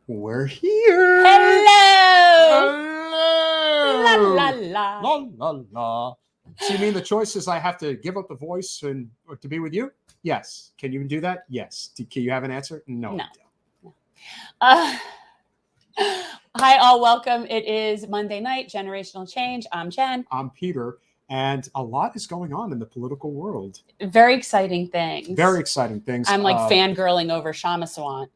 We're here. Hello. La Hello. la la. La la la. So you mean the choice is I have to give up the voice and or to be with you? Yes. Can you do that? Yes. Can you have an answer? No. No. Hi, all. Welcome. It is Monday night. Generational Change. I'm Jen. I'm Peter, and a lot is going on in the political world. Very exciting things. Very exciting things. I'm like fangirling over Shama Sawant.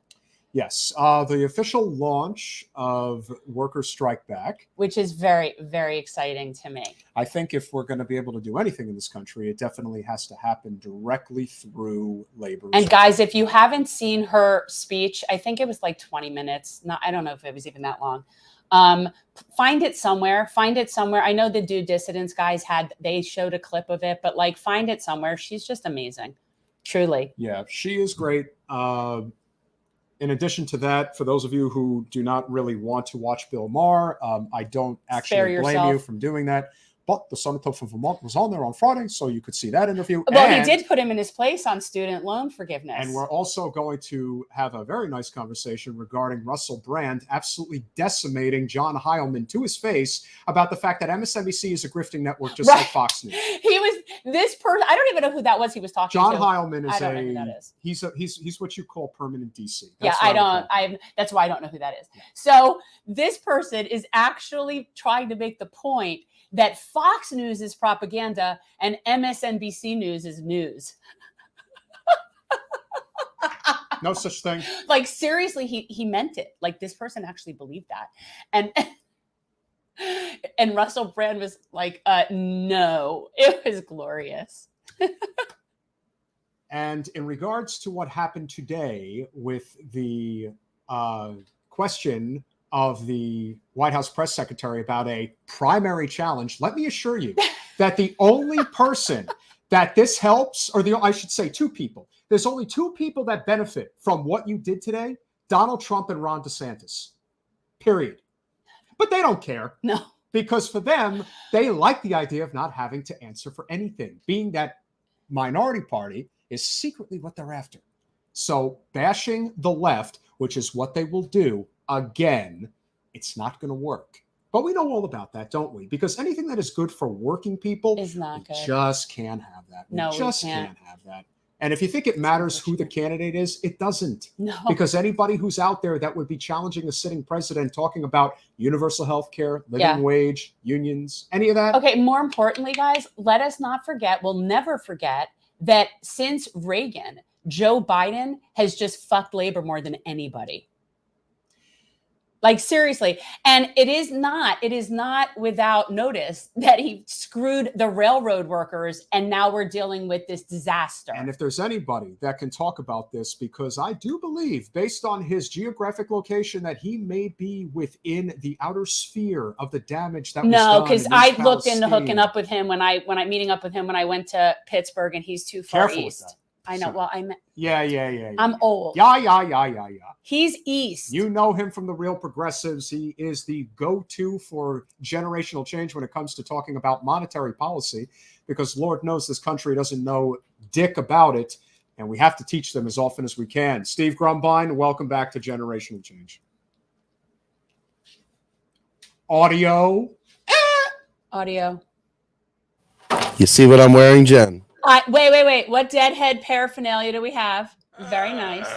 Yes, the official launch of Workers' Strike Back, which is very, very exciting to me. I think if we're going to be able to do anything in this country, it definitely has to happen directly through labor. And guys, if you haven't seen her speech, I think it was like 20 minutes. I don't know if it was even that long. Find it somewhere. I know the Due Dissidents guys they showed a clip of it, but like find it somewhere. She's just amazing. Truly. Yeah, she is great. In addition to that, for those of you who do not really want to watch Bill Maher, I don't actually blame you from doing that. But the Senator from Vermont was on there on Friday, so you could see that interview. Well, he did put him in his place on student loan forgiveness. And we're also going to have a very nice conversation regarding Russell Brand absolutely decimating John Heilman to his face about the fact that MSNBC is a grifting network just like Fox News. He was this person. I don't even know who that was he was talking to. John Heilman is I don't know who that is. He's what you call permanent DC. That's that's why I don't know who that is. Yeah. So this person is actually trying to make the point that Fox News is propaganda and MSNBC News is news. No such thing. Like seriously, he meant it. Like this person actually believed that. And Russell Brand was like, no, it was glorious. And in regards to what happened today with the question of the White House press secretary about a primary challenge, let me assure you that the only person that this helps, I should say two people, there's only two people that benefit from what you did today, Donald Trump and Ron DeSantis, period. But they don't care. No. Because for them, they like the idea of not having to answer for anything, being that minority party is secretly what they're after. So bashing the left, which is what they will do, again, it's not going to work. But we know all about that, don't we? Because anything that is good for working people is not good. Just can't have that. No, we just can't have that. And if you think it matters who the candidate is, it doesn't. No. Because anybody who's out there that would be challenging a sitting president, talking about universal health care, living wage, unions, any of that. Okay, more importantly, guys, let us not forget, we'll never forget that since Reagan, Joe Biden has just fucked labor more than anybody. Like seriously. And it is not without notice that he screwed the railroad workers and now we're dealing with this disaster. And if there's anybody that can talk about this, because I do believe based on his geographic location that he may be within the outer sphere of the damage that was done. No, because I looked into hooking up with him when I meeting up with him when I went to Pittsburgh and he's too far east. I know. Well, Yeah. I'm old. Yeah. He's east. You know him from the Real Progressives. He is the go-to for generational change when it comes to talking about monetary policy, because Lord knows this country doesn't know dick about it, and we have to teach them as often as we can. Steve Grumbine, welcome back to Generational Change. Audio. Audio. You see what I'm wearing, Jen? Wait. What deadhead paraphernalia do we have? Very nice.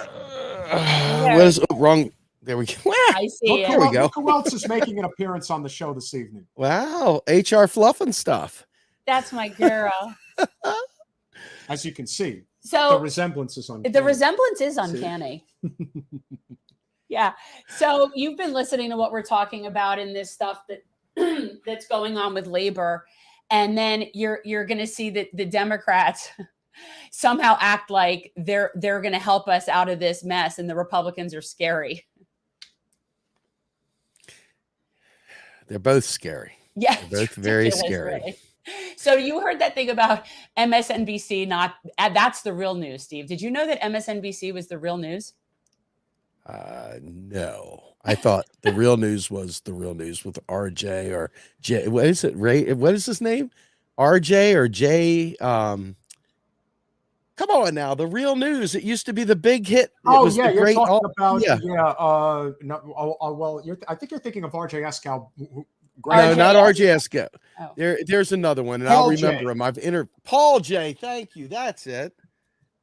What is wrong? There we go. I see. There we go. Look who else is making an appearance on the show this evening. Wow. HR fluff and stuff. That's my girl. As you can see, so the resemblance is uncanny. The resemblance is uncanny. Yeah. So you've been listening to what we're talking about in this stuff that's going on with labor. And then you're going to see that the Democrats somehow act like they're going to help us out of this mess, and the Republicans are scary. They're both scary. Yeah, they're both very scary. Really. So you heard that thing about MSNBC? That's the real news, Steve. Did you know that MSNBC was the real news? No. I thought the real news was the real news with RJ or J. What is it? Ray? What is his name? RJ or J? Come on now, the real news. It used to be the big hit. It Oh was yeah, the you're great. talking about Yeah. no, well, I think you're thinking of RJ Escal. No, not RJS Go. Oh. There's another one, and Paul I'll remember J. him. I've entered Paul J. Thank you. That's it.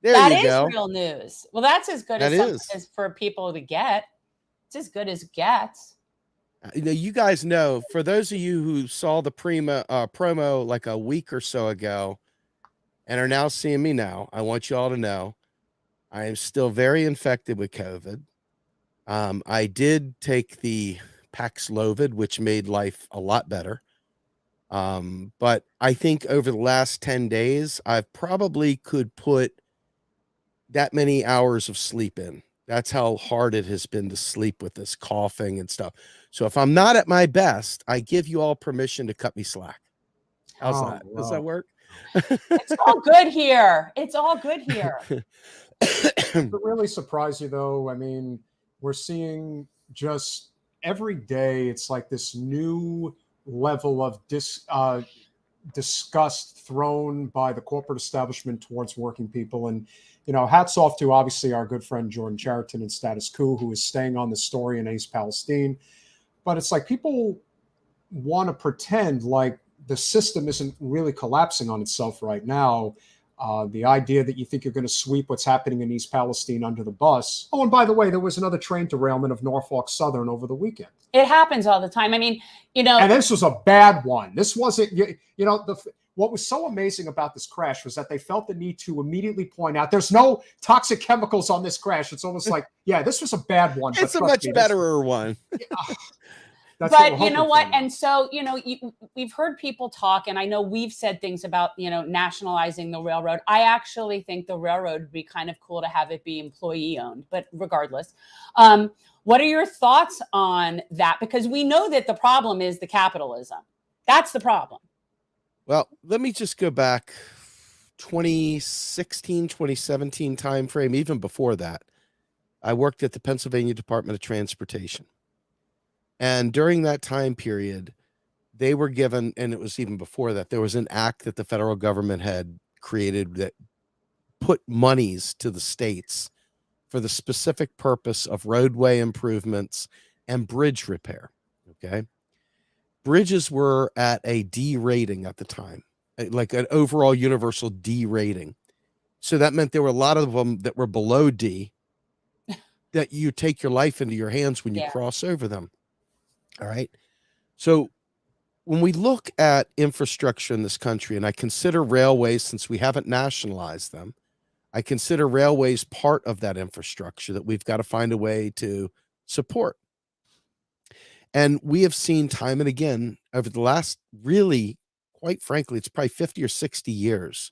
There That you is go. real news. Well, that's as good That as for people to get. It's as good as it gets. You guys know, for those of you who saw the promo like a week or so ago and are now seeing me now, I want you all to know I am still very infected with COVID. I did take the Paxlovid, which made life a lot better. But I think over the last 10 days, I probably could put that many hours of sleep in. That's how hard it has been to sleep with this coughing and stuff. So if I'm not at my best, I give you all permission to cut me slack. How's that? Does that work? It's all good here. It's all good here. To really surprise you, though, I mean, we're seeing just every day, it's like this new level of disgust thrown by the corporate establishment towards working people. And, hats off to obviously our good friend Jordan Chariton and Status Quo, who is staying on the story in East Palestine. But it's like people want to pretend like the system isn't really collapsing on itself right now. The idea that you think you're going to sweep what's happening in East Palestine under the bus. Oh, and by the way, there was another train derailment of Norfolk Southern over the weekend. It happens all the time. I mean, and this was a bad one. This wasn't, what was so amazing about this crash was that they felt the need to immediately point out there's no toxic chemicals on this crash. It's almost like, yeah, this was a bad one. It's a much betterer one. But you know what? And so, we've heard people talk, and I know we've said things about, nationalizing the railroad. I actually think the railroad would be kind of cool to have it be employee owned, but regardless, what are your thoughts on that? Because we know that the problem is the capitalism. That's the problem. Well, let me just go back 2016, 2017 timeframe, even before that. I worked at the Pennsylvania Department of Transportation. And during that time period, they were given, and it was even before that, there was an act that the federal government had created that put monies to the states for the specific purpose of roadway improvements and bridge repair. Okay. Bridges were at a D rating at the time, like an overall universal D rating. So that meant there were a lot of them that were below D that you take your life into your hands when you cross over them. All right. So when we look at infrastructure in this country, and I consider railways, since we haven't nationalized them, I consider railways part of that infrastructure that we've got to find a way to support. And we have seen time and again over the last, really, quite frankly, it's probably 50 or 60 years,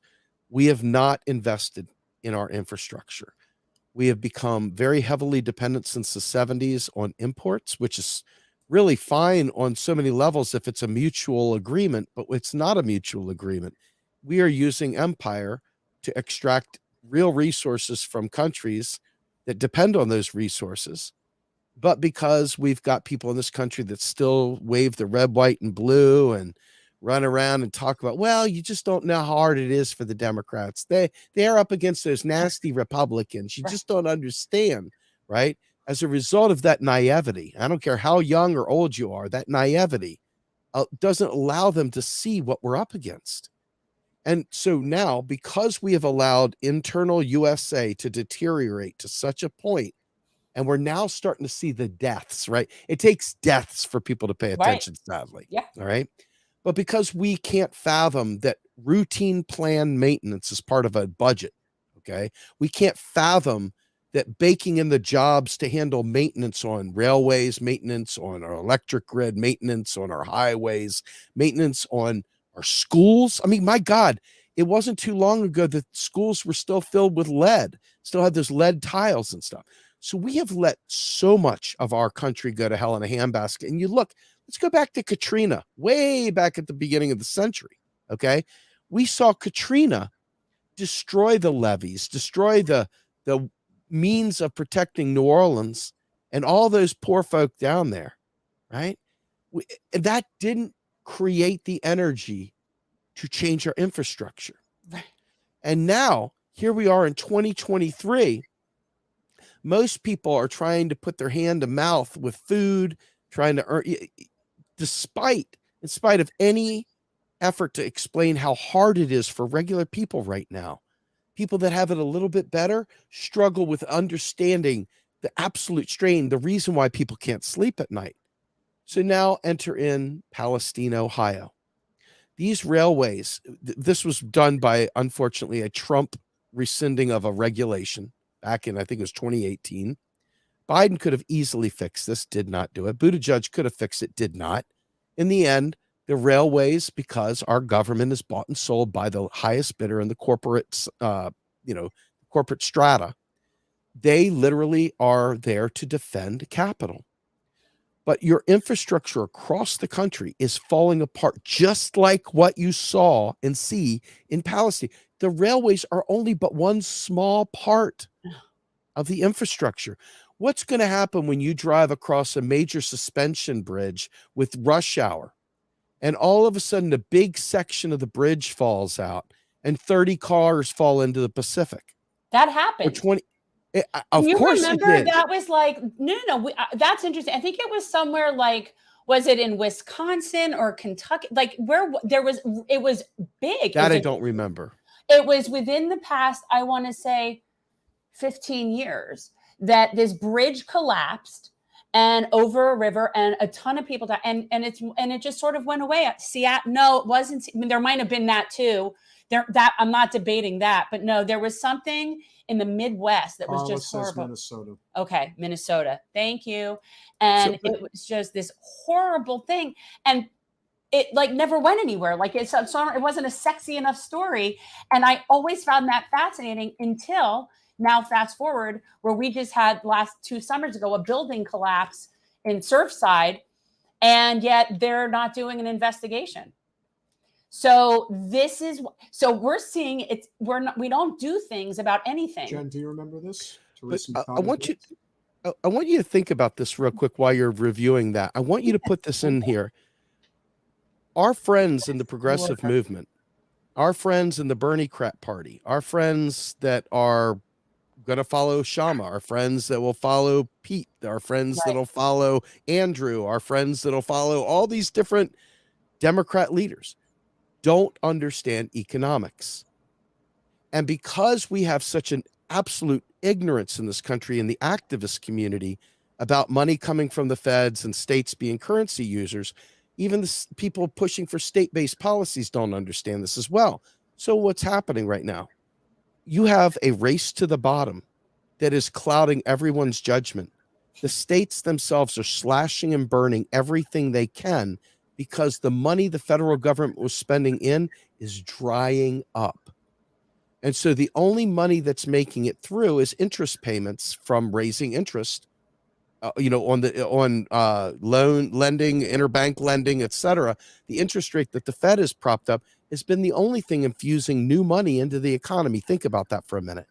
we have not invested in our infrastructure. We have become very heavily dependent since the 70s on imports, which is really fine on so many levels if it's a mutual agreement, but it's not a mutual agreement. We are using empire to extract real resources from countries that depend on those resources. But because we've got people in this country that still wave the red, white, and blue and run around and talk about, well, you just don't know how hard it is for the Democrats. They're up against those nasty Republicans. You just don't understand, right? As a result of that naivety, I don't care how young or old you are, that naivety doesn't allow them to see what we're up against. And so now, because we have allowed internal USA to deteriorate to such a point, and we're now starting to see the deaths, right? It takes deaths for people to pay attention, sadly. Yeah. All right. But because we can't fathom that routine plan maintenance is part of a budget, okay? We can't fathom that baking in the jobs to handle maintenance on railways, maintenance on our electric grid, maintenance on our highways, maintenance on our schools. I mean, my God, it wasn't too long ago that schools were still filled with lead, still had those lead tiles and stuff. So we have let so much of our country go to hell in a handbasket. And you look, let's go back to Katrina, way back at the beginning of the century, okay? We saw Katrina destroy the levees, destroy the means of protecting New Orleans and all those poor folk down there, right? That didn't create the energy to change our infrastructure. Right. And now Here we are in 2023. Most people are trying to put their hand to mouth with food, trying to earn, in spite of any effort to explain how hard it is for regular people right now. People that have it a little bit better struggle with understanding the absolute strain, the reason why people can't sleep at night. So now enter in Palestine, Ohio. These railways, this was done by, unfortunately, a Trump rescinding of a regulation back in, I think it was 2018. Biden could have easily fixed this, did not do it. Buttigieg could have fixed it, did not. In the end, the railways, because our government is bought and sold by the highest bidder in the corporate, corporate strata, they literally are there to defend capital. But your infrastructure across the country is falling apart, just like what you saw and see in Palestine. The railways are only but one small part of the infrastructure. What's going to happen when you drive across a major suspension bridge with rush hour, and all of a sudden a big section of the bridge falls out and 30 cars fall into the Pacific? That happened. Or 20. Of course it remember did. that was like, no. That's interesting. I think it was somewhere like, was it in Wisconsin or Kentucky? Like where it was big. That I don't remember. It was within the past, I want to say 15 years that this bridge collapsed and over a river and a ton of people died. And it just sort of went away. Seattle, no, it wasn't. I mean, there might've been that too. That I'm not debating that, but no, there was something in the Midwest that was just horrible. Minnesota. Okay, Minnesota. Thank you. And it was just this horrible thing, and it like never went anywhere. Like it wasn't a sexy enough story, and I always found that fascinating until now. Fast forward, where we just had last 2 summers ago a building collapse in Surfside, and yet they're not doing an investigation. So we're seeing we don't do things about anything. Jen, do you remember this? I want you to think about this real quick while you're reviewing that. I want you to put this in here. Our friends in the progressive movement, our friends in the Bernie crap party, our friends that are going to follow Shama, our friends that will follow Pete, our friends that'll follow Andrew, our friends that'll follow all these different Democrat leaders, don't understand economics. And because we have such an absolute ignorance in this country in the activist community about money coming from the feds and states being currency users, even the people pushing for state-based policies don't understand this as well. So what's happening right now? You have a race to the bottom that is clouding everyone's judgment. The states themselves are slashing and burning everything they can because the money the federal government was spending in is drying up. And so the only money that's making it through is interest payments from raising interest, on loan lending, interbank lending, et cetera. The interest rate that the Fed has propped up has been the only thing infusing new money into the economy. Think about that for a minute.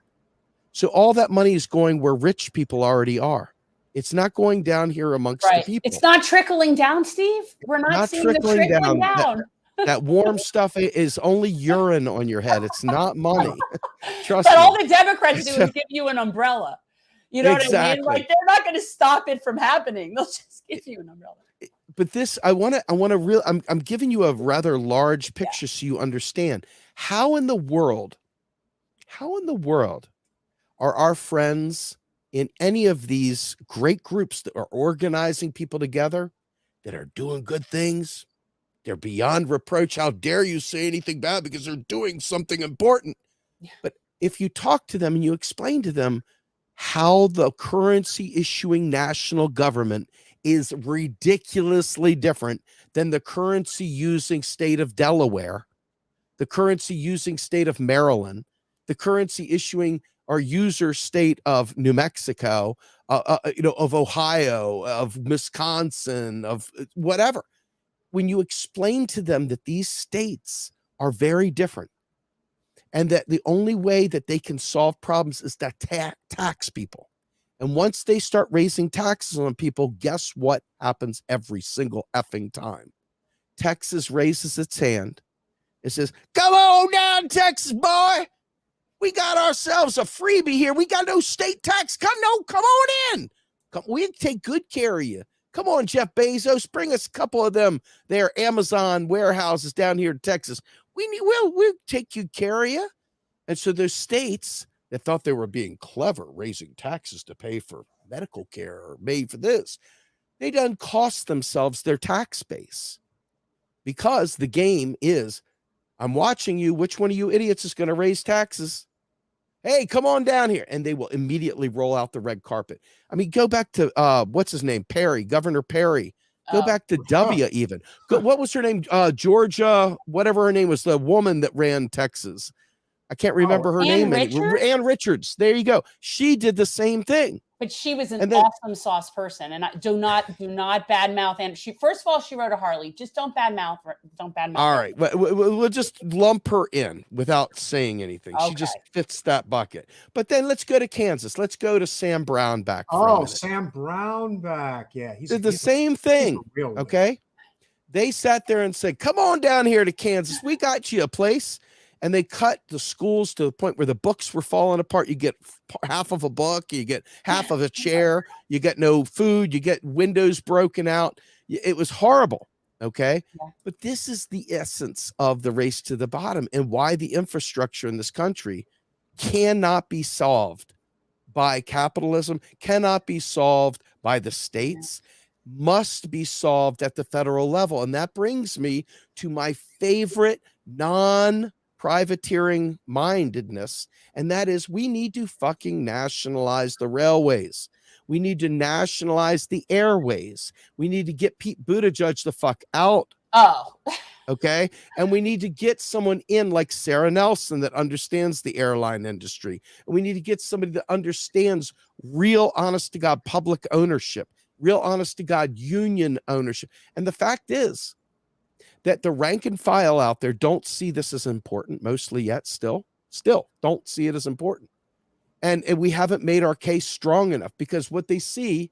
So all that money is going where rich people already are. It's not going down here amongst the people. It's not trickling down, Steve. We're not seeing the trickling down. That warm stuff is only urine on your head. It's not money. Trust me. But all me. the Democrats do is give you an umbrella. You know what I mean? Like they're not going to stop it from happening. They'll just give you an umbrella. But this, I'm giving you a rather large picture so you understand how in the world are our friends in any of these great groups that are organizing people together that are doing good things. They're beyond reproach. How dare you say anything bad because they're doing something important. Yeah. But if you talk to them and you explain to them how the currency issuing national government is ridiculously different than the currency using state of Delaware, the currency using state of Maryland, the currency issuing our user state of New Mexico, of Ohio, of Wisconsin, of whatever. When you explain to them that these states are very different and that the only way that they can solve problems is to tax people. And once they start raising taxes on people, guess what happens every single effing time? Texas raises its hand. It says, "Come on down, Texas boy. We got ourselves a freebie here. We got no state tax. Come on in. We take good care of you. Come on, Jeff Bezos, bring us a couple of them their Amazon warehouses down here in Texas. We'll take good care of you. And so those states that thought they were being clever, raising taxes to pay for medical care or made for this, they done cost themselves their tax base, because the game is, I'm watching you. Which one of you idiots is going to raise taxes? Hey, come on down here. And they will immediately roll out the red carpet. I mean, go back to, what's his name? Perry, Governor Perry. Go back to W even. What was her name? Georgia, whatever her name was, the woman that ran Texas. I can't remember her name anymore. Ann Richards. There you go. She did the same thing. But she was an awesome sauce person, and do not badmouth. And first of all, she rode a Harley. Just don't badmouth. All right, we'll just lump her in without saying anything. Okay. She just fits that bucket. But then let's go to Kansas. Let's go to Sam Brownback. Sam Brownback. Yeah, he's the same thing. Okay, they sat there and said, "Come on down here to Kansas. We got you a place." And they cut the schools to the point where the books were falling apart. You get half of a book, you get half of a chair, you get no food, you get windows broken out. It was horrible, okay? Yeah. But this is the essence of the race to the bottom, and why the infrastructure in this country cannot be solved by capitalism, cannot be solved by the states, must be solved at the federal level. And that brings me to my favorite non-privateering mindedness, and that is, we need to fucking nationalize the railways. We need to nationalize the airways. We need to get Pete Buttigieg the fuck out. Okay. And we need to get someone in like Sarah Nelson that understands the airline industry. And we need to get somebody that understands real, honest to God, public ownership, real, honest to God, union ownership. And the fact is that the rank and file out there don't see this as important, mostly yet, still don't see it as important. And we haven't made our case strong enough, because what they see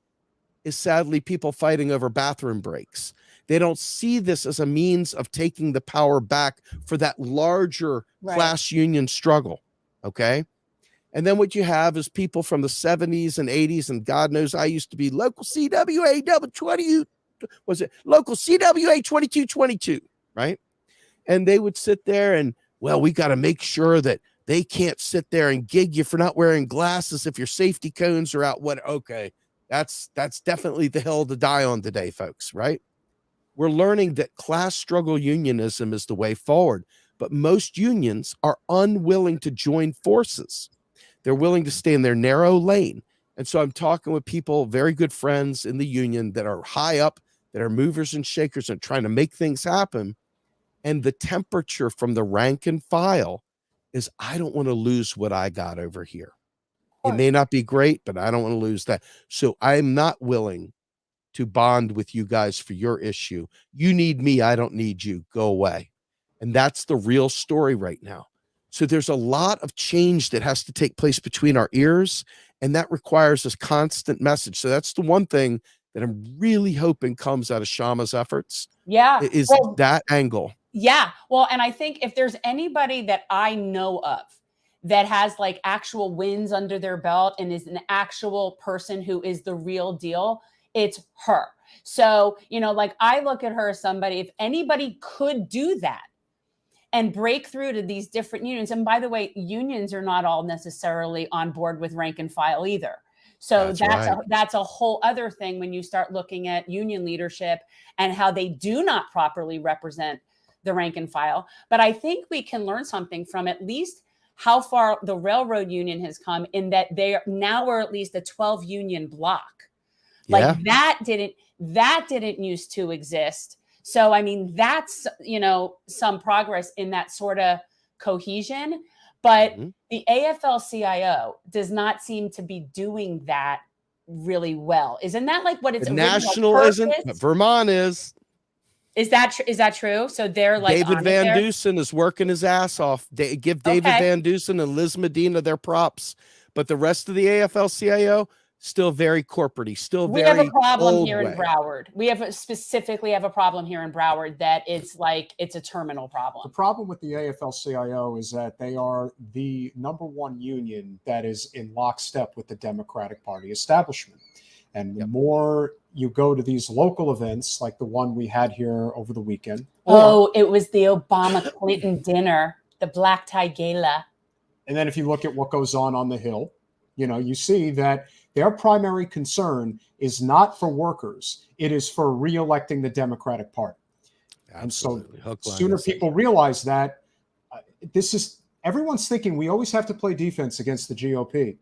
is sadly people fighting over bathroom breaks. They don't see this as a means of taking the power back for that larger class union struggle. Okay. And then what you have is people from the 70s and 80s, and God knows I used to be local CWA local CWA 2222, right? And they would sit there and, well, we got to make sure that they can't sit there and gig you for not wearing glasses if your safety cones are out. Okay, that's definitely the hill to die on today, folks, right? We're learning that class struggle unionism is the way forward, but most unions are unwilling to join forces. They're willing to stay in their narrow lane. And so I'm talking with people, very good friends in the union, that are high up, that are movers and shakers and trying to make things happen. And the temperature from the rank and file is, I don't want to lose what I got over here. It may not be great, but I don't want to lose that. So I'm not willing to bond with you guys for your issue. You need me. I don't need you. Go away. And that's the real story right now. So there's a lot of change that has to take place between our ears, and that requires a constant message. So that's the one thing that I'm really hoping comes out of Shama's efforts. Yeah. Is that angle. Yeah. Well, and I think if there's anybody that I know of that has like actual wins under their belt and is an actual person who is the real deal, it's her. So, like, I look at her as somebody, if anybody could do that and break through to these different unions. And by the way, unions are not all necessarily on board with rank and file either. So that's a whole other thing when you start looking at union leadership and how they do not properly represent the rank and file. But I think we can learn something from at least how far the railroad union has come, in that they are now at least a 12 union block. Like that didn't used to exist. So, I mean, that's, some progress in that sort of cohesion. But the AFL-CIO does not seem to be doing that really well. Isn't that like what its national isn't, but Vermont is. Is that true? So they're like David Van Dusen is working his ass off. Give David Van Dusen and Liz Medina their props. But the rest of the AFL-CIO, still very corporate-y, still We very have a problem old here in way. Broward. Specifically have a problem here in Broward that it's a terminal The problem. problem with the AFL-CIO is that they are the #1 union that is in lockstep with the Democratic Party establishment. And the more you go to these local events, like the one we had here over the weekend. It was the Obama Clinton dinner, the black tie gala. And then if you look at what goes on the Hill, you see that their primary concern is not for workers. It is for reelecting the Democratic Party. Absolutely. And so sooner people realize that everyone's thinking we always have to play defense against the GOP.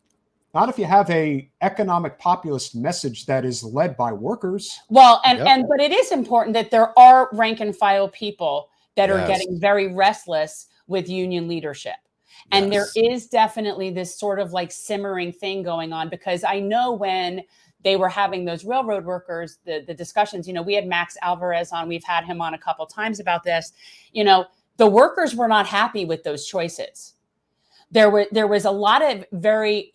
Not if you have a economic populist message that is led by workers. Well, but it is important that there are rank and file people that are getting very restless with union leadership. And there is definitely this sort of like simmering thing going on, because I know when they were having those railroad workers, the discussions, we had Max Alvarez on, we've had him on a couple times about this, the workers were not happy with those choices. There was a lot of very,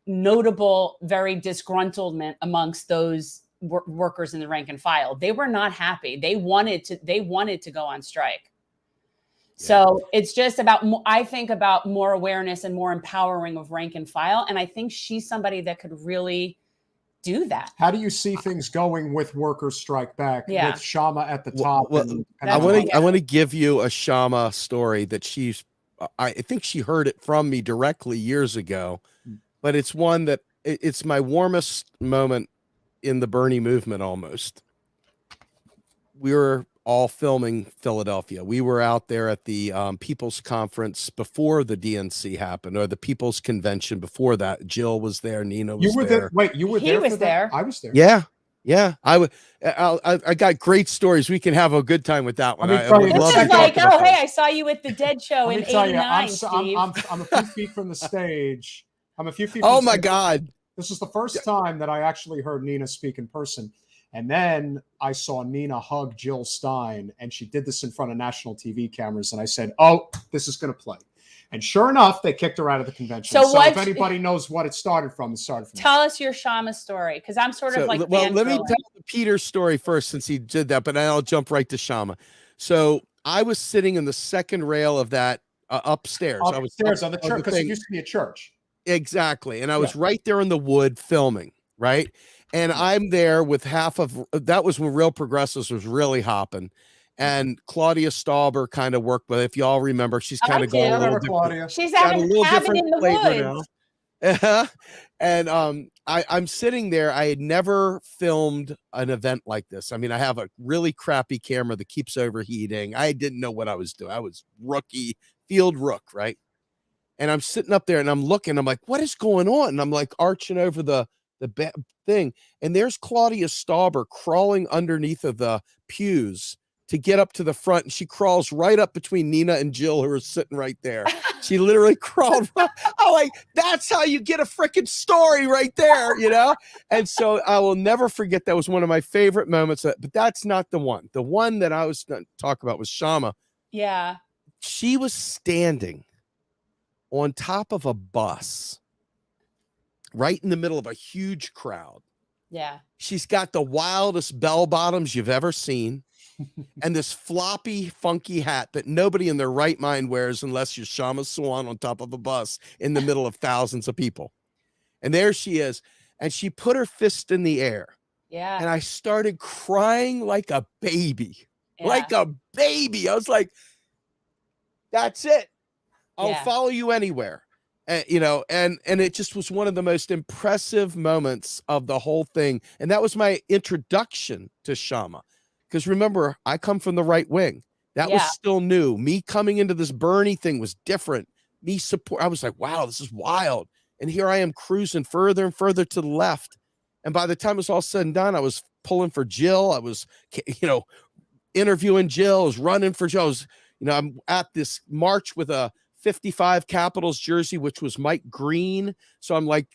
notable, very disgruntlement amongst those workers in the rank and file. They were not happy. They wanted to go on strike. So it's just I think about more awareness and more empowering of rank and file. And I think she's somebody that could really do that. How do you see things going with Workers Strike Back with Shama at the top? I want to give you a Shama story that I think she heard it from me directly years ago, but it's one that it's my warmest moment in the Bernie movement. Almost. We were all filming Philadelphia. We were out there at the People's Conference before the DNC happened, or the People's Convention before that. Jill was there. Nina was there. You were there? He was there. I was there. Yeah. I got great stories. We can have a good time with that one. This is like, hey, I saw you at the Dead Show in '89, Steve. I'm a few feet from the stage. I'm a few feet. Oh my God! This is the first time that I actually heard Nina speak in person. And then I saw Nina hug Jill Stein, and she did this in front of national TV cameras. And I said, "Oh, this is going to play." And sure enough, they kicked her out of the convention. So if anybody knows what it started from, Tell us your Shama story, because I'm sort of like. Well, let me tell the Peter story first, since he did that, but I'll jump right to Shama. So I was sitting in the second rail of that upstairs. I was upstairs on the church, because it used to be a church. Exactly, and I was right there in the wood filming, right. And I'm there with that was when Real Progressives was really hopping. And Claudia Stauber kind of worked with, if y'all remember, she's kind of going a little different. She's having a little different in the woods. And I'm sitting there. I had never filmed an event like this. I mean, I have a really crappy camera that keeps overheating. I didn't know what I was doing. I was field rook, right? And I'm sitting up there and I'm looking, I'm like, what is going on? And I'm like arching over the thing. And there's Claudia Stauber crawling underneath of the pews to get up to the front. And she crawls right up between Nina and Jill, who are sitting right there. She literally crawled. I'm like, that's how you get a freaking story right there, And so I will never forget. That was one of my favorite moments. But that's not the one. The one that I was going to talk about was Shama. Yeah. She was standing on top of a bus right in the middle of a huge crowd. Yeah. She's got the wildest bell bottoms you've ever seen. And this floppy, funky hat that nobody in their right mind wears unless you're Shama Swan on top of a bus in the middle of thousands of people. And there she is. And she put her fist in the air. Yeah. And I started crying like a baby. Yeah. Like a baby. I was like, that's it. I'll follow you anywhere. And it just was one of the most impressive moments of the whole thing. And that was my introduction to Shama. Because remember, I come from the right wing. That was still new. Me coming into this Bernie thing was different. I was like, wow, this is wild. And here I am cruising further and further to the left. And by the time it was all said and done, I was pulling for Jill. I was, interviewing Jill. I was running for Jill. I'm at this march with a 55 Capitals jersey, which was Mike Green. So I'm like,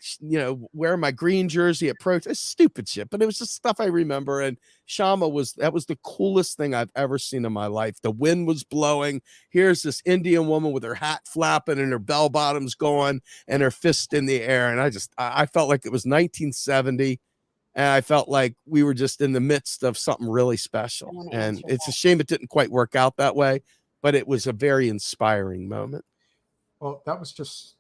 wearing my green jersey at protest. Stupid shit, but it was just stuff I remember. And Shama that was the coolest thing I've ever seen in my life. The wind was blowing. Here's this Indian woman with her hat flapping and her bell bottoms going and her fist in the air. And I felt like it was 1970. And I felt like we were just in the midst of something really special. And it's a shame it didn't quite work out that way, but it was a very inspiring moment. Well, that was just,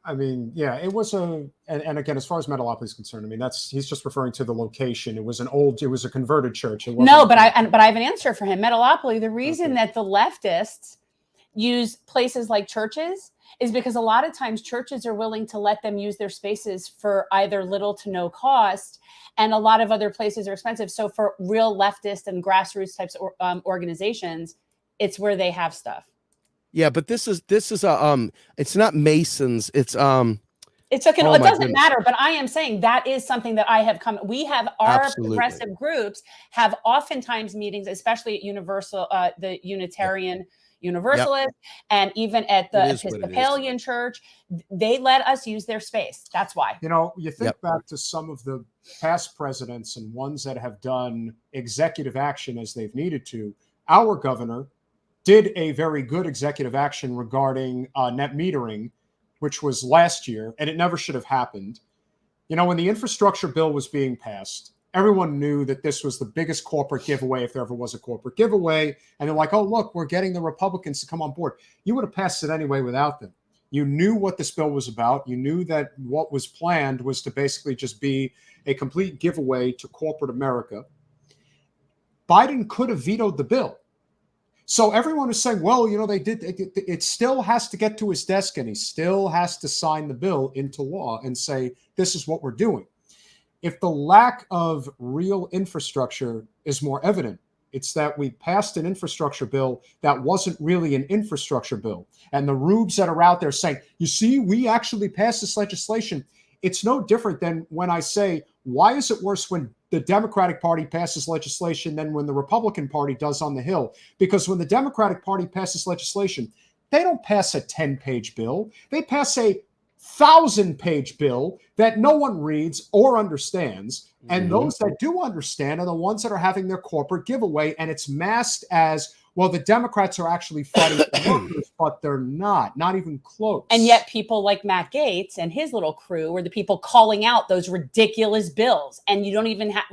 it was and again, as far as Metalopoly is concerned, he's just referring to the location. It was a converted church. No, but I have an answer for him. Metalopoly, the reason that the leftists use places like churches is because a lot of times churches are willing to let them use their spaces for either little to no cost, and a lot of other places are expensive. So for real leftist and grassroots types of organizations, it's where they have stuff. Yeah, but this is it's not Masons. It's it doesn't matter, but I am saying that is something that I have we have our progressive groups have oftentimes meetings, especially at the Unitarian Universalist, and even at the Episcopalian Church, they let us use their space. That's why. You think back to some of the past presidents and ones that have done executive action as they've needed to. Our governor did a very good executive action regarding net metering, which was last year, and it never should have happened. When the infrastructure bill was being passed, everyone knew that this was the biggest corporate giveaway if there ever was a corporate giveaway. And they're like, oh, look, we're getting the Republicans to come on board. You would have passed it anyway without them. You knew what this bill was about. You knew that what was planned was to basically just be a complete giveaway to corporate America. Biden could have vetoed the bill. So everyone is saying, well, they did. It still has to get to his desk, and he still has to sign the bill into law and say, this is what we're doing. If the lack of real infrastructure is more evident, it's that we passed an infrastructure bill that wasn't really an infrastructure bill. And the rubes that are out there saying, you see, we actually passed this legislation. It's no different than when I say, why is it worse when the Democratic Party passes legislation than when the Republican Party does on the Hill? Because when the Democratic Party passes legislation, they don't pass a 10-page bill. They pass a 1,000-page bill that no one reads or understands. And those that do understand are the ones that are having their corporate giveaway. And it's masked as, well, the Democrats are actually fighting for workers, but they're not even close. And yet people like Matt Gaetz and his little crew are the people calling out those ridiculous bills. And you don't even have,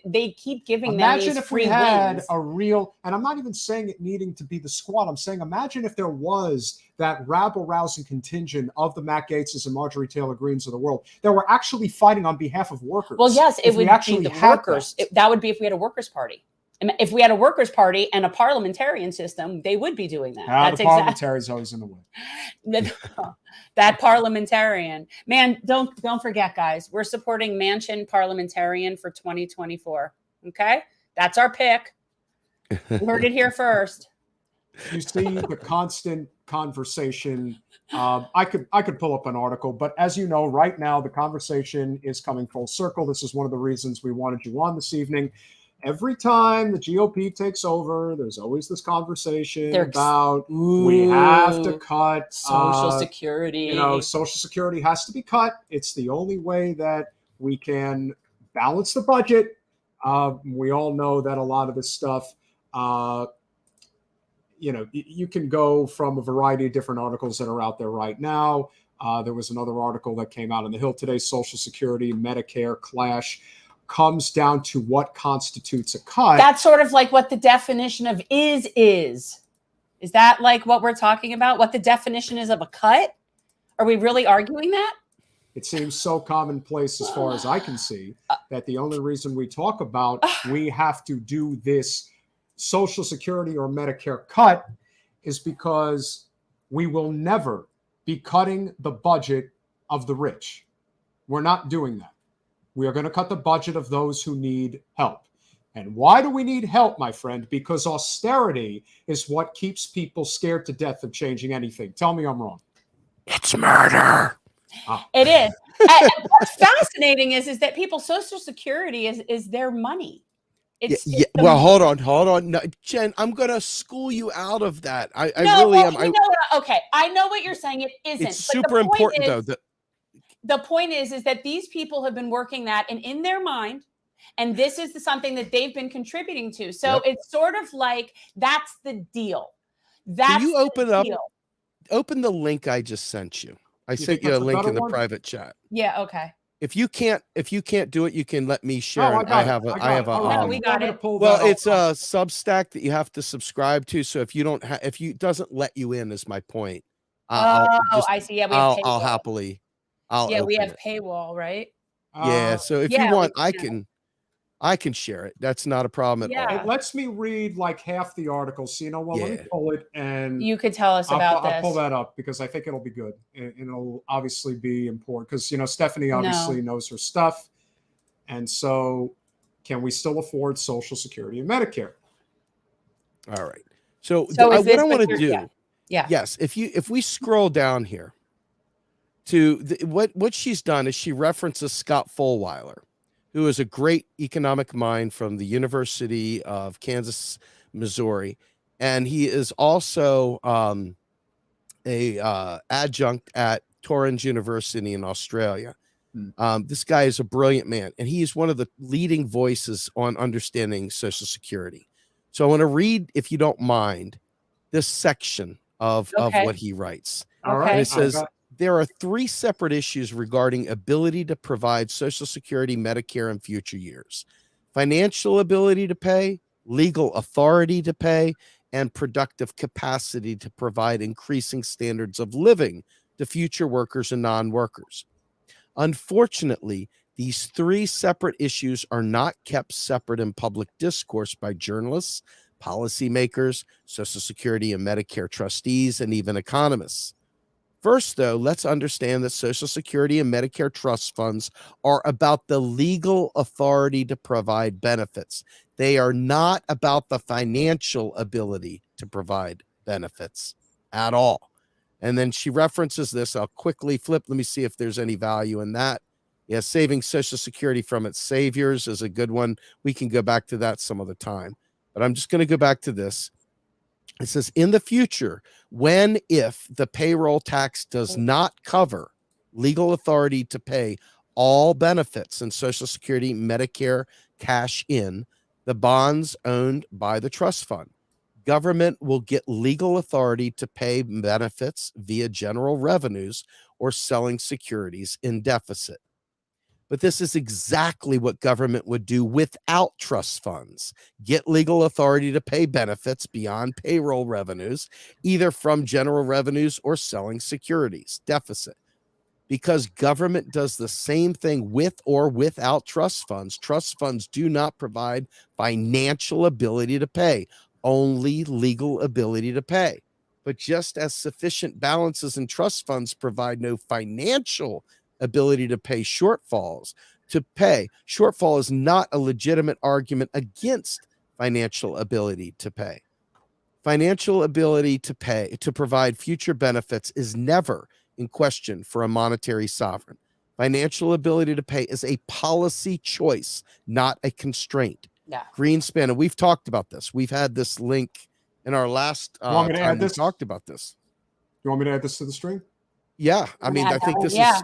they keep giving them these free wins. Imagine if we had a real, and I'm not even saying it needing to be the squad. I'm saying, imagine if there was that rabble-rousing contingent of the Matt Gaetzes and Marjorie Taylor Greens of the world that were actually fighting on behalf of workers. Well, yes, it would be the workers. That would be if we had a workers' party. If we had a workers' party and a parliamentarian system, they would be doing that. The parliamentarian's always in the way. That parliamentarian. Man, don't forget, guys. We're supporting Manchin parliamentarian for 2024. Okay? That's our pick. You heard it here first. You see the constant conversation. I could pull up an article, but as you know, right now, the conversation is coming full circle. This is one of the reasons we wanted you on this evening. Every time the GOP takes over, there's always this conversation about we have to cut Social Security. Social Security has to be cut. It's the only way that we can balance the budget. We all know that a lot of this stuff, you can go from a variety of different articles that are out there right now. There was another article that came out on the Hill today, Social Security, Medicare clash. Comes down to what constitutes a cut. That's sort of like what the definition of is. Is that like what we're talking about? What the definition is of a cut? Are we really arguing that? It seems so commonplace as far as I can see that the only reason we talk about we have to do this Social Security or Medicare cut is because we will never be cutting the budget of the rich. We're not doing that. We are going to cut the budget of those who need help. And why do we need help, my friend? Because austerity is what keeps people scared to death of changing anything. Tell me I'm wrong. It's murder. It is. And what's fascinating is that people's Social Security is their money. Well, hold on. No, Jen, I'm gonna school you out of that. I No, really well, am. you know what? Okay, I know what you're saying. It isn't. It's But super important though. the point is that these people have been working that and in their mind, and this is something that they've been contributing to. So it's sort of like that's the deal. That's you open the up, deal. open the link I just sent you. I sent you a link in the private chat. Yeah. Okay. If you can't do it, you can let me share. Oh, I have a we got it. Well, it's a Substack that you have to subscribe to. So if you don't if you doesn't let you in, is my point. I see. Yeah, we have I'll happily. we have it. paywall, right? Yeah. So if you want, I can share it. That's not a problem at all. It lets me read like half the article. So, you know what? Let me pull it and you could tell us about this. I'll pull that up because I think it'll be good. And it'll obviously be important because, you know, Stephanie obviously knows her stuff. And so can we still afford Social Security and Medicare? All right. So what I want to do. Yes. If we scroll down here to what she's done is she references Scott Fulwiler, who is a great economic mind from the University of Kansas, Missouri. And he is also a adjunct at Torrens University in Australia. This guy is a brilliant man, and he is one of the leading voices on understanding Social Security. So I want to read, if you don't mind, this section of what he writes. All right. And it says, there are 3 separate issues regarding ability to provide Social Security, Medicare in future years: financial ability to pay, legal authority to pay, and productive capacity to provide increasing standards of living to future workers and non-workers. Unfortunately, these 3 separate issues are not kept separate in public discourse by journalists, policymakers, Social Security and Medicare trustees, and even economists. First, though, let's understand that Social Security and Medicare trust funds are about the legal authority to provide benefits. They are not about the financial ability to provide benefits at all. And then she references this. I'll quickly flip. Let me see if there's any value in that. Yeah, saving Social Security from its saviors is a good one. We can go back to that some other time. But I'm just going to go back to this. It says, in the future, if the payroll tax does not cover legal authority to pay all benefits in Social Security, Medicare cash in the bonds owned by the trust fund, government will get legal authority to pay benefits via general revenues or selling securities in deficit. But this is exactly what government would do without trust funds: get legal authority to pay benefits beyond payroll revenues, either from general revenues or selling securities, deficit. Because government does the same thing with or without trust funds do not provide financial ability to pay, only legal ability to pay. But just as sufficient balances in trust funds provide no financial ability to pay shortfall is not a legitimate argument against financial ability to pay. Financial ability to provide future benefits is never in question for a monetary sovereign. Financial ability to pay is a policy choice, not a constraint. Greenspan, and we've talked about this. We've had this link in our last time we talked about this. You want me to add this to the stream? Yeah, I mean, I think this is.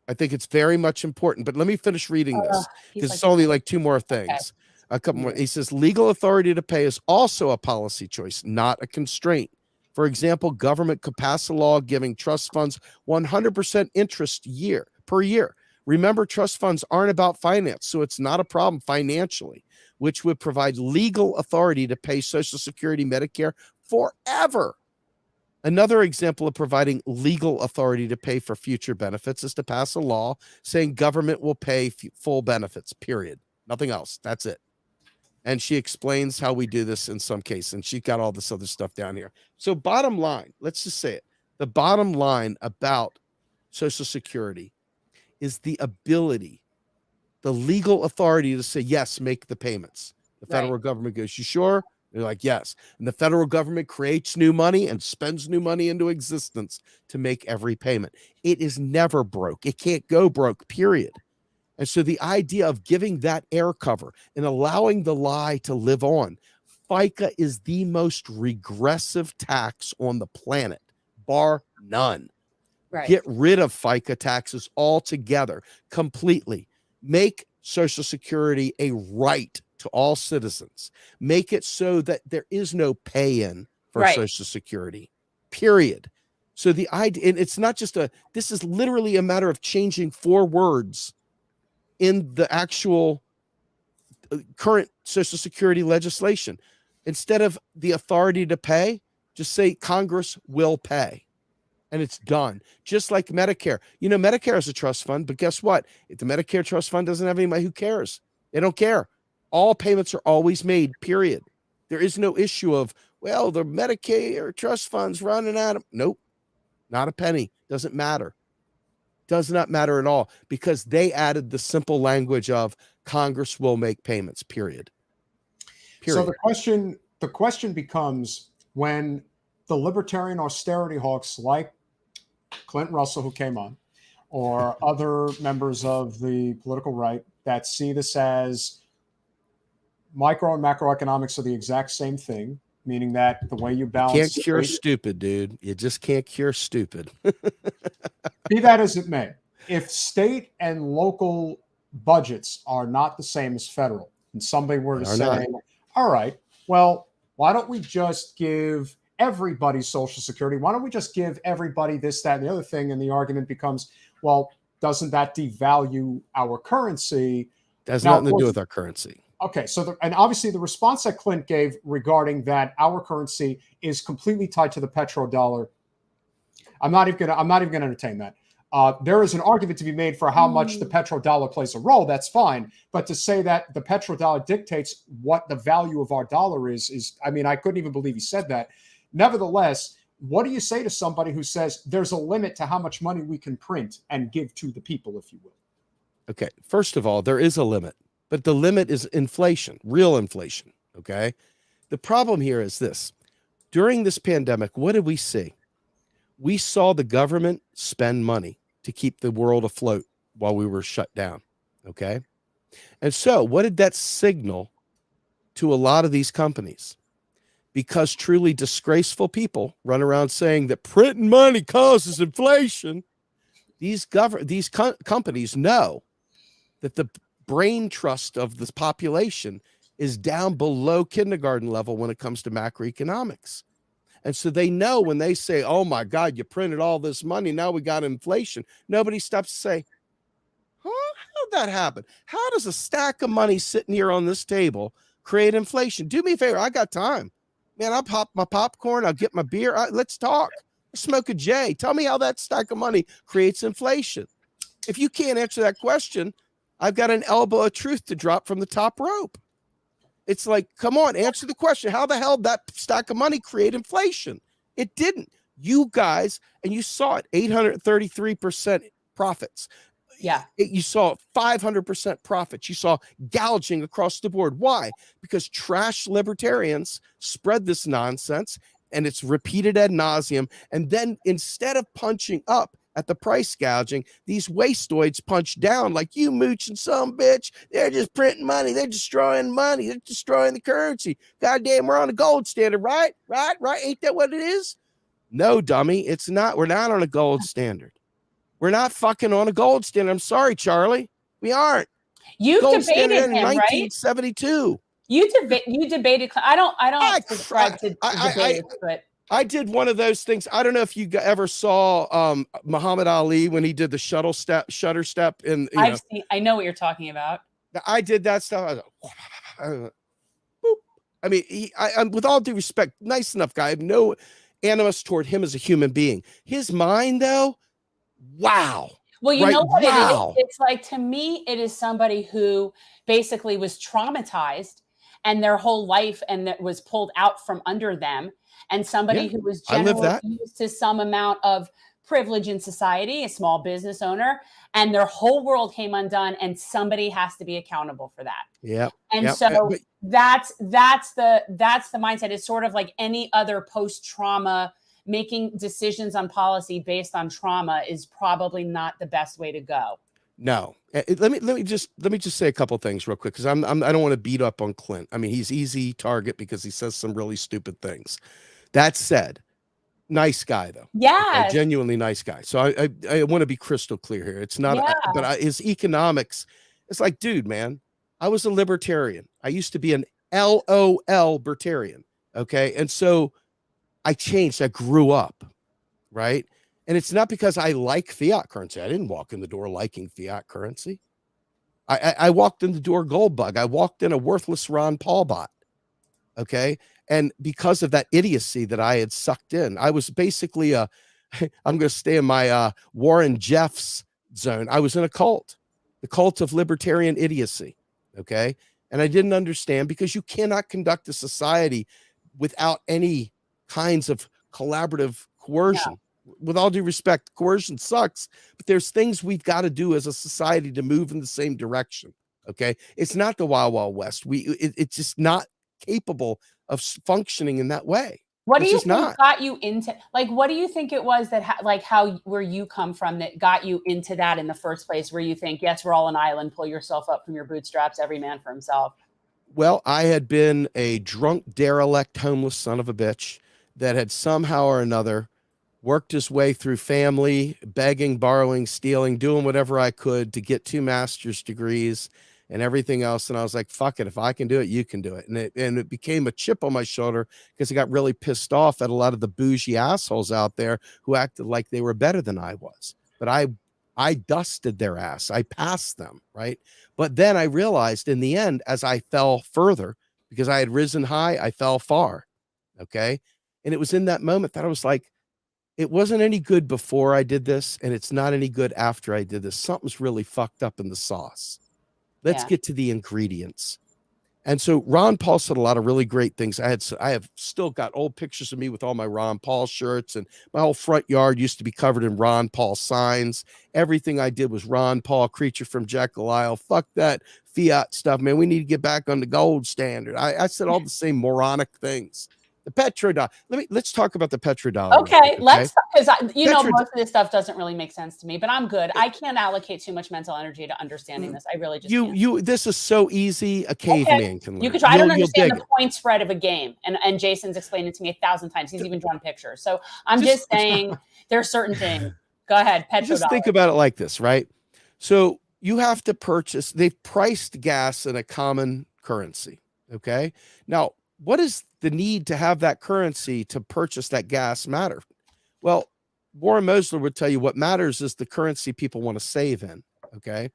I think it's very much important, but let me finish reading this because it's only like 2 more things. A couple more. He says, legal authority to pay is also a policy choice, not a constraint. For example, government could pass a law giving trust funds 100% interest per year. Remember, trust funds aren't about finance, so it's not a problem financially, which would provide legal authority to pay Social Security, Medicare forever. Another example of providing legal authority to pay for future benefits is to pass a law saying government will pay full benefits, period. Nothing else. That's it. And she explains how we do this in some cases. And she got all this other stuff down here. So bottom line, let's just say it. The bottom line about Social Security is the ability, the legal authority to say, yes, make the payments. The federal government goes, you sure? They're like, yes. And the federal government creates new money and spends new money into existence to make every payment. It is never broke. It can't go broke, period. And so the idea of giving that air cover and allowing the lie to live on, FICA is the most regressive tax on the planet, bar none. Right. Get rid of FICA taxes altogether, completely. Make Social Security a right to all citizens. Make it so that there is no pay-in for Right. Social Security, period. So the idea, and it's not just this is literally a matter of changing 4 words in the actual current Social Security legislation. Instead of the authority to pay, just say Congress will pay. And it's done. Just like Medicare. You know, Medicare is a trust fund, but guess what? If the Medicare trust fund doesn't have anybody, who cares? They don't care. All payments are always made, period. There is no issue of, well, the Medicare trust fund's running out of. Nope. Not a penny. Doesn't matter. Does not matter at all, because they added the simple language of Congress will make payments, period. So the question becomes, when the libertarian austerity hawks like Clint Russell, who came on, or other members of the political right that see this as micro and macroeconomics are the exact same thing, meaning that the way you balance— Can't cure stupid, dude. You just can't cure stupid. Be that as it may, if state and local budgets are not the same as federal, and somebody were to say, all right, well, why don't we just give everybody Social Security? Why don't we just give everybody this, that, and the other thing? And the argument becomes, well, doesn't that devalue our currency? That's nothing to do with our currency. Okay, so and obviously the response that Clint gave regarding that our currency is completely tied to the petrodollar, I'm not even going to entertain that. There is an argument to be made for how much the petrodollar plays a role. That's fine, but to say that the petrodollar dictates what the value of our dollar is, I mean, I couldn't even believe he said that. Nevertheless, what do you say to somebody who says there's a limit to how much money we can print and give to the people, if you will? Okay, first of all, there is a limit, but the limit is inflation, real inflation, okay? The problem here is this. During this pandemic, what did we see? We saw the government spend money to keep the world afloat while we were shut down, okay? And so what did that signal to a lot of these companies? Because truly disgraceful people run around saying that printing money causes inflation. These companies know that the brain trust of this population is down below kindergarten level when it comes to macroeconomics. And so they know when they say, oh my God, you printed all this money, now we got inflation. Nobody stops to say, huh? How'd that happen? How does a stack of money sitting here on this table create inflation? Do me a favor, I got time. Man, I'll pop my popcorn, I'll get my beer, let's talk. Smoke a J. Tell me how that stack of money creates inflation. If you can't answer that question, I've got an elbow of truth to drop from the top rope. It's like, come on, answer the question. How the hell did that stack of money create inflation? It didn't. You guys, and you saw it, 833% profits. Yeah. You saw 500% profits. You saw gouging across the board. Why? Because trash libertarians spread this nonsense, and it's repeated ad nauseum. And then instead of punching up at the price gouging, these wastoids punch down like, you mooching some bitch. They're just printing money. They're destroying money. They're destroying the currency. Goddamn, we're on a gold standard, right? Right? Ain't that what it is? No, dummy. It's not. We're not on a gold standard. We're not fucking on a gold standard. I'm sorry, Charlie. We aren't. You've gold debated him, in right? 1972. You debated. I don't subscribe to debates, but I did one of those things. I don't know if you ever saw Muhammad Ali when he did the shutter step. I know what you're talking about. I did that stuff. I was like, boop. I mean, I'm with all due respect, nice enough guy. I have no animus toward him as a human being. His mind, though, wow. Well, you know what it is? It's like, to me, it is somebody who basically was traumatized and their whole life and that was pulled out from under them. And somebody who was generally used to some amount of privilege in society, a small business owner, and their whole world came undone, and somebody has to be accountable for that. Yeah. And so that's the mindset. It's sort of like any other post-trauma. Making decisions on policy based on trauma is probably not the best way to go. No. Let me just say a couple things real quick, because I don't want to beat up on Clint. I mean, he's easy target because he says some really stupid things. That said, nice guy though. Okay, Yes. genuinely nice guy. So I want to be crystal clear here. It's not, Yeah. but his economics. It's like, dude, man, I was a libertarian. I used to be an LOL libertarian. Okay, and so I changed. I grew up, right? And it's not because I like fiat currency. I didn't walk in the door liking fiat currency. I walked in the door gold bug. I walked in a worthless Ron Paul bot. Okay. And because of that idiocy that I had sucked in, I was basically I'm going to stay in my Warren Jeffs zone. I was in a cult, the cult of libertarian idiocy. Okay. And I didn't understand, because you cannot conduct a society without any kinds of collaborative coercion. With all due respect, coercion sucks, but there's things we've got to do as a society to move in the same direction. Okay. It's not the Wild Wild West. It's just not capable of functioning in that way. What do It's you just think not. got you into, like, what do you think it was that, like, where you come from that got you into that in the first place, where you think, yes, we're all an island, pull yourself up from your bootstraps, every man for himself? Well, I had been a drunk, derelict, homeless son of a bitch that had somehow or another worked his way through family, begging, borrowing, stealing, doing whatever I could to get 2 master's degrees and everything else. And I was like, fuck it. If I can do it, you can do it. And it became a chip on my shoulder, because I got really pissed off at a lot of the bougie assholes out there who acted like they were better than I was. But I dusted their ass. I passed them. Right. But then I realized in the end, as I fell further, because I had risen high, I fell far. Okay. And it was in that moment that I was like, it wasn't any good before I did this, and it's not any good after I did this. Something's really fucked up in the sauce. Let's get to the ingredients. And so Ron Paul said a lot of really great things. I have still got old pictures of me with all my Ron Paul shirts, and my whole front yard used to be covered in Ron Paul signs. Everything I did was Ron Paul, Creature from Jekyll Isle. Fuck that fiat stuff, man. We need to get back on the gold standard. I said all the same moronic things. The petrodollar. Let's talk about the petrodollar. Okay, let's, because most Petro- of this stuff doesn't really make sense to me, but I'm good. I can't allocate too much mental energy to understanding this. I really just can't. This is so easy. A caveman can learn. You could try. I don't understand the point spread of a game, and Jason's explained it to me 1,000 times. He's even drawn pictures. So I'm just saying there are certain things. Go ahead, petrodollar. Just think about it like this, right? So you have to purchase. They've priced gas in a common currency. Okay. Now, what is the need to have that currency to purchase that gas matter? Well, Warren Mosler would tell you what matters is the currency people want to save in. Okay.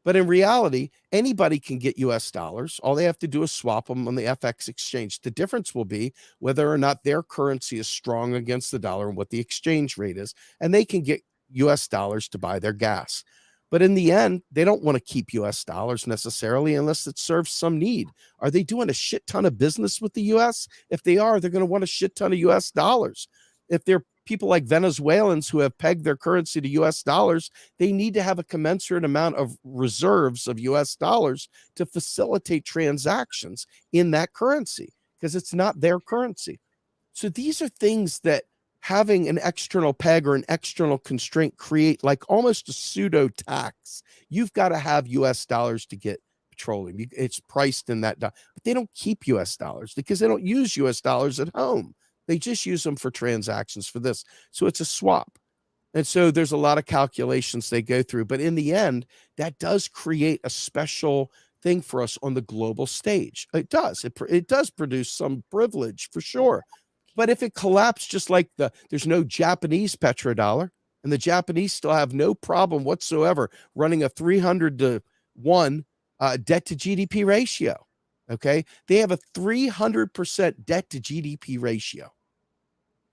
But in reality, anybody can get US dollars. All they have to do is swap them on the FX exchange. The difference will be whether or not their currency is strong against the dollar and what the exchange rate is. And they can get US dollars to buy their gas. But in the end, they don't want to keep US dollars necessarily unless it serves some need. Are they doing a shit ton of business with the US? If they are, they're going to want a shit ton of US dollars. If they're people like Venezuelans who have pegged their currency to US dollars, they need to have a commensurate amount of reserves of US dollars to facilitate transactions in that currency, because it's not their currency. So these are things that having an external peg or an external constraint create like almost a pseudo tax. You've got to have US dollars to get petroleum. It's priced in that, but they don't keep US dollars because they don't use US dollars at home. They just use them for transactions for this. So it's a swap. And so there's a lot of calculations they go through, but in the end, that does create a special thing for us on the global stage. It does. It does produce some privilege for sure. But if it collapsed, just like there's no Japanese petrodollar, and the Japanese still have no problem whatsoever running a 300-1 debt to GDP ratio. Okay. They have a 300% debt to GDP ratio.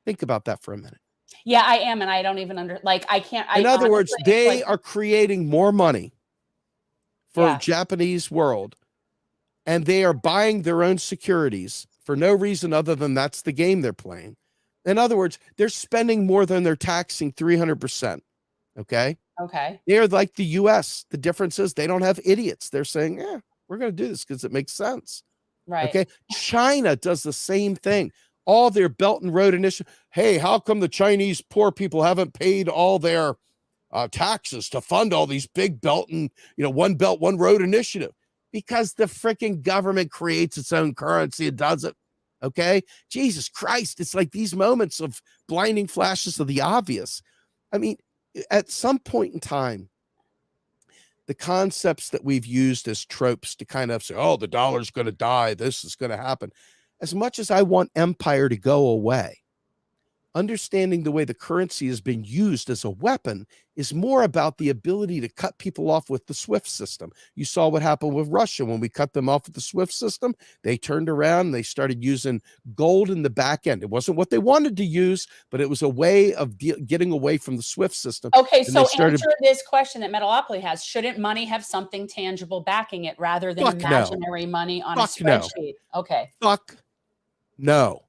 Think about that for a minute. Yeah, I am. And I don't even I can't. In other words, they are creating more money for Japanese world, and they are buying their own securities for no reason other than that's the game they're playing. In other words, they're spending more than they're taxing 300%. Okay. Okay. They're like the US. The difference is they don't have idiots. They're saying, yeah, we're going to do this because it makes sense. Right. Okay. China does the same thing. All their Belt and Road Initiative. Hey, how come the Chinese poor people haven't paid all their taxes to fund all these big belt and, one belt, one road initiative, because the freaking government creates its own currency and does it. Okay. Jesus Christ. It's like these moments of blinding flashes of the obvious. I mean, at some point in time, the concepts that we've used as tropes to kind of say, oh, the dollar's going to die, this is going to happen. As much as I want empire to go away, understanding the way the currency has been used as a weapon is more about the ability to cut people off with the SWIFT system. You saw what happened with Russia when we cut them off with the SWIFT system. They turned around and they started using gold in the back end. It wasn't what they wanted to use, but it was a way of getting away from the SWIFT system. Okay, and so answer this question that Metalopoly has. Shouldn't money have something tangible backing it rather than imaginary money on a spreadsheet? No. Okay. Fuck no.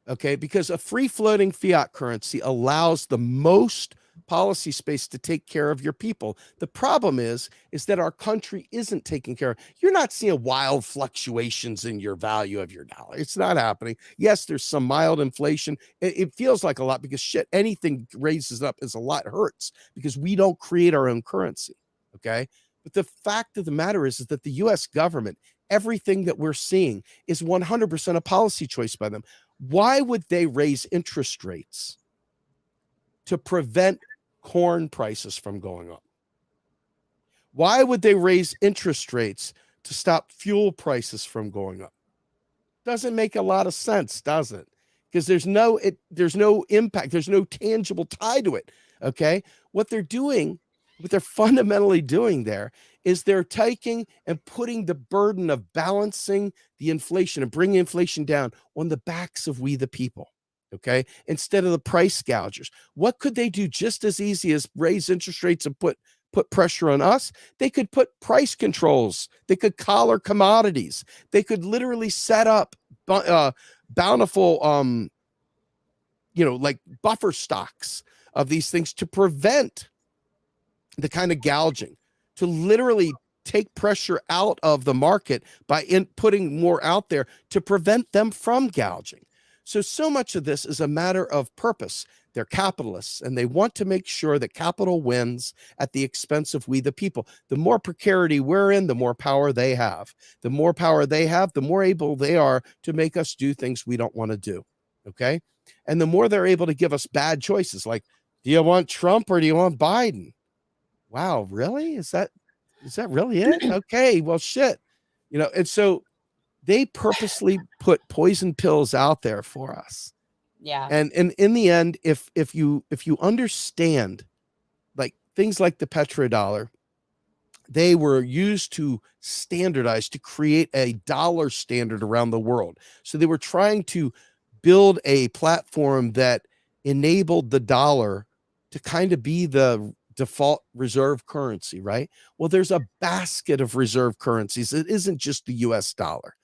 Okay, because a free-floating fiat currency allows the most policy space to take care of your people. The problem is that our country isn't taking care of. You're not seeing wild fluctuations in your value of your dollar. It's not happening. Yes, there's some mild inflation. It feels like a lot because shit, anything raises up is a lot hurts because we don't create our own currency. Okay, but the fact of the matter is that the U.S. government, everything that we're seeing is 100% a policy choice by them. Why would they raise interest rates to prevent corn prices from going up? Why would they raise interest rates to stop fuel prices from going up? Doesn't make a lot of sense, does it? Because there's no impact, there's no tangible tie to it. Okay, what they're fundamentally doing there is they're taking and putting the burden of balancing the inflation and bringing inflation down on the backs of we the people, okay, instead of the price gougers. What could they do just as easy as raise interest rates and put pressure on us? They could put price controls. They could collar commodities. They could literally set up bountiful, like buffer stocks of these things to prevent the kind of gouging, to literally take pressure out of the market by putting more out there to prevent them from gouging. So much of this is a matter of purpose. They're capitalists and they want to make sure that capital wins at the expense of we the people. The more precarity we're in, the more power they have. The more power they have, the more able they are to make us do things we don't want to do. Okay. And the more they're able to give us bad choices, like, do you want Trump or do you want Biden? Wow, really? Is that really it? Okay, well, shit. And so they purposely put poison pills out there for us. Yeah. And in the end, if you understand like things like the petrodollar, they were used to standardize, to create a dollar standard around the world. So they were trying to build a platform that enabled the dollar to kind of be the default reserve currency, right? Well, there's a basket of reserve currencies. It isn't just the US dollar.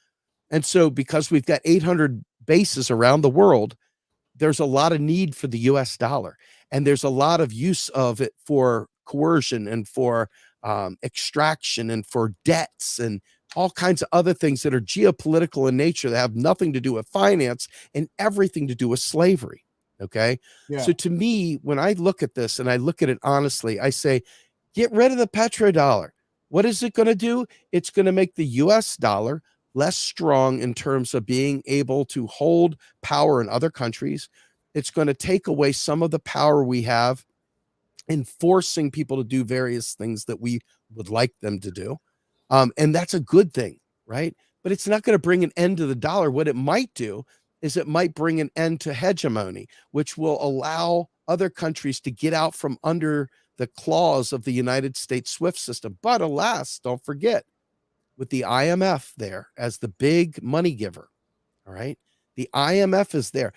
And so because we've got 800 bases around the world, there's a lot of need for the US dollar. And there's a lot of use of it for coercion and for extraction and for debts and all kinds of other things that are geopolitical in nature that have nothing to do with finance and everything to do with slavery. Okay. Yeah. So to me, when I look at this and I look at it honestly, I say, get rid of the petrodollar. What is it going to do? It's going to make the US dollar less strong in terms of being able to hold power in other countries. It's going to take away some of the power we have in forcing people to do various things that we would like them to do. And that's a good thing, right? But it's not going to bring an end to the dollar. What it might do is it might bring an end to hegemony, which will allow other countries to get out from under the claws of the United States SWIFT system. But alas, don't forget, with the IMF there as the big money giver, all right? The IMF is there.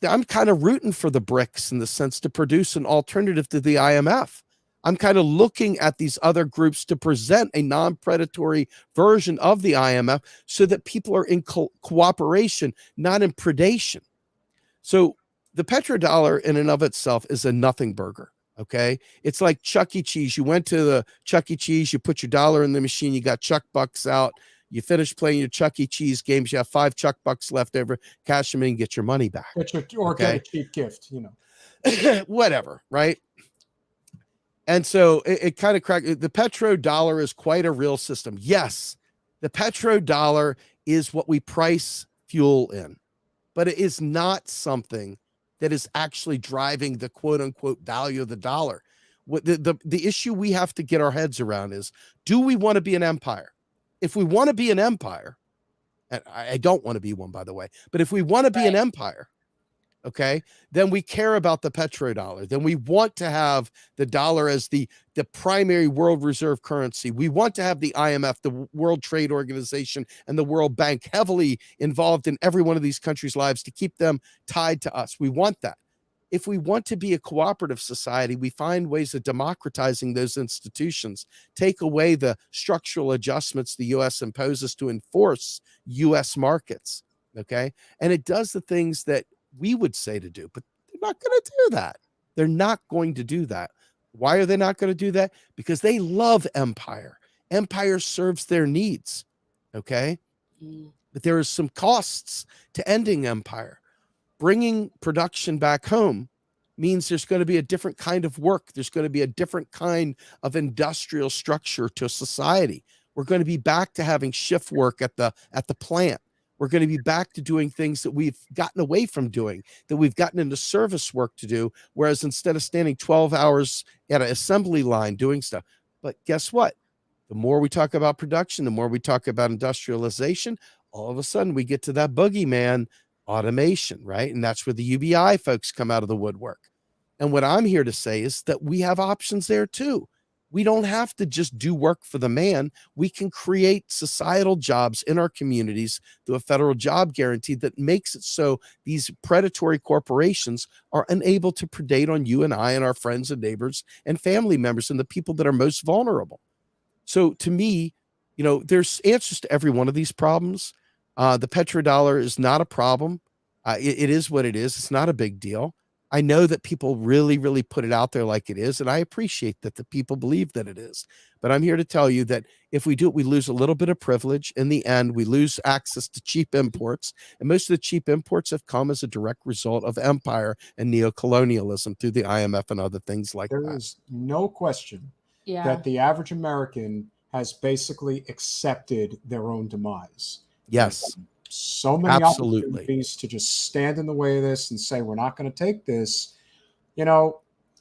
I'm kind of rooting for the BRICS in the sense to produce an alternative to the IMF. I'm kind of looking at these other groups to present a non-predatory version of the IMF so that people are in cooperation, not in predation. So the petrodollar in and of itself is a nothing burger. Okay. It's like Chuck E. Cheese. You went to the Chuck E. Cheese, you put your dollar in the machine, you got Chuck Bucks out, you finish playing your Chuck E. Cheese games, you have 5 Chuck Bucks left over, cash them in, get your money back. Get a cheap gift, Whatever, right? And so it kind of cracked. The petrodollar is quite a real system. Yes, the petrodollar is what we price fuel in, but it is not something that is actually driving the quote unquote value of the dollar. What the issue we have to get our heads around is, do we want to be an empire? If we want to be an empire, and I don't want to be one, by the way, but if we want to be an empire, okay, then we care about the petrodollar. Then we want to have the dollar as the primary world reserve currency. We want to have the IMF, the World Trade Organization, and the World Bank heavily involved in every one of these countries' lives to keep them tied to us. We want that. If we want to be a cooperative society, we find ways of democratizing those institutions, take away the structural adjustments the U.S. imposes to enforce U.S. markets, okay? And it does the things that we would say to do, but they're not going to do that. They're not going to do that. Why are they not going to do that? Because they love empire. Empire serves their needs, okay? But there are some costs to ending empire. Bringing production back home means there's going to be a different kind of work. There's going to be a different kind of industrial structure to society. We're going to be back to having shift work at the plant. We're going to be back to doing things that we've gotten away from doing, that we've gotten into service work to do, whereas instead of standing 12 hours at an assembly line doing stuff. But guess what? The more we talk about production, the more we talk about industrialization, all of a sudden we get to that boogeyman, automation, right? And that's where the UBI folks come out of the woodwork. And what I'm here to say is that we have options there too. We don't have to just do work for the man. We can create societal jobs in our communities through a federal job guarantee that makes it so these predatory corporations are unable to predate on you and I and our friends and neighbors and family members and the people that are most vulnerable. So to me, you know, there's answers to every one of these problems. The petrodollar is not a problem. It is what it is. It's not a big deal. I know that people really, really put it out there like it is, and I appreciate that the people believe that it is. But I'm here to tell you that if we do it, we lose a little bit of privilege. In the end, we lose access to cheap imports, and most of the cheap imports have come as a direct result of empire and neocolonialism through the IMF and other things like that. There is no question that the average American has basically accepted their own demise. Yes. So many opportunities to just stand in the way of this and say, we're not going to take this. You know,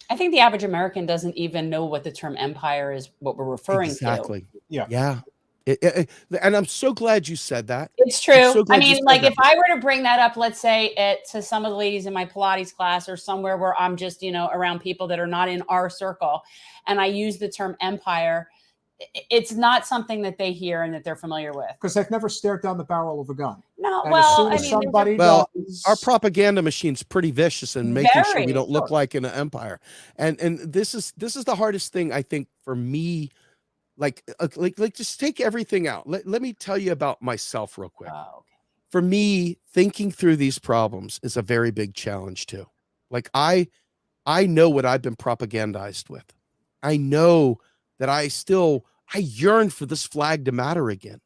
I think the average American doesn't even know what the term empire is, what we're referring to. Yeah. Yeah. And I'm so glad you said that. It's true. So I mean, like if I were to bring that up, let's say to some of the ladies in my Pilates class or somewhere where I'm just, you know, around people that are not in our circle, and I use the term empire, it's not something that they hear and that they're familiar with. Because they've never stared down the barrel of a gun. No, and well, as soon as our propaganda machine's pretty vicious in making sure we don't look like an empire. And this is the hardest thing, I think, for me. Like just take everything out. Let me tell you about myself real quick. Oh, okay. For me, thinking through these problems is a very big challenge too. Like I know what I've been propagandized with. I know that I yearn for this flag to matter again.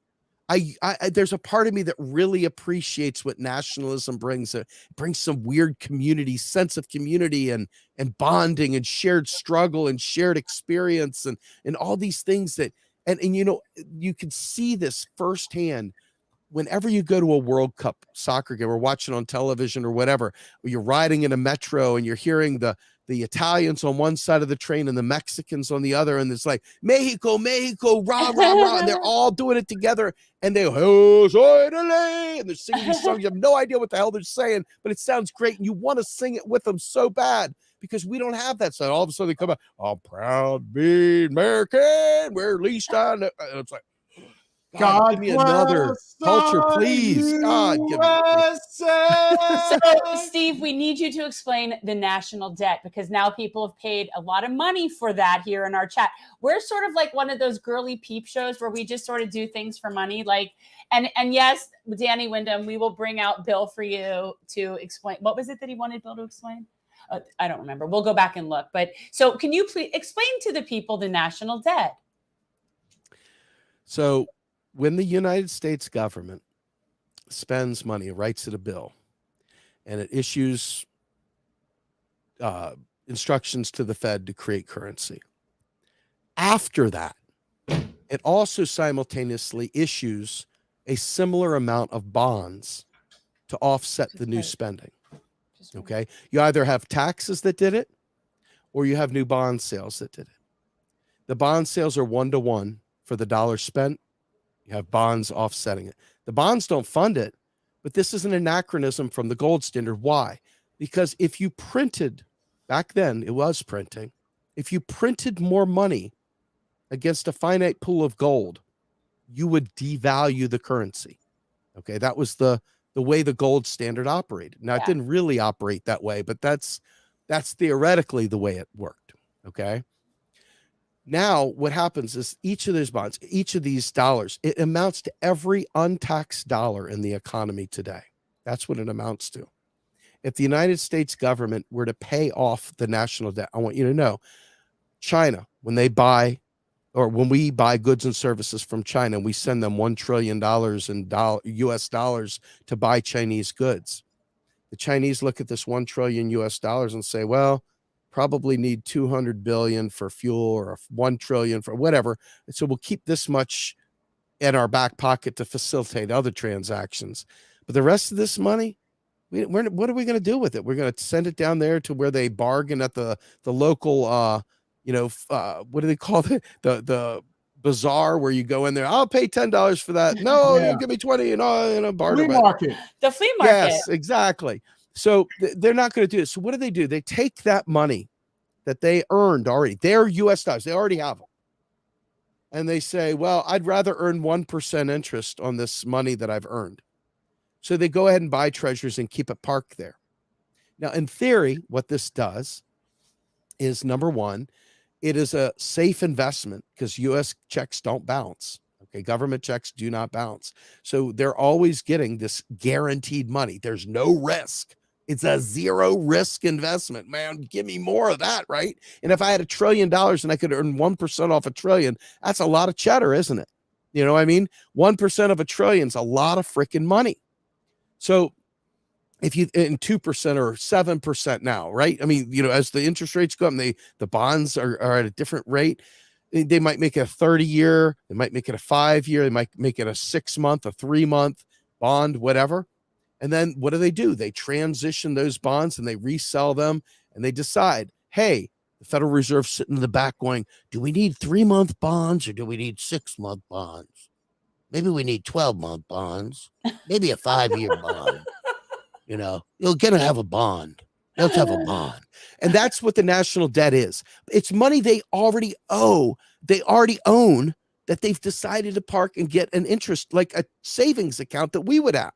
There's a part of me that really appreciates what nationalism brings. It brings some weird community, sense of community and bonding and shared struggle and shared experience and all these things that, and you know, you can see this firsthand whenever you go to a World Cup soccer game or watching on television or whatever, or you're riding in a metro and you're hearing the Italians on one side of the train and the Mexicans on the other. And it's like, Mexico, Mexico, rah, rah, rah. And they're all doing it together. And they, and they're singing these songs. You have no idea what the hell they're saying, but it sounds great. And you want to sing it with them so bad because we don't have that. So all of a sudden they come out, I'm proud to be American. We're least on. And it's like, God, give me another culture, please. God, give me. So, Steve, we need you to explain the national debt because now people have paid a lot of money for that here in our chat. We're sort of like one of those girly peep shows where we just sort of do things for money. Like, and yes, Danny Wyndham, we will bring out Bill for you to explain. What was it that he wanted Bill to explain? I don't remember. We'll go back and look. But so can you please explain to the people the national debt? So, when the United States government spends money, writes it a bill, and it issues instructions to the Fed to create currency, After that, it also simultaneously issues a similar amount of bonds to offset the new spending. Okay. You either have taxes that did it, or you have new bond sales that did it. The bond sales are 1-to-1 for the dollar spent. You have bonds offsetting it. The bonds don't fund it, but this is an anachronism from the gold standard. Why? Because if you printed, back then it was printing, if you printed more money against a finite pool of gold, you would devalue the currency. Okay, that was the way the gold standard operated. Now, it didn't really operate that way, but that's theoretically the way it worked. Okay. Now, what happens is each of those bonds, each of these dollars, it amounts to every untaxed dollar in the economy today. That's what it amounts to. If the United States government were to pay off the national debt, I want you to know, China, when they buy, or when we buy goods and services from China, we send them $1 trillion in US dollars to buy Chinese goods. The Chinese look at this $1 trillion US dollars and say, well, probably need 200 billion for fuel, or 1 trillion for whatever. And so we'll keep this much in our back pocket to facilitate other transactions. But the rest of this money, what are we going to do with it? We're going to send it down there to where they bargain at the local, what do they call it? The bazaar where you go in there. I'll pay $10 for that. No, you give me 20 and a barter. Flea market. The flea market. Yes, exactly. So they're not going to do it. So what do? They take that money that they earned already. They're US dollars. They already have them. And they say, well, I'd rather earn 1% interest on this money that I've earned. So they go ahead and buy treasuries and keep it parked there. Now, in theory, what this does is, number one, it is a safe investment because US checks don't bounce. Okay, government checks do not bounce. So they're always getting this guaranteed money. There's no risk. It's a zero risk investment, man. Give me more of that, right? And if I had $1 trillion and I could earn 1% off $1 trillion, that's a lot of cheddar, isn't it? You know what I mean? 1% of $1 trillion is a lot of freaking money. So if you in 2% or 7% now, right? I mean, as the interest rates go up and the bonds are at a different rate, they might make it a 30-year, they might make it a 5-year, they might make it a 6-month, a 3-month bond, whatever. And then what do? They transition those bonds and they resell them, and they decide, hey, the Federal Reserve's sitting in the back going, do we need 3-month bonds or do we need 6-month bonds? Maybe we need 12-month bonds, maybe a 5-year bond. You're going to have a bond. Let's have a bond. And that's what the national debt is. It's money they already owe. They already own, that they've decided to park and get an interest, like a savings account that we would have.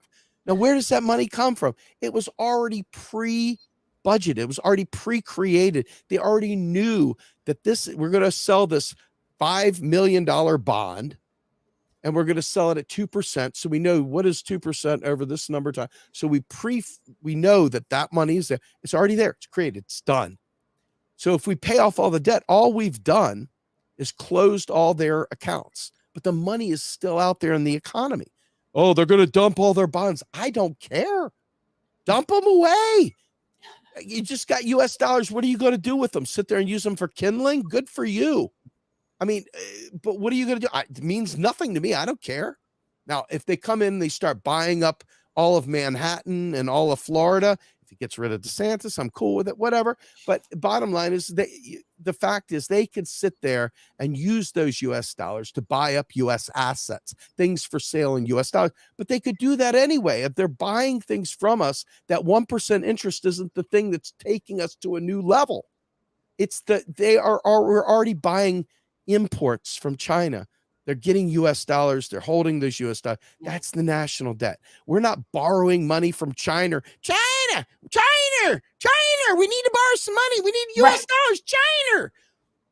Now, where does that money come from? It was already pre-budgeted. It was already pre-created. They already knew that we're going to sell this $5 million bond, and we're going to sell it at 2%. So we know what is 2% over this number of time. So we know that money is there. It's already there. It's created. It's done. So if we pay off all the debt, all we've done is closed all their accounts, but the money is still out there in the economy. Oh, they're going to dump all their bonds. I don't care. Dump them away. You just got US dollars. What are you going to do with them? Sit there and use them for kindling? Good for you. I mean, but what are you going to do? It means nothing to me. I don't care. Now, if they come in and they start buying up all of Manhattan and all of Florida, if he gets rid of DeSantis, I'm cool with it, whatever. But bottom line is, the fact is they can sit there and use those US dollars to buy up US assets, things for sale in US dollars. But they could do that anyway. If they're buying things from us, that 1% interest isn't the thing that's taking us to a new level. It's we're already buying imports from China. They're getting US dollars. They're holding those US dollars. That's the national debt. We're not borrowing money from China. China. We need to borrow some money. We need US dollars. China.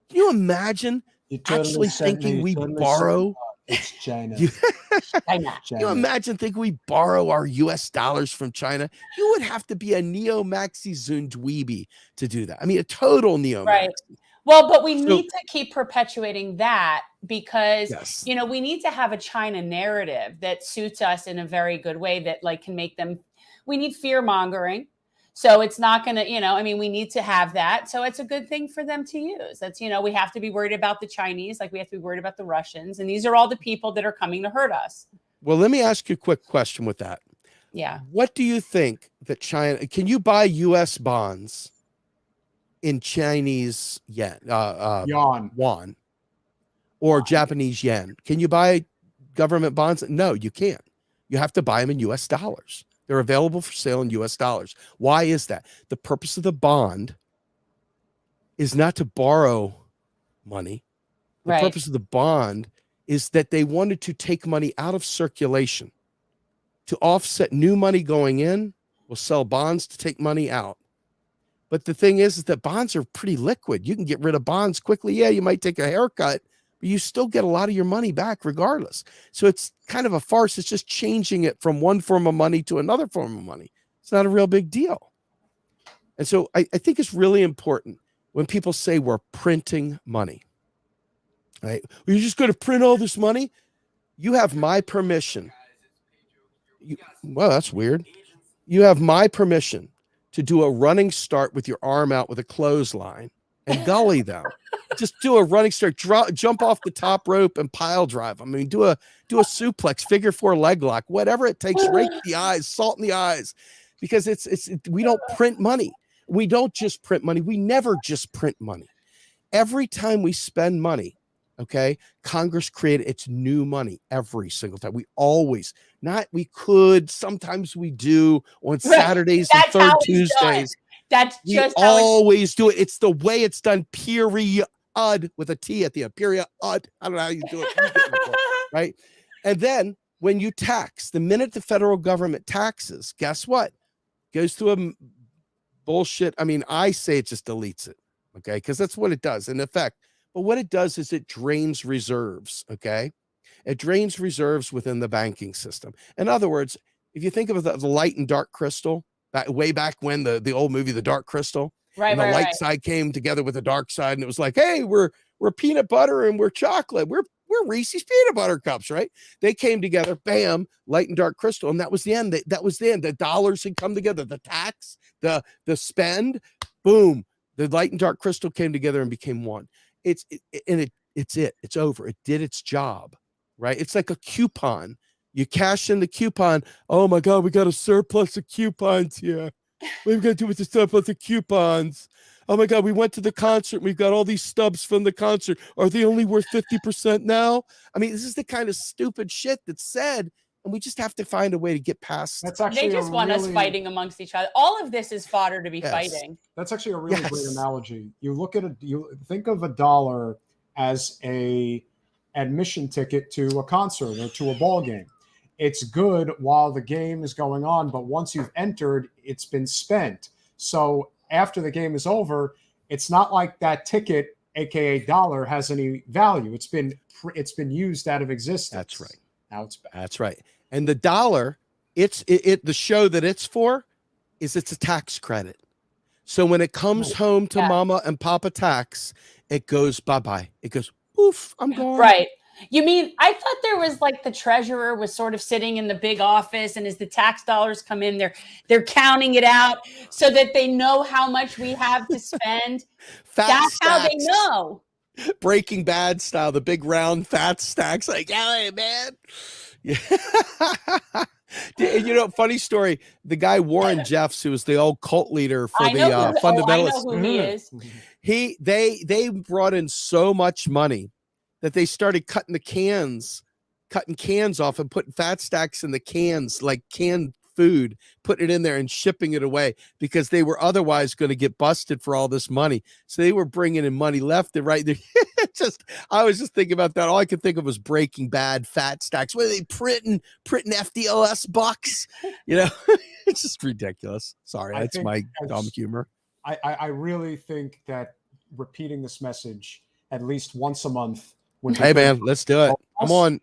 Can you imagine actually thinking we borrow? It's China. You imagine thinking we borrow our US dollars from China? You would have to be a neo-Maxi Zundweeby to do that. I mean, a total neo-Maxi. Right. Well, but we need to keep perpetuating that because, we need to have a China narrative that suits us in a very good way that can make them, we need fear mongering. So it's not going to, I mean, we need to have that. So it's a good thing for them to use. That's, we have to be worried about the Chinese, like we have to be worried about the Russians. And these are all the people that are coming to hurt us. Well, let me ask you a quick question with that. Yeah. What do you think that China, can you buy US bonds in Chinese yen, yuan, or Japanese yen? Can you buy government bonds? No, you can't. You have to buy them in US dollars. They're available for sale in US dollars. Why is that? The purpose of the bond is not to borrow money. The purpose of the bond is that they wanted to take money out of circulation to offset new money going in. We'll sell bonds to take money out. But the thing is that bonds are pretty liquid. You can get rid of bonds quickly. Yeah, you might take a haircut, but you still get a lot of your money back regardless. So it's kind of a farce. It's just changing it from one form of money to another form of money. It's not a real big deal. And so I think it's really important when people say we're printing money, right? You're just going to print all this money. You have my permission. Well, that's weird. You have my permission to do a running start with your arm out with a clothesline and gully them. Just do a running start, jump off the top rope and pile drive. I mean, do a suplex, figure 4 leg lock, whatever it takes. Rake the eyes, salt in the eyes, because we don't print money. We don't just print money. We never just print money. Every time we spend money, okay, Congress created its new money every single time. Sometimes we do on Saturdays and third Tuesdays. That's just we always do it. It's the way it's done, period, with a T at the end, period. I don't know how you do it, right? And then when you tax, the minute the federal government taxes, guess what? Goes through a bullshit. I mean, I say it just deletes it, okay? Because that's what it does in effect. But what it does is it drains reserves, okay? It drains reserves within the banking system. In other words, if you think of the light and dark crystal, way back when the old movie, The Dark Crystal, and the light side came together with the dark side, and it was like, hey, we're peanut butter and we're chocolate. We're Reese's peanut butter cups, right? They came together, bam, light and dark crystal, and that was the end. That was the end. The dollars had come together, the tax, the spend, boom. The light and dark crystal came together and became one. It's over. It did its job, right? It's like a coupon. You cash in the coupon. Oh my God, we got a surplus of coupons here. What are we going to do with the surplus of coupons? Oh my God, we went to the concert. We've got all these stubs from the concert. Are they only worth 50% now? I mean, this is the kind of stupid shit that's said, and we just have to find a way to get past. They just want us fighting amongst each other. All of this is fodder to be fighting. That's actually a really great analogy. You look at you think of $1 as a admission ticket to a concert or to a ball game. It's good while the game is going on, but once you've entered, it's been spent. So after the game is over, it's not like that ticket, aka dollar, has any value. It's been used out of existence. That's right. Now it's back. That's right. And the dollar, the show that it's for is it's a tax credit. So when it comes home to mama and papa tax, it goes bye-bye. It goes, poof, I'm gone. Right. You mean, I thought there was like the treasurer was sort of sitting in the big office, and as the tax dollars come in, they're counting it out so that they know how much we have to spend. That's how they know. Breaking Bad style, the big round fat stacks, like, hey, man. Yeah. You know, funny story. The guy Warren Jeffs, who was the old cult leader for the fundamentalists, I know who he is. They brought in so much money that they started cutting cans off and putting fat stacks in the cans, like canned food, putting it in there and shipping it away because they were otherwise going to get busted for all this money. So they were bringing in money left and right. I was just thinking about that. All I could think of was Breaking Bad fat stacks. What are they printing FDLS bucks? You know, it's just ridiculous. Sorry, that's my dumb humor. I really think that repeating this message at least once a month. Hey man, let's do it. Come on.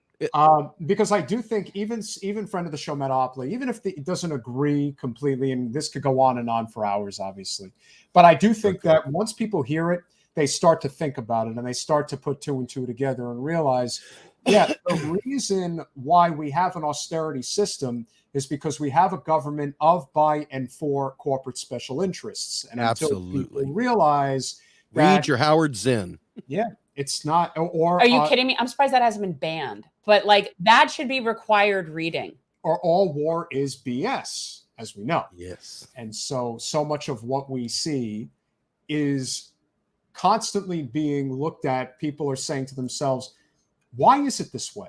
Because I do think even friend of the show Metaopoly, even if it doesn't agree completely, and this could go on and on for hours, obviously, but I do think that once people hear it, they start to think about it and they start to put 2 and 2 together and realize Yeah, the reason why we have an austerity system is because we have a government of, by, and for corporate special interests. And until people realize that, read your Howard Zinn. Yeah, it's not. Or are you kidding me? I'm surprised that hasn't been banned. But like that should be required reading. Or all war is BS, as we know. Yes. And so much of what we see is constantly being looked at. People are saying to themselves, why is it this way?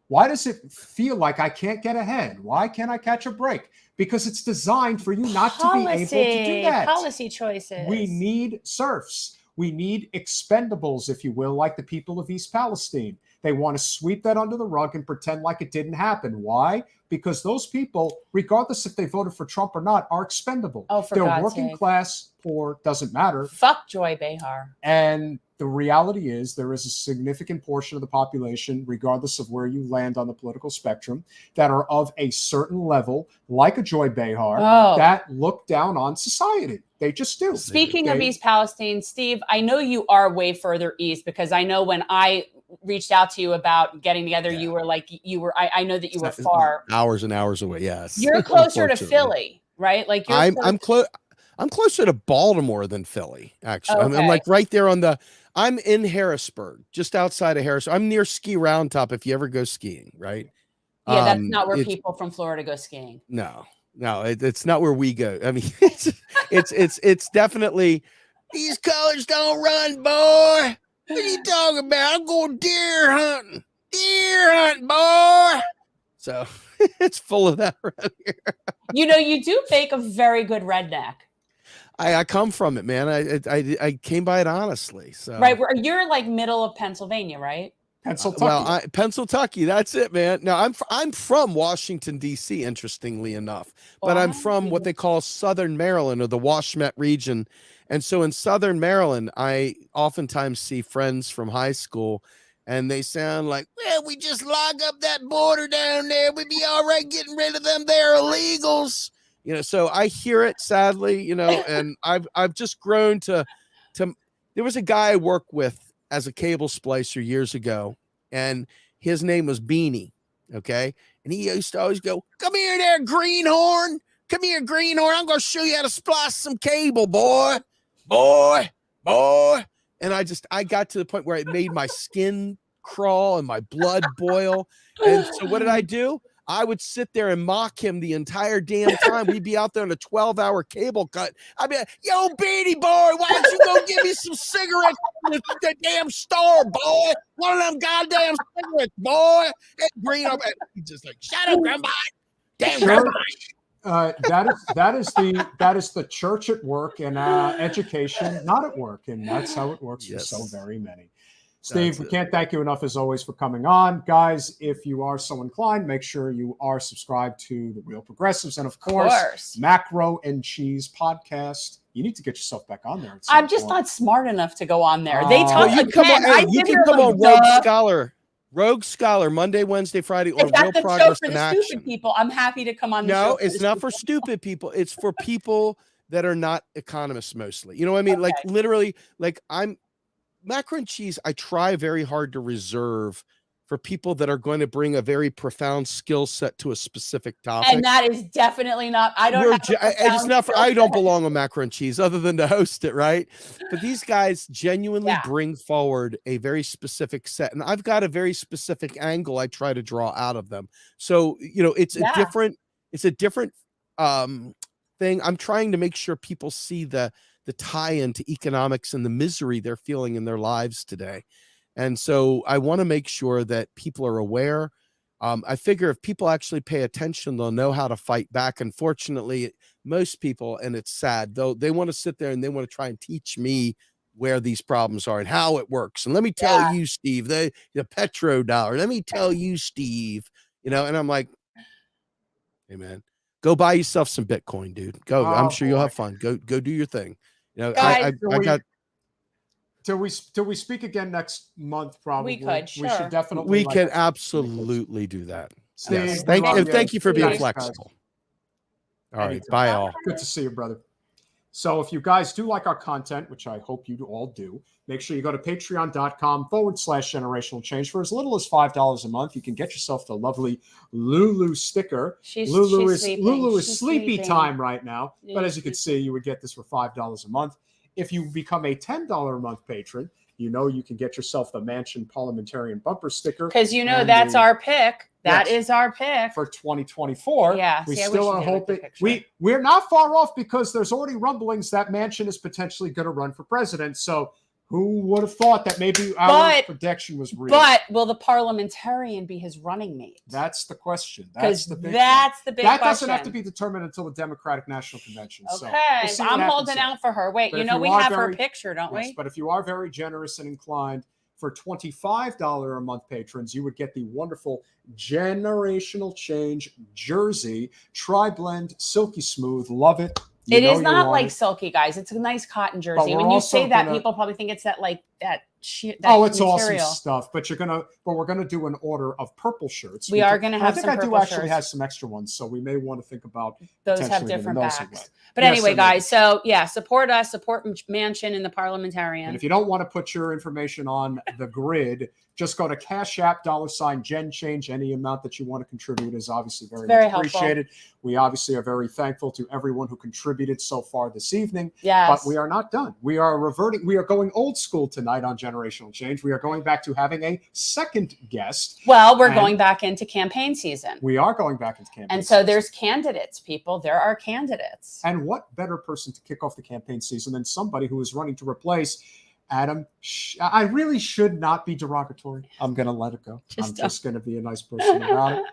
Why does it feel like I can't get ahead? Why can't I catch a break? Because it's designed for you not to be able to do that. Policy choices. We need serfs. We need expendables, if you will, like the people of East Palestine. They want to sweep that under the rug and pretend like it didn't happen. Why? Because those people, regardless if they voted for Trump or not, are expendable. Oh, for They're God's working sake. class, poor, doesn't matter. Fuck Joy Behar. And the reality is there is a significant portion of the population, regardless of where you land on the political spectrum, that are of a certain level, like a Joy Behar, that look down on society. They just do. Speaking of East Palestine, Steve, I know you are way further east because I know when I reached out to you about getting together, you were like, I know that you were far. Hours and hours away, yes. You're closer to Philly, right? Like you're I'm closer to Baltimore than Philly, actually. Okay. I'm like right there I'm in Harrisburg, just outside of Harrisburg. I'm near Ski Round Top if you ever go skiing, right? Yeah, that's not where people from Florida go skiing. No, it's not where we go. I mean, it's definitely, these colors don't run, boy. What are you talking about? I'm going deer hunting, boy. So it's full of that around here. You know, you do make a very good redneck. I come from it, man. I came by it honestly. So right, you're like middle of Pennsylvania, right? Pennsylvania. Pennsylvania. That's it, man. Now I'm from Washington D.C. Interestingly enough, but I'm from what they call Southern Maryland or the Washmet region, and so in Southern Maryland, I oftentimes see friends from high school, and they sound like, "Well, we just log up that border down there. We'd be all right getting rid of them. They're illegals." You know, so I hear it sadly, you know, and I've just grown to there was a guy I worked with as a cable splicer years ago, and his name was Beanie. Okay. And he used to always go, "Come here there, greenhorn. Come here, greenhorn. I'm going to show you how to splice some cable, boy. And I got to the point where it made my skin crawl and my blood boil. And so what did I do? I would sit there and mock him the entire damn time. We'd be out there on a 12-hour cable cut. I'd be like, "Yo, Beanie boy, why don't you go give me some cigarettes from the damn store, boy? One of them goddamn cigarettes, boy." And green up, and he's just like, "Shut up, Grumbine. Damn Grumbine." That is the church at work and education not at work, and that's how it works for so very many. Steve, we can't thank you enough as always for coming on. Guys, if you are so inclined, make sure you are subscribed to The Real Progressives. And of course, Macro and Cheese podcast. You need to get yourself back on there. I'm just not smart enough to go on there. They talk you can come on Rogue Scholar, Monday, Wednesday, Friday, or Real Progress in Action. Stupid people. I'm happy to come on the show. No, it's not for stupid people. It's for people that are not economists mostly. You know what I mean? Like literally, like Macro and Cheese, I try very hard to reserve for people that are going to bring a very profound skill set to a specific topic. And that is definitely not, I don't belong on Macro and Cheese other than to host it, right? But these guys genuinely bring forward a very specific set. And I've got a very specific angle I try to draw out of them. So, you know, it's a different thing. I'm trying to make sure people see the tie-in to economics and the misery they're feeling in their lives today. And so I want to make sure that people are aware. I figure if people actually pay attention, they'll know how to fight back. Unfortunately, most people, and it's sad, though, they want to sit there and they want to try and teach me where these problems are and how it works. And let me tell you, Steve, the petrodollar. Let me tell you, Steve, you know, and I'm like, hey, man, go buy yourself some Bitcoin, dude. Go. I'm sure you'll have fun. Go do your thing. You know, guys, I got. Till we speak again next month, probably. We should definitely. We can absolutely do that. Steve, yes. Thank you for being flexible. All right, bye all. Good to see you, brother. So if you guys do like our content, which I hope you all do, make sure you go to patreon.com/generational change. For as little as $5 a month, you can get yourself the lovely Lulu sticker. Lulu is sleepy time right now. But as you can see, you would get this for $5 a month. If you become a $10 a month patron, you know you can get yourself the Mansion Parliamentarian bumper sticker. Because that's our pick. That is our pick for 2024. Yeah, we still are hoping we're not far off, because there's already rumblings that Manchin is potentially going to run for president. So who would have thought that maybe our prediction was real? But will the parliamentarian be his running mate? That's the question. That's the big question. That doesn't have to be determined until the Democratic National Convention. Okay, so I'm holding out for her. Wait, we have her picture, don't we? But if you are very generous and inclined, for $25 a month patrons, you would get the wonderful Generational Change jersey, tri-blend, silky smooth. Love it. It is not like silky, guys. It's a nice cotton jersey. When you say that, people probably think it's that it's material. Awesome stuff. But we're gonna do an order of purple shirts. We are gonna have some purple shirts. I think I do actually have some extra ones, so we may want to think about those have different backs. But anyway, guys, so support us, support Manchin and the parliamentarian. And if you don't want to put your information on the grid, just go to Cash App, $GenChange. Any amount that you want to contribute is obviously very much appreciated. We obviously are very thankful to everyone who contributed so far this evening. Yes. But we are not done. We are reverting. We are going old school tonight on Generational Change. We are going back to having a second guest. Well, we're going back into campaign season. We are going back into campaign season. And so there's candidates, people. There are candidates. And what better person to kick off the campaign season than somebody who is running to replace Adam. I really should not be derogatory. I'm going to let it go. I'm just going to be a nice person about it.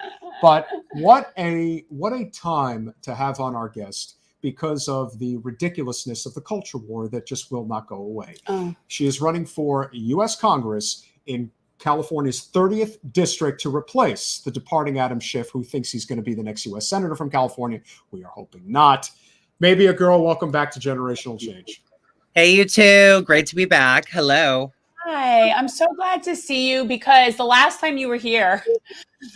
But what a time to have on our guest, because of the ridiculousness of the culture war that just will not go away. She is running for U.S. Congress in California's 30th district to replace the departing Adam Schiff, who thinks he's going to be the next U.S. Senator from California. We are hoping not. Maebe A, welcome back to Generational Change. Hey, you two. Great to be back. Hello. Hi, I'm so glad to see you, because the last time you were here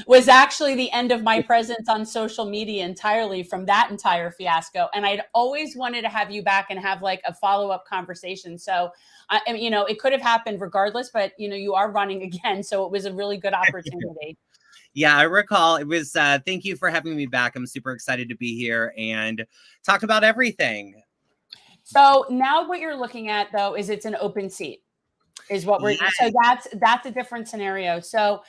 was actually the end of my presence on social media entirely from that entire fiasco. And I'd always wanted to have you back and have a follow-up conversation. So, it could have happened regardless, but, you are running again. So it was a really good opportunity. Yeah, I recall. It was, thank you for having me back. I'm super excited to be here and talk about everything. So now what you're looking at, though, is it's an open seat, is what we're. Yes. So that's a different scenario. So,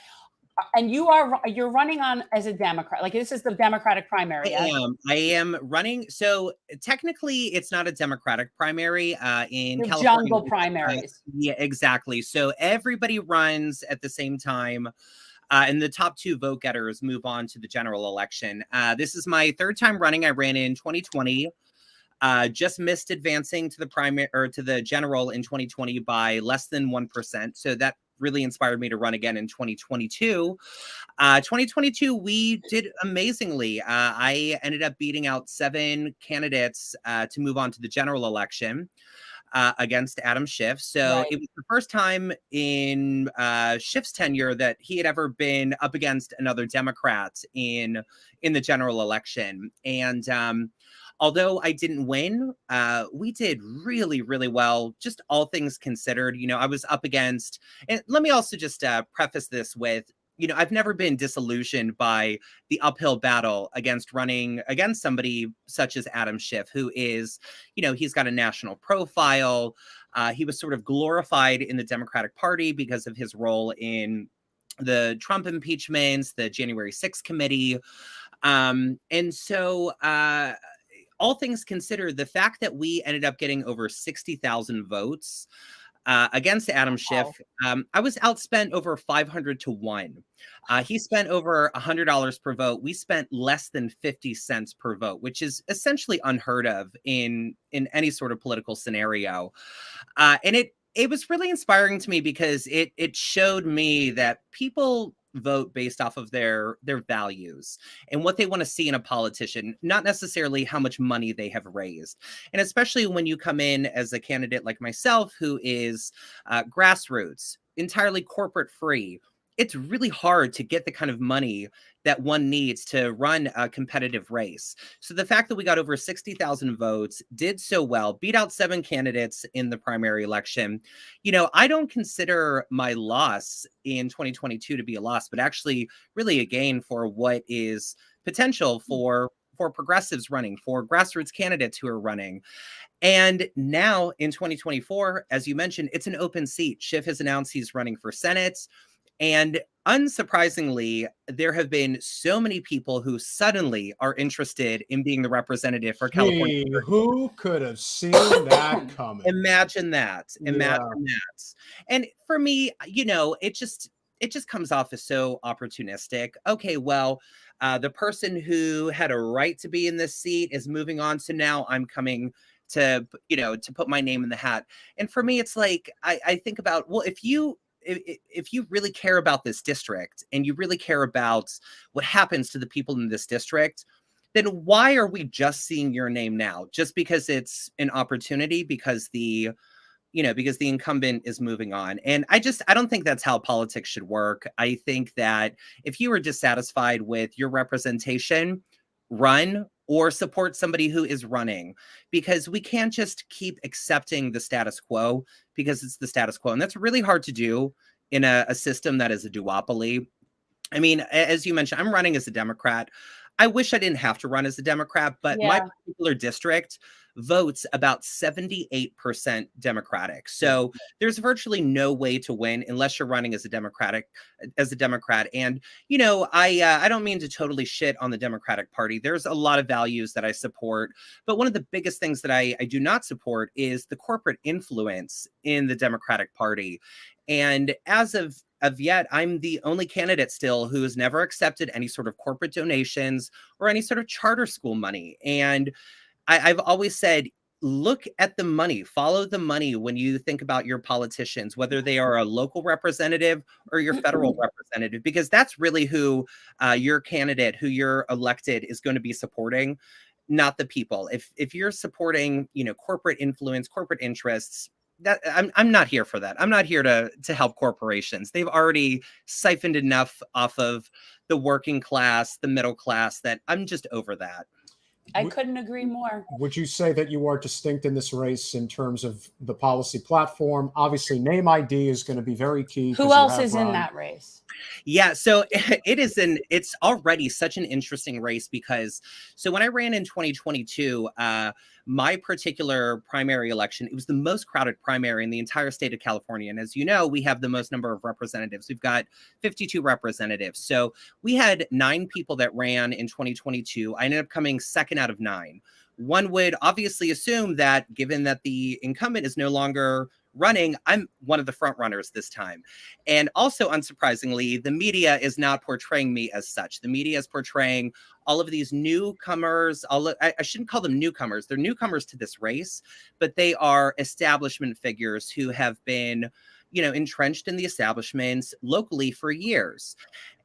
and you're running on as a Democrat. This is the Democratic primary. I am running. So technically, it's not a Democratic primary in California. Jungle primaries. Yeah, exactly. So everybody runs at the same time. And the top two vote getters move on to the general election. This is my third time running. I ran in 2020. Just missed advancing to the primary or to the general in 2020 by less than 1%. So that really inspired me to run again in 2022. 2022, we did amazingly. I ended up beating out 7 candidates to move on to the general election against Adam Schiff. So it was the first time in Schiff's tenure that he had ever been up against another Democrat in the general election. And although I didn't win, we did really, really well, just all things considered. I was up against, and let me also just preface this with, I've never been disillusioned by the uphill battle against running against somebody such as Adam Schiff, who is, he's got a national profile. He was sort of glorified in the Democratic Party because of his role in the Trump impeachments, the January 6th committee. And so, all things considered, the fact that we ended up getting over 60,000 votes against Adam Schiff, I was outspent over 500 to 1. He spent over $100 per vote. We spent less than 50 cents per vote, which is essentially unheard of in any sort of political scenario. And it was really inspiring to me because it showed me that people vote based off of their values and what they want to see in a politician, not necessarily how much money they have raised. And especially when you come in as a candidate like myself, who is grassroots, entirely corporate free, it's really hard to get the kind of money that one needs to run a competitive race. So the fact that we got over 60,000 votes, did so well, beat out 7 candidates in the primary election, I don't consider my loss in 2022 to be a loss, but actually really a gain for what is potential for progressives running, for grassroots candidates who are running. And now in 2024, as you mentioned, it's an open seat. Schiff has announced he's running for Senate. And unsurprisingly, there have been so many people who suddenly are interested in being the representative for California. Gee, who could have seen that coming? Imagine that. Imagine Yeah. that. And for me, it just comes off as so opportunistic. Okay, well, the person who had a right to be in this seat is moving on, so now I'm coming to put my name in the hat. And for me, it's like I think about, well, if you really care about this district and you really care about what happens to the people in this district, then why are we just seeing your name now? Just because it's an opportunity, because the incumbent is moving on. And I don't think that's how politics should work. I think that if you are dissatisfied with your representation, run or support somebody who is running, because we can't just keep accepting the status quo because it's the status quo. And that's really hard to do in a system that is a duopoly. I mean, as you mentioned, I'm running as a Democrat. I wish I didn't have to run as a Democrat, but my particular district votes about 78% Democratic. So there's virtually no way to win unless you're running as a Democrat. And, I don't mean to totally shit on the Democratic Party. There's a lot of values that I support, but one of the biggest things that I do not support is the corporate influence in the Democratic Party. And as of yet, I'm the only candidate still who has never accepted any sort of corporate donations or any sort of charter school money. And I've always said, look at the money, follow the money when you think about your politicians, whether they are a local representative or your federal representative, because that's really who your candidate, who you're elected, is going to be supporting, not the people. If you're supporting, corporate influence, corporate interests, that I'm not here for that. I'm not here to help corporations. They've already siphoned enough off of the working class, the middle class, that I'm just over that. I couldn't agree more. Would you say that you are distinct in this race in terms of the policy platform? Obviously, name ID is going to be very key. Who else is in that race? Yeah, so it's already such an interesting race because, so when I ran in 2022, my particular primary election, it was the most crowded primary in the entire state of California. And as you know, we have the most number of representatives. We've got 52 representatives. So we had 9 people that ran in 2022. I ended up coming second out of 9. One would obviously assume that given that the incumbent is no longer running, I'm one of the front runners this time. And also, unsurprisingly, the media is not portraying me as such. The media is portraying all of these newcomers. I shouldn't call them newcomers. They're newcomers to this race, but they are establishment figures who have been, entrenched in the establishments locally for years.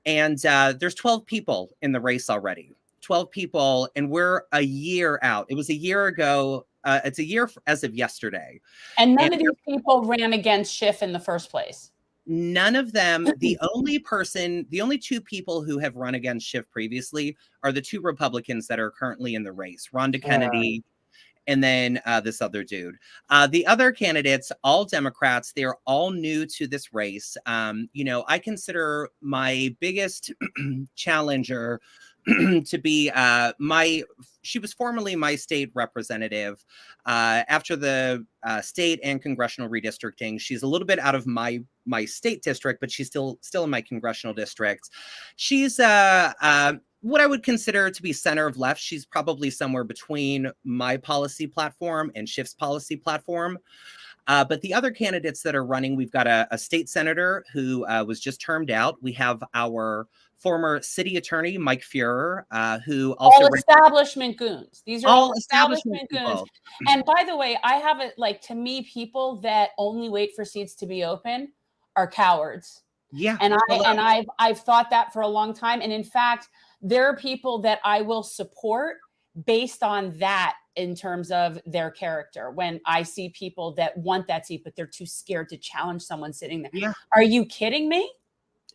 And there's 12 people in the race already. 12 people, and we're a year out. It was a year ago. It's a year as of yesterday. And none of these people ran against Schiff in the first place. None of them. The only 2 people who have run against Schiff previously are the 2 Republicans that are currently in the race, Rhonda Kennedy and then this other dude. The other candidates, all Democrats, they're all new to this race. I consider my biggest challenger to be she was formerly my state representative. After the state and congressional redistricting, she's a little bit out of my state district, but she's still in my congressional district. She's what I would consider to be center of left. She's probably somewhere between my policy platform and Schiff's policy platform. But the other candidates that are running, we've got a state senator who was just termed out. We have our former city attorney, Mike Fuhrer, who also— all establishment goons. These are all establishment goons. People. And by the way, I have it like, to me, people that only wait for seats to be open are cowards. Yeah. And I've thought that for a long time. And in fact, there are people that I will support based on that in terms of their character. When I see people that want that seat, but they're too scared to challenge someone sitting there. Yeah. Are you kidding me?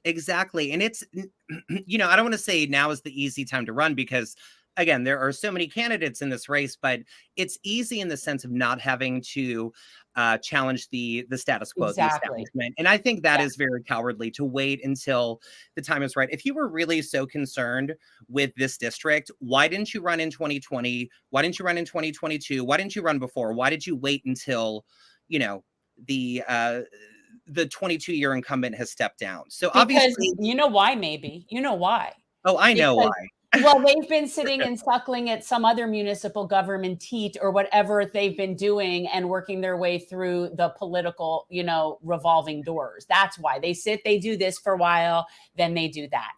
Exactly. And it's, you know, I don't want to say now is the easy time to run because, again, there are so many candidates in this race, but it's easy in the sense of not having to challenge the status quo, the Exactly. establishment. And I think that Yeah. is very cowardly to wait until the time is right. If you were really so concerned with this district, why didn't you run in 2020? Why didn't you run in 2022? Why didn't you run before? Why did you wait until, you know, the 22-year incumbent has stepped down? So Because obviously, you know why, maybe. You know why. oh, I know Because, why. well, they've been sitting and suckling at some other municipal government teat or whatever they've been doing and working their way through the political, you know, revolving doors. That's why they sit, they do this for a while, then they do that.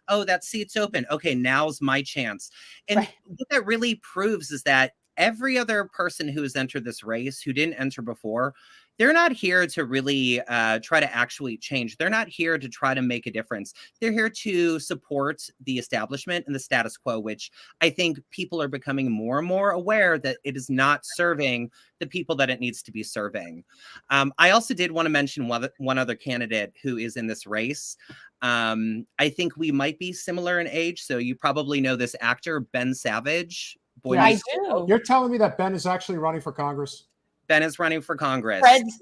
Oh, that seat's open. Okay, now's my chance. And Right. what that really proves is that every other person who has entered this race who didn't enter before, they're not here to really try to actually change. They're not here to try to make a difference. They're here to support the establishment and the status quo, which I think people are becoming more and more aware that it is not serving the people that it needs to be serving. I also did want to mention one other candidate who is in this race. I think we might be similar in age. So you probably know this actor, Ben Savage. Boy I Meets World. do. You're telling me that Ben is actually running for Congress? Ben is running for Congress. Fred's-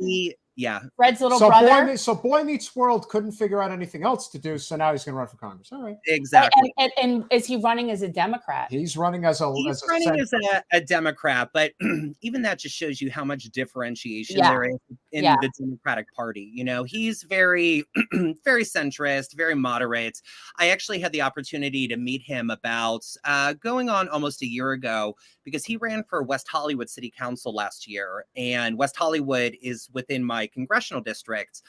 Yeah. Fred's little So brother. Boy Meets World couldn't figure out anything else to do, so now he's going to run for Congress. All right. Exactly. And is he running as a Democrat? He's running as a He's running as a Democrat, but even that just shows you how much differentiation there is in the Democratic Party. You know, he's very, very centrist, very moderate. I actually had the opportunity to meet him about going on almost a year ago because he ran for West Hollywood City Council last year, and West Hollywood is within my congressional district.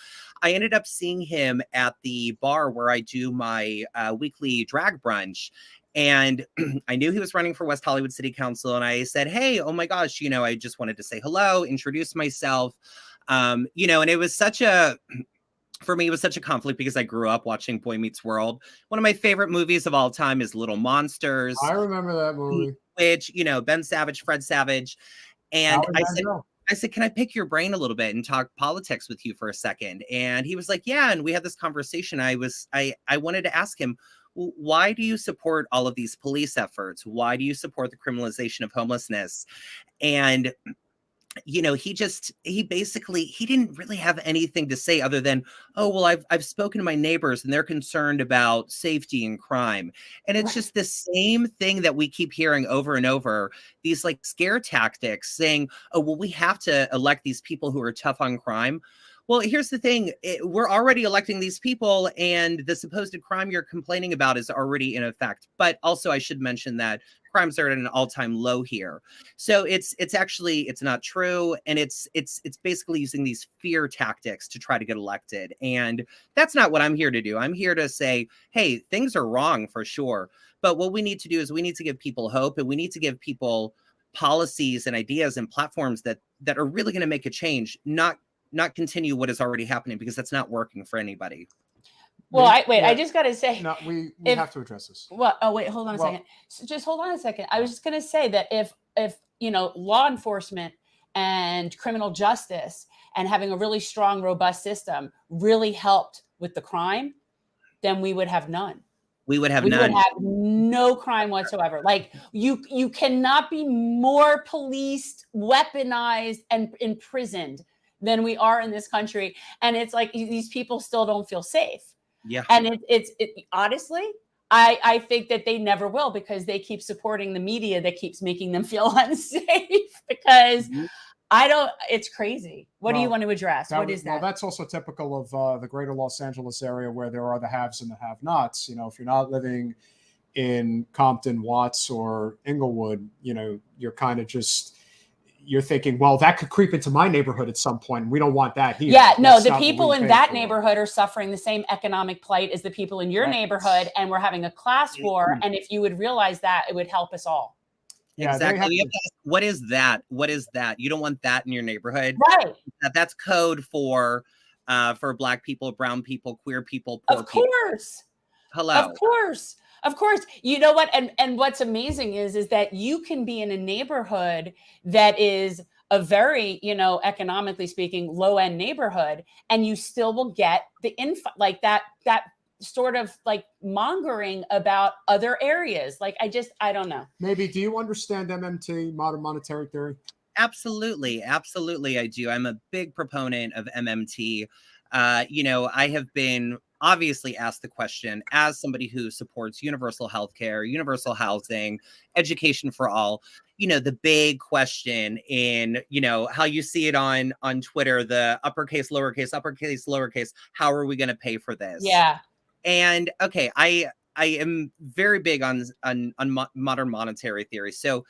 I ended up seeing him at the bar where I do my weekly drag brunch. And I knew he was running for West Hollywood City Council. And I said, hey, oh my gosh, you know, I just wanted to say hello, introduce myself. You know, and it was for me, it was such a conflict because I grew up watching Boy Meets World. One of my favorite movies of all time is Little Monsters. I remember that movie. Which, you know, Ben Savage, Fred Savage. And I said, can I pick your brain a little bit and talk politics with you for a second? And he was like, yeah. And we had this conversation. I wanted to ask him, why do you support all of these police efforts? Why do you support the criminalization of homelessness? And, you know, he didn't really have anything to say other than, oh, well, I've spoken to my neighbors and they're concerned about safety and crime. And it's just the same thing that we keep hearing over and over, these like scare tactics saying, oh, well, we have to elect these people who are tough on crime. Well, here's the thing. We're already electing these people and the supposed crime you're complaining about is already in effect. But also I should mention that crimes are at an all-time low here. So it's not true. And it's basically using these fear tactics to try to get elected. And that's not what I'm here to do. I'm here to say, hey, things are wrong for sure. But what we need to do is we need to give people hope and we need to give people policies and ideas and platforms that are really going to make a change, not continue what is already happening because that's not working for anybody. Well, I just got to say. No, we have to address this. Well, oh, wait, hold on a second. So just hold on a second. I was just going to say that if, you know, law enforcement and criminal justice and having a really strong, robust system really helped with the crime, then we would have none. We would have no crime whatsoever. Like you cannot be more policed, weaponized, and imprisoned than we are in this country. And it's like these people still don't feel safe. Yeah. And it's honestly, I think that they never will because they keep supporting the media that keeps making them feel unsafe because it's crazy. What do you want to address? What is that? Well, that's also typical of the greater Los Angeles area where there are the haves and the have-nots. You know, if you're not living in Compton, Watts, or Inglewood, you know, you're kind of just, you're thinking, well, that could creep into my neighborhood at some point. We don't want that here. Yeah, no, That's the people in that neighborhood are suffering the same economic plight as the people in your neighborhood, and we're having a class war. And if you would realize that, it would help us all. Yeah, exactly. What is that? What is that? You don't want that in your neighborhood, right? That's code for Black people, brown people, queer people, poor people. Of course. Hello. Of course. You know what? And what's amazing is that you can be in a neighborhood that is a very, economically speaking, low end neighborhood, and you still will get the info like that sort of like mongering about other areas. Like, I don't know. Maybe, do you understand MMT, modern monetary theory? Absolutely. Absolutely. I do. I'm a big proponent of MMT. I have been obviously asked the question as somebody who supports universal healthcare, universal housing, education for all. The big question in, how you see it on Twitter, the uppercase, lowercase, how are we going to pay for this? Yeah. And okay, I am very big on modern monetary theory. So,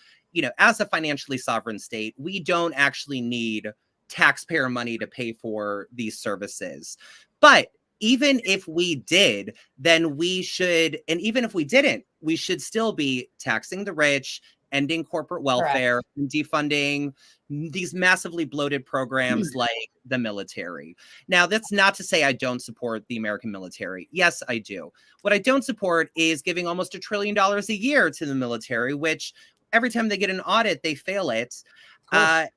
as a financially sovereign state, we don't actually need taxpayer money to pay for these services. But even if we did, then we should, and even if we didn't, we should still be taxing the rich, ending corporate welfare, and defunding these massively bloated programs like the military. Now, that's not to say I don't support the American military. Yes, I do. What I don't support is giving almost $1 trillion a year to the military, which every time they get an audit, they fail it.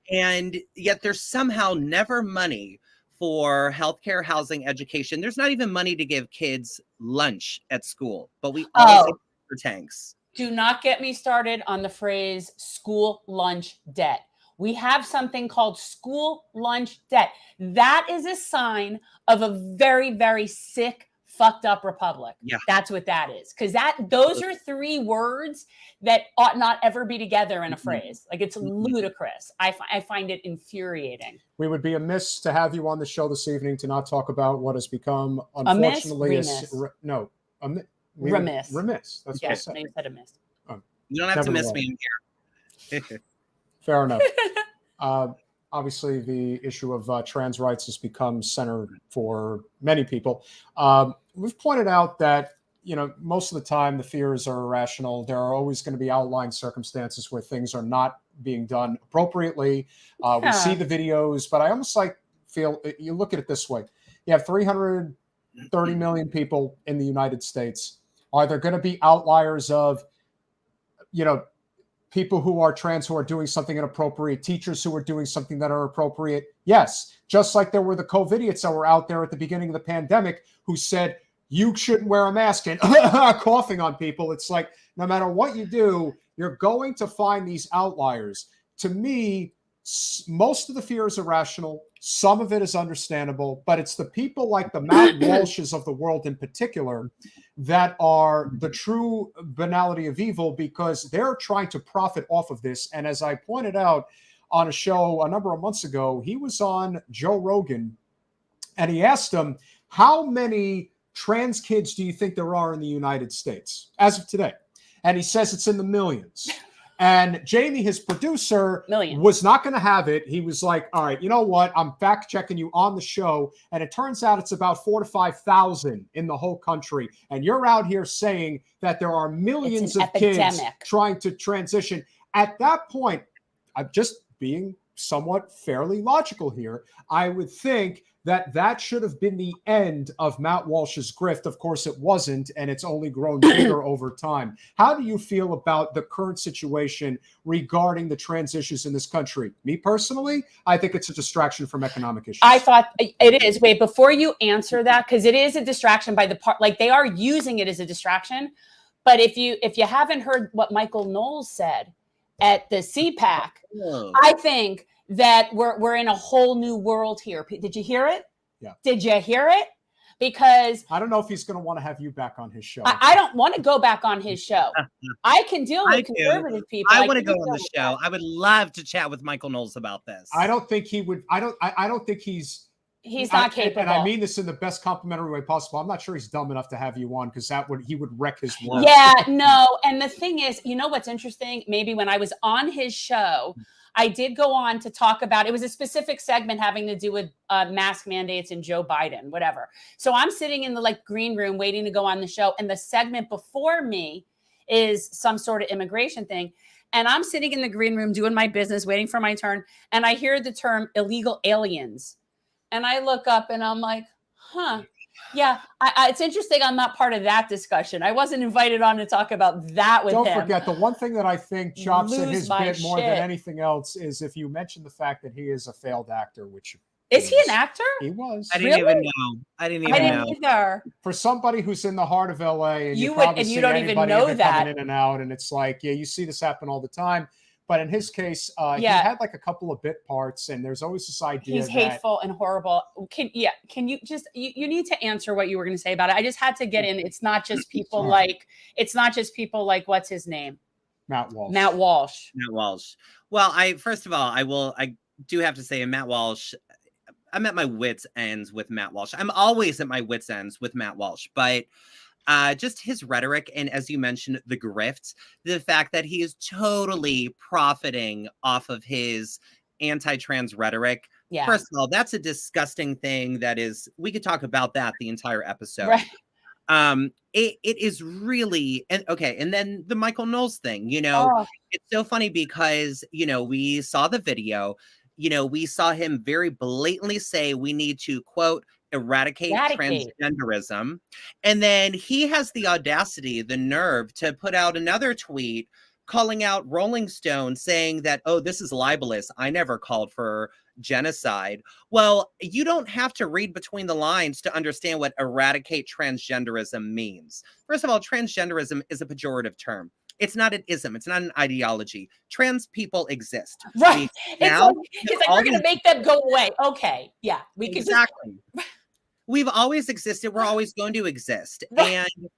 And yet there's somehow never money for healthcare, housing, education. There's not even money to give kids lunch at school, but we always for tanks. Do not get me started on the phrase school lunch debt. We have something called school lunch debt. That is a sign of a very, very sick, fucked up republic. Yeah. That's what that is. Because those are 3 words that ought not ever be together in a phrase. Like, it's ludicrous. I find it infuriating. We would be amiss to have you on the show this evening to not talk about what has become, unfortunately, Remiss. Remiss. That's what I said. No, you said amiss. You don't have to miss me in here. Fair enough. Obviously, the issue of trans rights has become center for many people. We've pointed out that, most of the time the fears are irrational. There are always going to be outlying circumstances where things are not being done appropriately. We see the videos, but I almost feel you look at it this way. You have 330 million people in the United States. Are there going to be outliers of, people who are trans who are doing something inappropriate, teachers who are doing something that are appropriate? Yes. Just like there were the COVIDiots that were out there at the beginning of the pandemic who said, you shouldn't wear a mask and coughing on people. It's like, no matter what you do, you're going to find these outliers. To me, most of the fear is irrational. Some of it is understandable, but it's the people like the Matt Walshes of the world in particular that are the true banality of evil, because they're trying to profit off of this. And as I pointed out on a show a number of months ago, he was on Joe Rogan and he asked him, how many trans kids do you think there are in the United States as of today? And he says it's in the millions. And Jamie, his producer, was not going to have it. He was like, all right, you know what? I'm fact checking you on the show. And it turns out it's about 4,000 to 5,000 in the whole country. And you're out here saying that there are millions of kids trying to transition. At that point, I'm just being somewhat fairly logical here. I would think that should have been the end of Matt Walsh's grift. Of course, it wasn't, and it's only grown bigger over time. How do you feel about the current situation regarding the trans issues in this country? Me personally, I think it's a distraction from economic issues. I thought it is. Wait, before you answer that, because it is a distraction by the part, like they are using it as a distraction. But if you haven't heard what Michael Knowles said at the CPAC, I think that we're in a whole new world here. Did you hear it? Yeah. Did you hear it? Because I don't know if he's going to want to have you back on his show. I don't want to go back on his show. I can deal with conservative people. I want to go on the show. I would love to chat with Michael Knowles about this. I don't think he would. I don't think he's not capable. And I mean this in the best complimentary way possible. I'm not sure he's dumb enough to have you on, because he would wreck his world. Yeah, no. And the thing is, you know what's interesting? Maybe when I was on his show, I did go on to talk about, it was a specific segment having to do with mask mandates and Joe Biden, whatever. So I'm sitting in the green room waiting to go on the show. And the segment before me is some sort of immigration thing. And I'm sitting in the green room doing my business, waiting for my turn. And I hear the term illegal aliens. And I look up and I'm like, huh. Yeah, it's interesting. I'm not part of that discussion. I wasn't invited on to talk about that with Don't him. forget, the one thing that I think chops at Lose his my bit more than shit. anything else is if you mention the fact that he is a failed actor, which Is he an actor? he was. I didn't Really? even know. I didn't I even didn't know. either. For somebody who's in the heart of LA, and You you would- probably and you see don't even anybody know coming that. in and out, and it's like, yeah, you see this happen all the time. But in his case, he Yeah. had like a couple of bit parts, and there's always this idea He's that hateful and horrible. Can you just you need to answer what you were going to say about it? I just had to get in. It's not just people like what's his name? Matt Walsh. Matt Walsh. Matt Walsh. Well, first of all, I do have to say, Matt Walsh, I'm at my wits' ends with Matt Walsh. I'm always at my wits' ends with Matt Walsh, but just his rhetoric, and as you mentioned, the grift, the fact that he is totally profiting off of his anti-trans rhetoric. Yeah. First of all, that's a disgusting thing. We could talk about that the entire episode. Right. It is really, and then the Michael Knowles thing, Oh. It's so funny because, we saw the video, we saw him very blatantly say we need to, quote, eradicate transgenderism. And then he has the audacity, the nerve to put out another tweet calling out Rolling Stone saying that, oh, this is libelous. I never called for genocide. Well, you don't have to read between the lines to understand what eradicate transgenderism means. First of all, transgenderism is a pejorative term. It's not an ism. It's not an ideology. Trans people exist. Right. It's like we're going to make them go away. Okay. Yeah. We can exactly. We've always existed. We're always going to exist. Right. And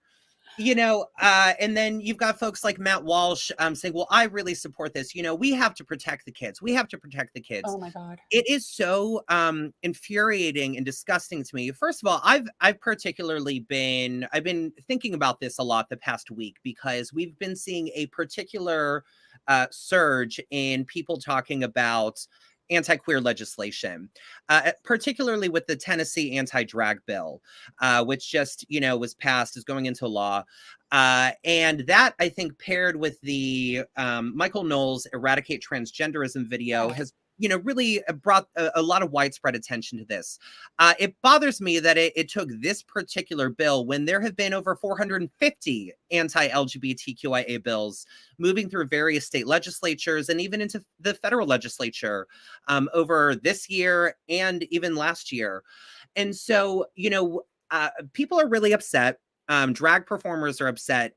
and then you've got folks like Matt Walsh saying, well, I really support this. We have to protect the kids. We have to protect the kids. Oh my God. It is so infuriating and disgusting to me. First of all, I've particularly I've been thinking about this a lot the past week because we've been seeing a particular surge in people talking about anti-queer legislation, particularly with the Tennessee anti-drag bill, which just, was passed, is going into law. And that, I think, paired with the Michael Knowles Eradicate Transgenderism video has, really brought a lot of widespread attention to this. It bothers me that it took this particular bill when there have been over 450 anti-LGBTQIA bills moving through various state legislatures and even into the federal legislature over this year and even last year. And so, people are really upset. Drag performers are upset.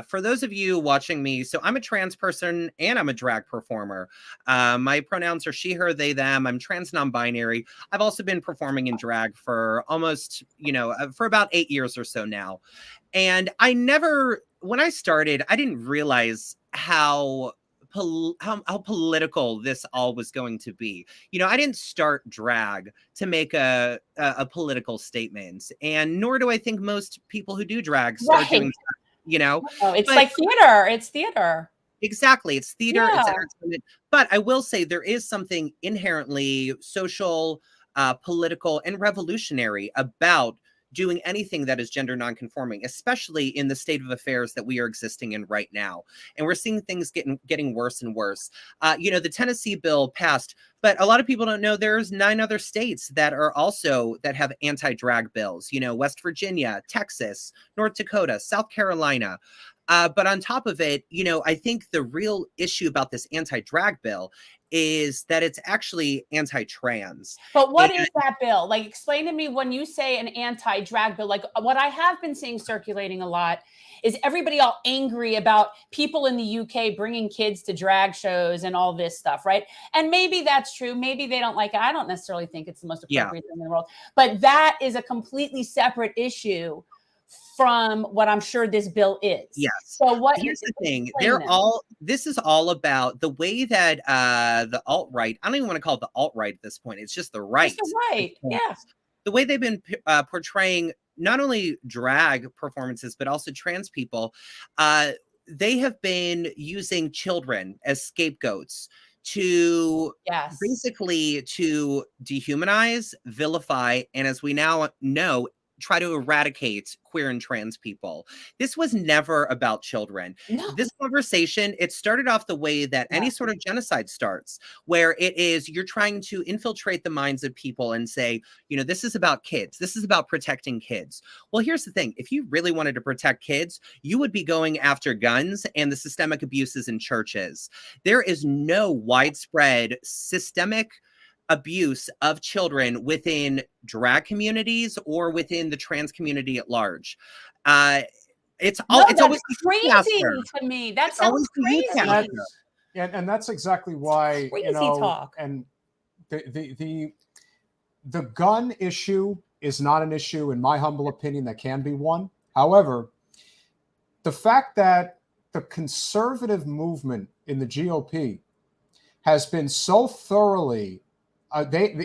For those of you watching me, so I'm a trans person and I'm a drag performer. My pronouns are she, her, they, them. I'm trans non-binary. I've also been performing in drag for almost, for about 8 years or so now. And when I started, I didn't realize how political this all was going to be. I didn't start drag to make a political statement, and nor do I think most people who do drag start doing that, Oh, it's like theater. It's theater. Exactly. It's theater, it's entertainment. But I will say there is something inherently social, political, and revolutionary about doing anything that is gender nonconforming, especially in the state of affairs that we are existing in right now. And we're seeing things getting worse and worse. The Tennessee bill passed, but a lot of people don't know there's 9 other states that have anti-drag bills, West Virginia, Texas, North Dakota, South Carolina. But on top of it, I think the real issue about this anti-drag bill is that it's actually anti-trans. But what is that bill? Like, explain to me when you say an anti-drag bill. Like, what I have been seeing circulating a lot is everybody all angry about people in the UK bringing kids to drag shows and all this stuff, right? And maybe that's true. Maybe they don't like it. I don't necessarily think it's the most appropriate thing in the world. But that is a completely separate issue from what I'm sure this bill is. Yes. So here's the thing. This is all about the way that the alt-right, I don't even want to call it the alt-right at this point. It's just the right. It's the right. Yeah. The way they've been portraying not only drag performances, but also trans people, they have been using children as scapegoats to basically to dehumanize, vilify, and as we now know, try to eradicate queer and trans people. This was never about children. No. This conversation, it started off the way that any sort of genocide starts, where it is you're trying to infiltrate the minds of people and say, you know, this is about kids. This is about protecting kids. Well, here's the thing. If you really wanted to protect kids, you would be going after guns and the systemic abuses in churches. There is no widespread systemic abuse of children within drag communities or within the trans community at large. It's always crazy to me. That sounds crazy. And that's exactly why, crazy talk. And the gun issue is not an issue, in my humble opinion, that can be won. However, the fact that the conservative movement in the GOP has been so thoroughly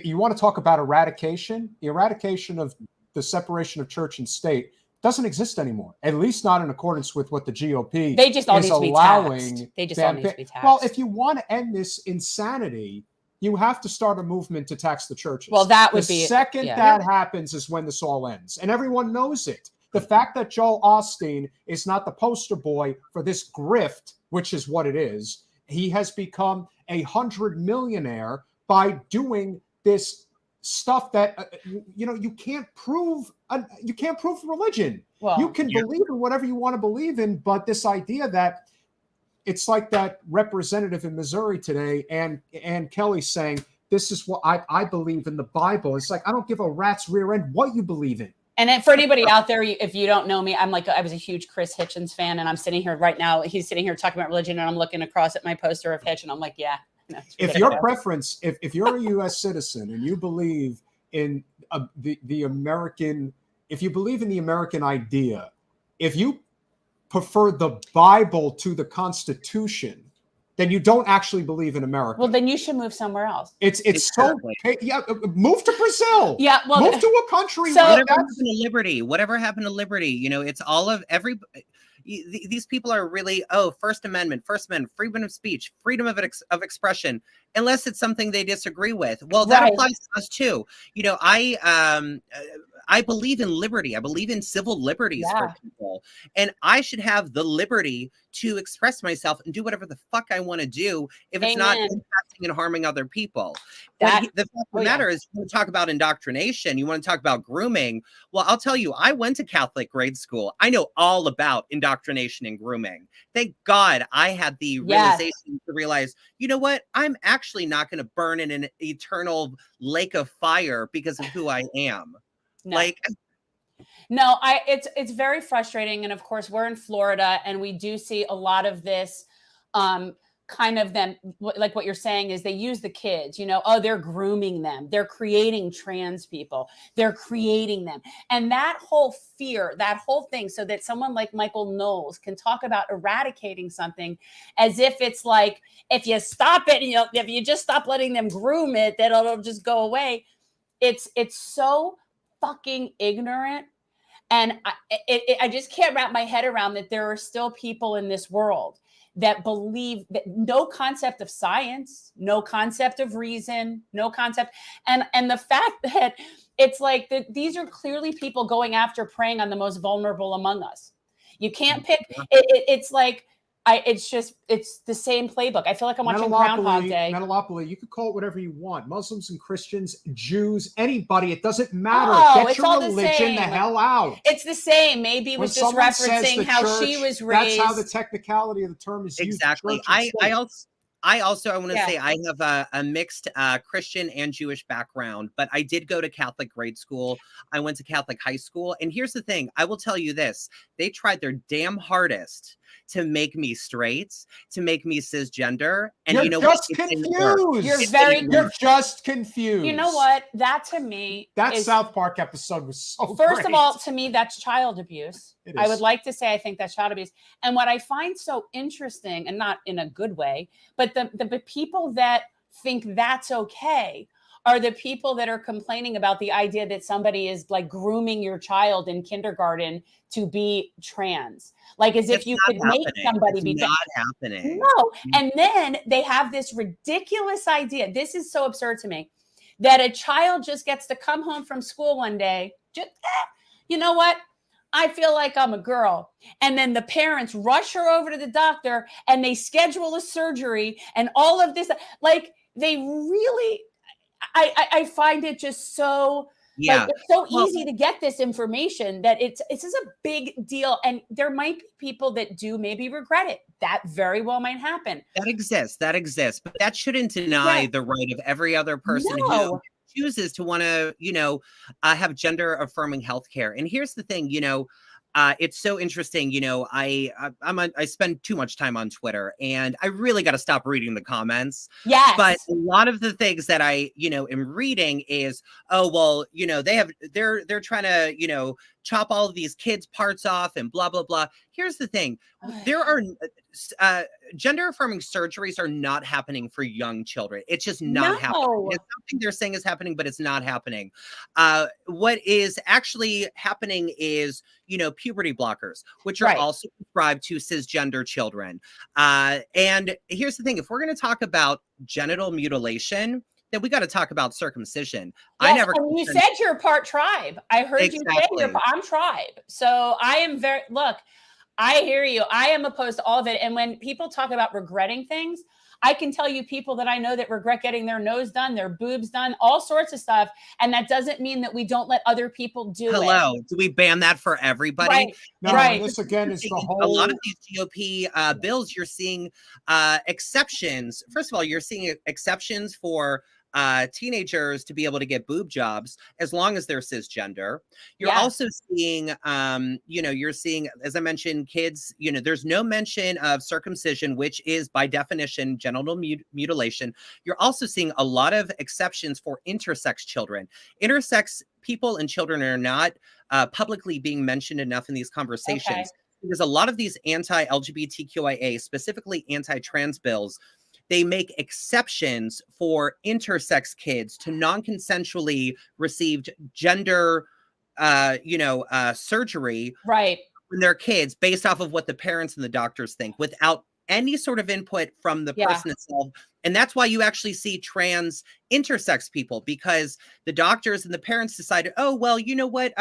you want to talk about eradication? The eradication of the separation of church and state doesn't exist anymore, at least not in accordance with what the GOP they just all is need to be allowing. Taxed. They just all need to be taxed. Well, if you want to end this insanity, you have to start a movement to tax the churches. Well, that would be the second that happens is when this all ends, and everyone knows it. The fact that Joel Osteen is not the poster boy for this grift, which is what it is, he has become 100 millionaire by doing this stuff that you can't prove. You can't prove religion. Well, you can believe in whatever you want to believe in, but this idea that it's like that representative in Missouri today, and Kelly saying, "This is what I believe in the Bible." It's like, I don't give a rat's rear end what you believe in. And for anybody out there, if you don't know me, I was a huge Chris Hitchens fan, and I'm sitting here right now. He's sitting here talking about religion, and I'm looking across at my poster of Hitch, and I'm like, yeah. No, if your preference, if you're a U.S. citizen and you believe in the American, if you believe in the American idea, if you prefer the Bible to the Constitution, then you don't actually believe in America. Well, then you should move somewhere else. It's exactly. Move to Brazil. Yeah, well, move to a country. So whatever happened to liberty? Whatever happened to liberty? You know, it's all of every. These people are really, First Amendment, freedom of speech, freedom of expression, unless it's something they disagree with. Well, that applies to us too. You know, I believe in liberty. I believe in civil liberties for people, and I should have the liberty to express myself and do whatever the fuck I want to do if it's not impacting and harming other people. The fact of the matter is, you want to talk about indoctrination, you want to talk about grooming. Well, I'll tell you, I went to Catholic grade school. I know all about indoctrination and grooming. Thank God I had the realization to realize, you know what? I'm actually not going to burn in an eternal lake of fire because of who I am. No. It's very frustrating. And of course, we're in Florida, and we do see a lot of this kind of them, like what you're saying is they use the kids, they're grooming them. They're creating trans people. They're creating them. And that whole fear, that whole thing, so that someone like Michael Knowles can talk about eradicating something as if it's like, if you stop it, if you just stop letting them groom it, then it'll just go away. It's so fucking ignorant. And I just can't wrap my head around that there are still people in this world that believe that no concept of science, no concept of reason, no concept. And the fact that it's like that these are clearly people going after preying on the most vulnerable among us. You can't pick it's like it's the same playbook. I feel like I'm watching Groundhog Day. Metalopoly, you could call it whatever you want. Muslims and Christians, Jews, anybody. It doesn't matter. Get your religion the hell out. It's the same. Maybe it was just referencing how she was raised. That's how the technicality of the term is used. Exactly. I want to say I have a mixed Christian and Jewish background, but I did go to Catholic grade school. I went to Catholic high school. And here's the thing. I will tell you this. They tried their damn hardest to make me straight, to make me cisgender. And you're just confused. You're just confused. You know what? That to me, that South Park episode was so First great. of all, to me, that's child abuse. I would like to say I think that's child abuse. And what I find so interesting, and not in a good way, but the people that think that's okay are the people that are complaining about the idea that somebody is like grooming your child in kindergarten to be trans. Like as if you could make somebody be not happening. No. And then they have this ridiculous idea. This is so absurd to me that a child just gets to come home from school one day, you know what? I feel like I'm a girl. And then the parents rush her over to the doctor and they schedule a surgery and all of this. Like they really, I find it just so like Yeah. it's so Well, easy to get this information that it's just a big deal. And there might be people that do maybe regret it. That very well might happen. that exists, but that shouldn't deny Right. the right of every other person who No. chooses to want to, have gender affirming healthcare. And here's the thing, it's so interesting. I spend too much time on Twitter, and I really got to stop reading the comments. Yes. But a lot of the things that I, am reading is, oh well, they're trying to, chop all of these kids' parts off and blah blah blah. Here's the thing: there are gender affirming surgeries are not happening for young children. It's just not happening. It's something they're saying is happening, but it's not happening. What is actually happening is, puberty blockers, which are also prescribed to cisgender children. And here's the thing: if we're going to talk about genital mutilation, then we got to talk about circumcision. Yes, and you said you're part tribe. I heard you say I'm tribe. So I am I hear you. I am opposed to all of it. And when people talk about regretting things, I can tell you people that I know that regret getting their nose done, their boobs done, all sorts of stuff. And that doesn't mean that we don't let other people do it. Hello. Do we ban that for everybody? Right. No, right. This again is the whole. A lot of these GOP bills, you're seeing exceptions. First of all, you're seeing exceptions for teenagers to be able to get boob jobs as long as they're cisgender. You're also seeing, you're seeing, as I mentioned, kids, there's no mention of circumcision, which is by definition genital mutilation. You're also seeing a lot of exceptions for intersex children. Intersex people and children are not publicly being mentioned enough in these conversations. Okay. Because a lot of these anti-LGBTQIA, specifically anti-trans bills, they make exceptions for intersex kids to non-consensually received gender, surgery when they're kids based off of what the parents and the doctors think without any sort of input from the person itself. And that's why you actually see trans intersex people, because the doctors and the parents decided, oh, well, you know what?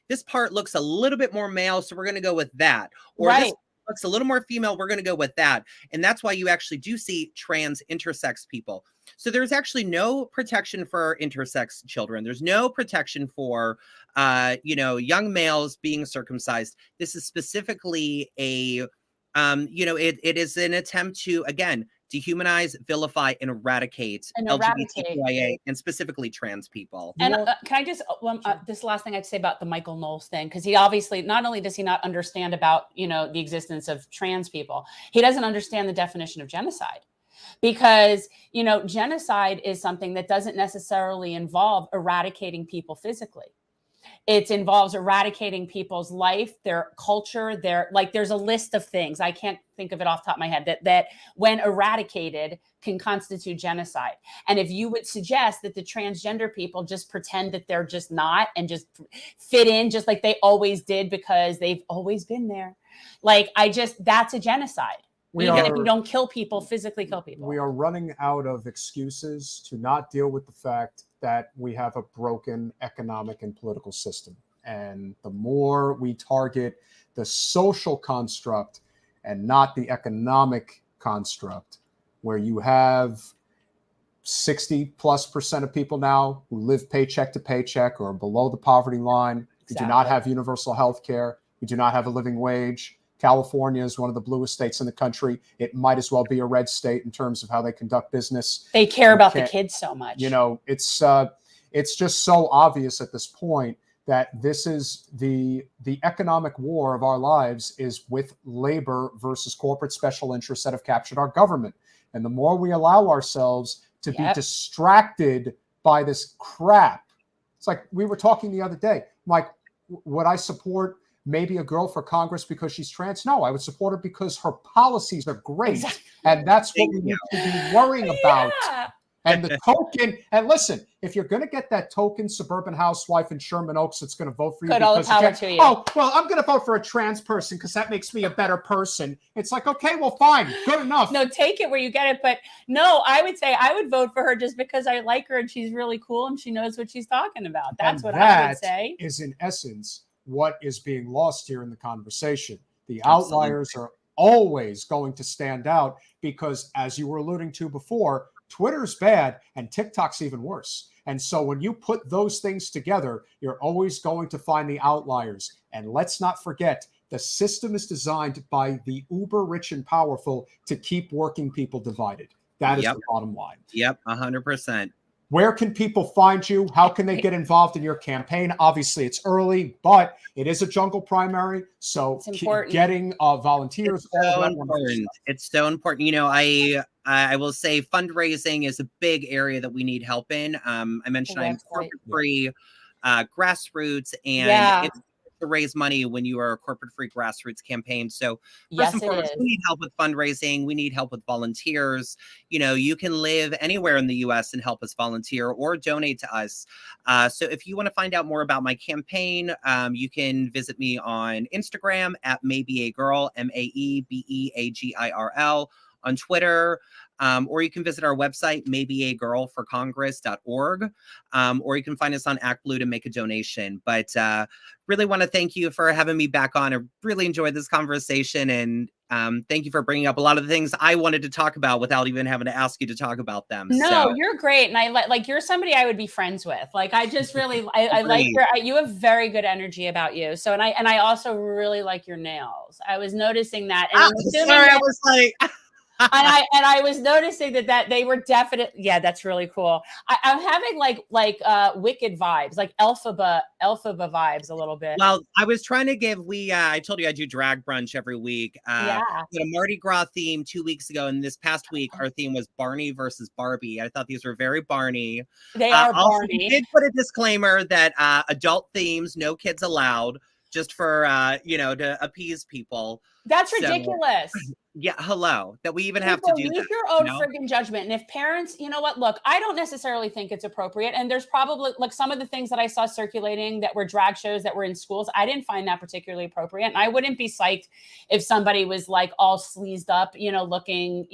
This part looks a little bit more male, so we're going to go with that. Or this looks a little more female, we're going to go with that. And that's why you actually do see trans intersex people. So there's actually no protection for intersex children. There's no protection for, young males being circumcised. This is specifically it is an attempt to, again, dehumanize, vilify, and eradicate LGBTQIA and specifically trans people. And can I just, this last thing I'd say about the Michael Knowles thing, because he obviously, not only does he not understand about, the existence of trans people, he doesn't understand the definition of genocide. Because, genocide is something that doesn't necessarily involve eradicating people physically. It involves eradicating people's life, their culture, there's a list of things. I can't think of it off the top of my head that when eradicated can constitute genocide. And if you would suggest that the transgender people just pretend that they're just not and just fit in just like they always did because they've always been there. That's a genocide. Even if you don't kill people, physically kill people. We are running out of excuses to not deal with the fact that we have a broken economic and political system. And the more we target the social construct and not the economic construct, where you have 60+% of people now who live paycheck to paycheck or below the poverty line. We do not have universal health care. We do not have a living wage. California is one of the bluest states in the country. It might as well be a red state in terms of how they conduct business. They care about the kids so much. It's just so obvious at this point that this is the economic war of our lives is with labor versus corporate special interests that have captured our government. And the more we allow ourselves to be distracted by this crap, it's like we were talking the other day, like, would I support maybe a girl for Congress because she's trans? No, I would support her because her policies are great. Exactly. And that's what we need to be worrying about. And the token, and listen, if you're going to get that token suburban housewife in Sherman Oaks that's going to vote for you, all the power to you. Oh, well, I'm going to vote for a trans person because that makes me a better person. It's like, okay, well, fine, good enough. No, take it where you get it. But no, I would say I would vote for her just because I like her and she's really cool and she knows what she's talking about. That's what I would say. Is in essence what is being lost here in the conversation. The Absolutely. outliers are always going to stand out because, as you were alluding to before, Twitter's bad and TikTok's even worse. And so when you put those things together, you're always going to find the outliers. And let's not forget, the system is designed by the uber rich and powerful to keep working people divided. That is the bottom line. Yep, 100%. Where can people find you? How can they get involved in your campaign? Obviously, it's early, but it is a jungle primary, so getting volunteers. It's so important. It's so important. You know, I will say fundraising is a big area that we need help in. I mentioned I'm corporate-free grassroots, and it's to raise money when you are a corporate-free grassroots campaign. So first and foremost, we need help with fundraising. We need help with volunteers. You know, you can live anywhere in the U.S. and help us volunteer or donate to us. So if you want to find out more about my campaign, you can visit me on Instagram at Maebe A Girl, MaeBeagirl, on Twitter, or you can visit our website, maebeagirlforcongress.org, or you can find us on ActBlue to make a donation. But really want to thank you for having me back on. I really enjoyed this conversation, and thank you for bringing up a lot of the things I wanted to talk about without even having to ask you to talk about them. No, you're great. And I like, you're somebody I would be friends with. Like, I just really, I like you have very good energy about you. So, and I also really like your nails. I was noticing that. And I was like... and I was noticing that they were definitely, that's really cool. I'm having like Wicked vibes, like Elphaba vibes a little bit. Well, I was trying to give I told you I do drag brunch every week. We had a Mardi Gras theme 2 weeks ago, and this past week our theme was Barney versus Barbie. I thought these were very Barney. They are also, Barney. We did put a disclaimer that adult themes, no kids allowed, just for to appease people. That's ridiculous. Yeah, hello. That we even have to do use that. Your own friggin' judgment. And if parents, you know what? Look, I don't necessarily think it's appropriate. And there's probably like some of the things that I saw circulating that were drag shows that were in schools. I didn't find that particularly appropriate. And I wouldn't be psyched if somebody was like all sleazed up, looking,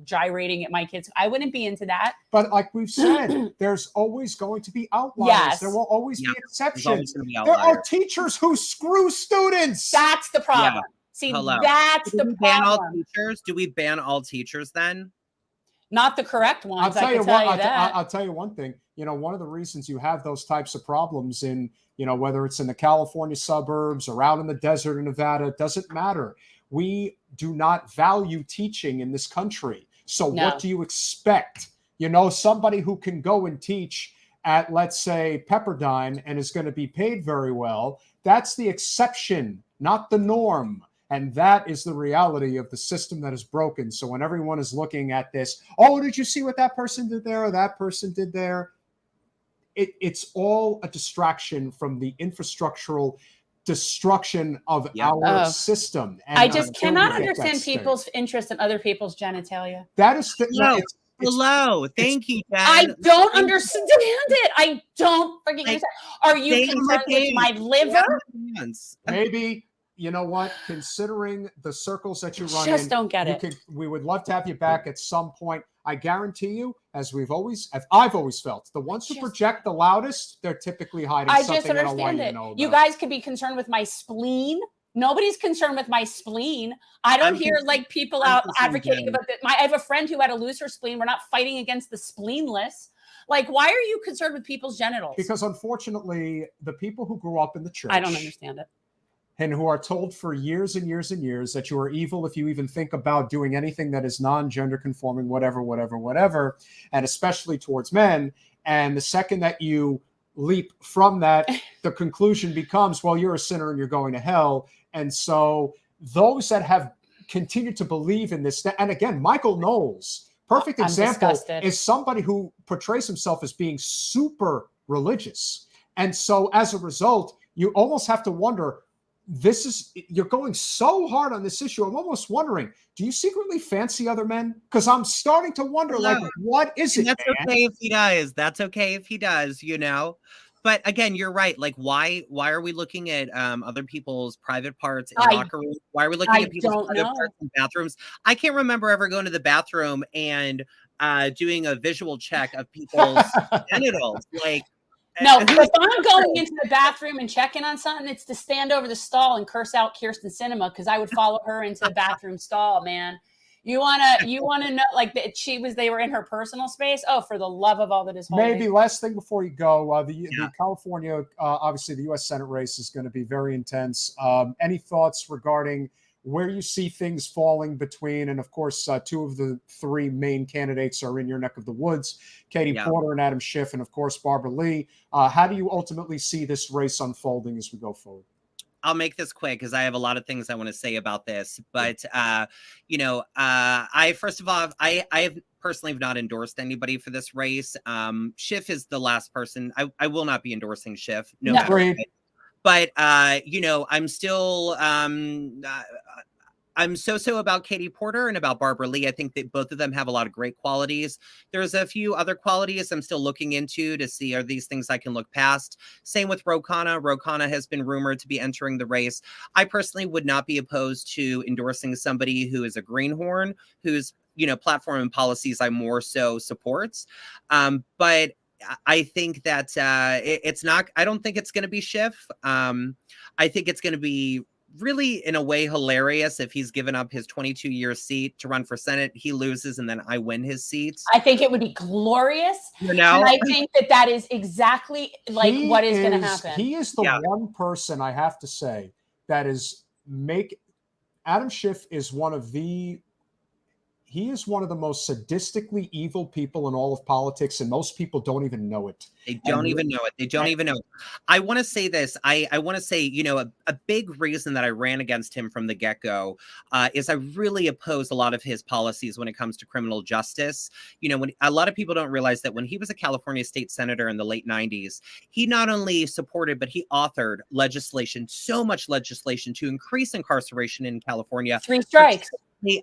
gyrating at my kids. I wouldn't be into that. But like we've said, there's always going to be outliers. Yes. There will always be exceptions. There are teachers who screw students. That's the problem. Yeah. See, that's the problem. Do we ban all teachers then? Not the correct ones. I'll tell you one thing. One of the reasons you have those types of problems in, whether it's in the California suburbs or out in the desert in Nevada, it doesn't matter. We do not value teaching in this country. So what do you expect? Somebody who can go and teach at, let's say, Pepperdine and is going to be paid very well, that's the exception, not the norm. And that is the reality of the system that is broken. So when everyone is looking at this, oh, did you see what that person did there or that person did there? It's all a distraction from the infrastructural destruction of our system. And I just cannot understand people's interest in other people's genitalia. That is hello. Thank you, Dad. I don't understand it. I don't freaking understand. Are you concerned with my liver? Maybe. You know what? Considering the circles that you run in, don't get it. We would love to have you back at some point. I guarantee you, as I've always felt, the ones who project the loudest, they're typically hiding something. I just understand it. You guys could be concerned with my spleen. Nobody's concerned with my spleen. I don't hear like people out advocating about that. I have a friend who had to lose her spleen. We're not fighting against the spleenless. Like, why are you concerned with people's genitals? Because unfortunately, the people who grew up in the church, I don't understand it. And who are told for years and years and years that you are evil if you even think about doing anything that is non-gender conforming, whatever, and especially towards men. And the second that you leap from that, the conclusion becomes, well, you're a sinner and you're going to hell. And so those that have continued to believe in this, and again, Michael Knowles, perfect example, is somebody who portrays himself as being super religious. And so as a result, you almost have to wonder, you're going so hard on this issue. I'm almost wondering, do you secretly fancy other men? Because I'm starting to wonder, what is it? That's okay if he does. That's okay if he does, But again, you're right. Like, why are we looking at other people's private parts in locker rooms? Why are we looking at people's private parts in bathrooms? I can't remember ever going to the bathroom and doing a visual check of people's genitals. Like, No, if I'm going into the bathroom and checking on something, it's to stand over the stall and curse out Kirsten Sinema because I would follow her into the bathroom stall, man. You wanna know like that they were in her personal space? Oh, for the love of all that is holy. Maybe last thing before you go, the California, obviously the U.S. Senate race is going to be very intense. Any thoughts regarding where you see things falling between, and of course, two of the three main candidates are in your neck of the woods, Katie Porter and Adam Schiff, and of course, Barbara Lee. How do you ultimately see this race unfolding as we go forward? I'll make this quick because I have a lot of things I want to say about this. But, I first of all, I have personally have not endorsed anybody for this race. Schiff is the last person. I will not be endorsing Schiff. No matter what. But, I'm still I'm so about Katie Porter and about Barbara Lee. I think that both of them have a lot of great qualities. There's a few other qualities I'm still looking into to see are these things I can look past. Same with Ro Khanna. Ro Khanna has been rumored to be entering the race. I personally would not be opposed to endorsing somebody who is a greenhorn, whose platform and policies I more so supports. But I think that it's not. I don't think it's going to be Schiff. I think it's going to be really, in a way, hilarious if he's given up his 22-year seat to run for Senate. He loses, and then I win his seats. I think it would be glorious. And I think that is exactly what is going to happen. He is the one person I have to say that is Adam Schiff is one of the most sadistically evil people in all of politics, and most people don't even know it. They don't even know it. I want to say this. I want to say, a big reason that I ran against him from the get-go is I really oppose a lot of his policies when it comes to criminal justice. When a lot of people don't realize that when he was a California state senator in the late 90s, he not only supported, but he authored so much legislation to increase incarceration in California. 3 strikes.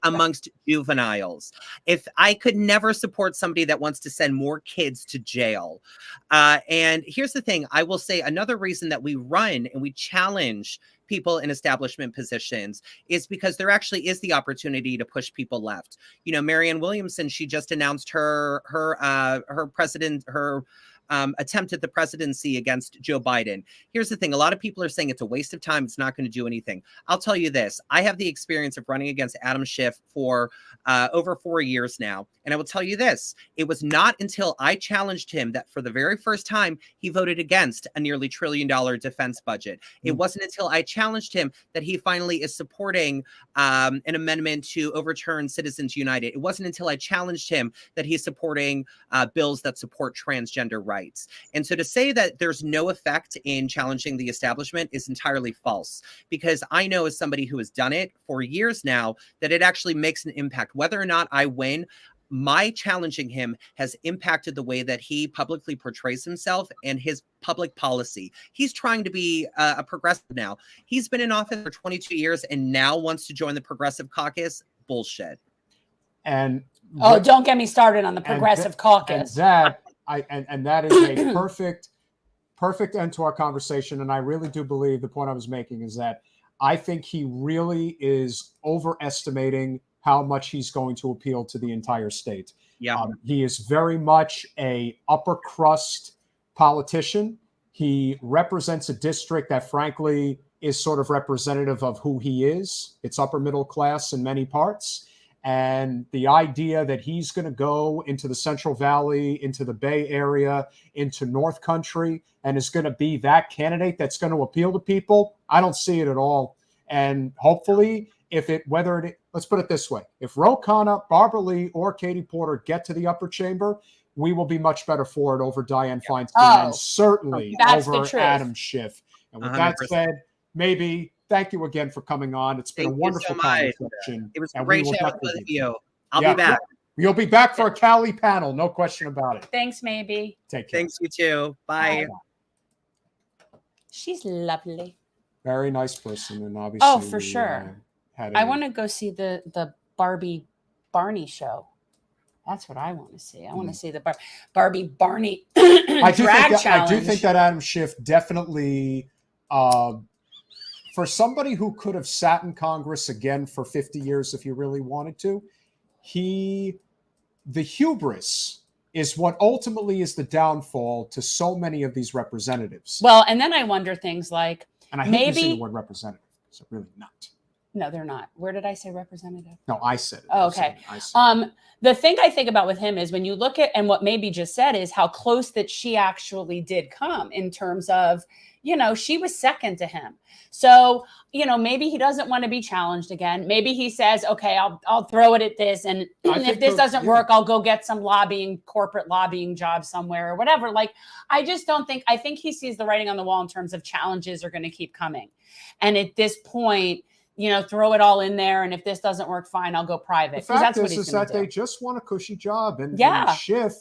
Amongst juveniles. If I could never support somebody that wants to send more kids to jail. And here's the thing, I will say another reason that we run and we challenge people in establishment positions is because there actually is the opportunity to push people left. Marianne Williamson, she just announced her attempt at the presidency against Joe Biden. Here's the thing. A lot of people are saying it's a waste of time. It's not going to do anything. I'll tell you this. I have the experience of running against Adam Schiff for over 4 years now. And I will tell you this. It was not until I challenged him that for the very first time, he voted against a nearly $1 trillion defense budget. It wasn't until I challenged him that he finally is supporting an amendment to overturn Citizens United. It wasn't until I challenged him that he's supporting bills that support transgender rights. And so to say that there's no effect in challenging the establishment is entirely false, because I know as somebody who has done it for years now that it actually makes an impact. Whether or not I win, my challenging him has impacted the way that he publicly portrays himself and his public policy. He's trying to be a progressive now. He's been in office for 22 years and now wants to join the Progressive Caucus. Bullshit. And don't get me started on the Progressive Caucus. And that is a perfect end to our conversation. And I really do believe the point I was making is that I think he really is overestimating how much he's going to appeal to the entire state. He is very much a upper crust politician. He represents a district that, frankly, is sort of representative of who he is. It's upper middle class in many parts. And the idea that he's going to go into the Central Valley, into the Bay Area, into North Country, and is going to be that candidate that's going to appeal to people, I don't see it at all. And hopefully, let's put it this way. If Ro Khanna, Barbara Lee, or Katie Porter get to the upper chamber, we will be much better for it over Dianne Feinstein and certainly over Adam Schiff. And with 100%. That said, maybe thank you again for coming on. It's been a wonderful conversation. It was great chatting with you. I'll be back. You'll be back for a Cali panel, no question about it. Thanks, Maebe. Take care. Thanks, you too. Bye. She's lovely. Very nice person, and obviously. Oh, for sure. I want to go see the Barbie Barney show. That's what I want to see. I want to see the Barbie Barney drag challenge. I do think that Adam Schiff definitely, for somebody who could have sat in Congress again for 50 years if he really wanted to, the hubris is what ultimately is the downfall to so many of these representatives. Well, and then I wonder things like, and I hate maybe using the word representative. It's really not. No, they're not. Where did I say representative? No, I said it. Oh, okay. The thing I think about with him is when you look at, and what Maebe just said is how close that she actually did come in terms of, she was second to him. So, maybe he doesn't want to be challenged again. Maybe he says, okay, I'll throw it at this. And if this doesn't work, I'll go get some corporate lobbying job somewhere or whatever. Like, I think he sees the writing on the wall in terms of challenges are going to keep coming. And at this point, throw it all in there. And if this doesn't work, fine, I'll go private. The fact is that they just want a cushy job. And Schiff,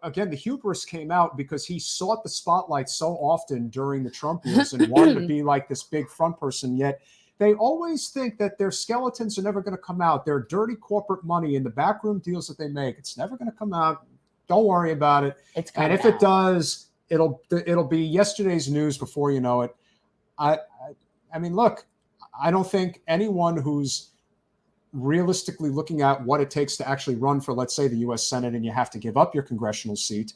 again, the hubris came out because he sought the spotlight so often during the Trump years and wanted to be like this big front person. Yet they always think that their skeletons are never going to come out. Their dirty corporate money in the backroom deals that they make, it's never going to come out. Don't worry about it. And if it does, it'll be yesterday's news before you know it. I mean, look, I don't think anyone who's realistically looking at what it takes to actually run for, let's say, the U.S. Senate, and you have to give up your congressional seat.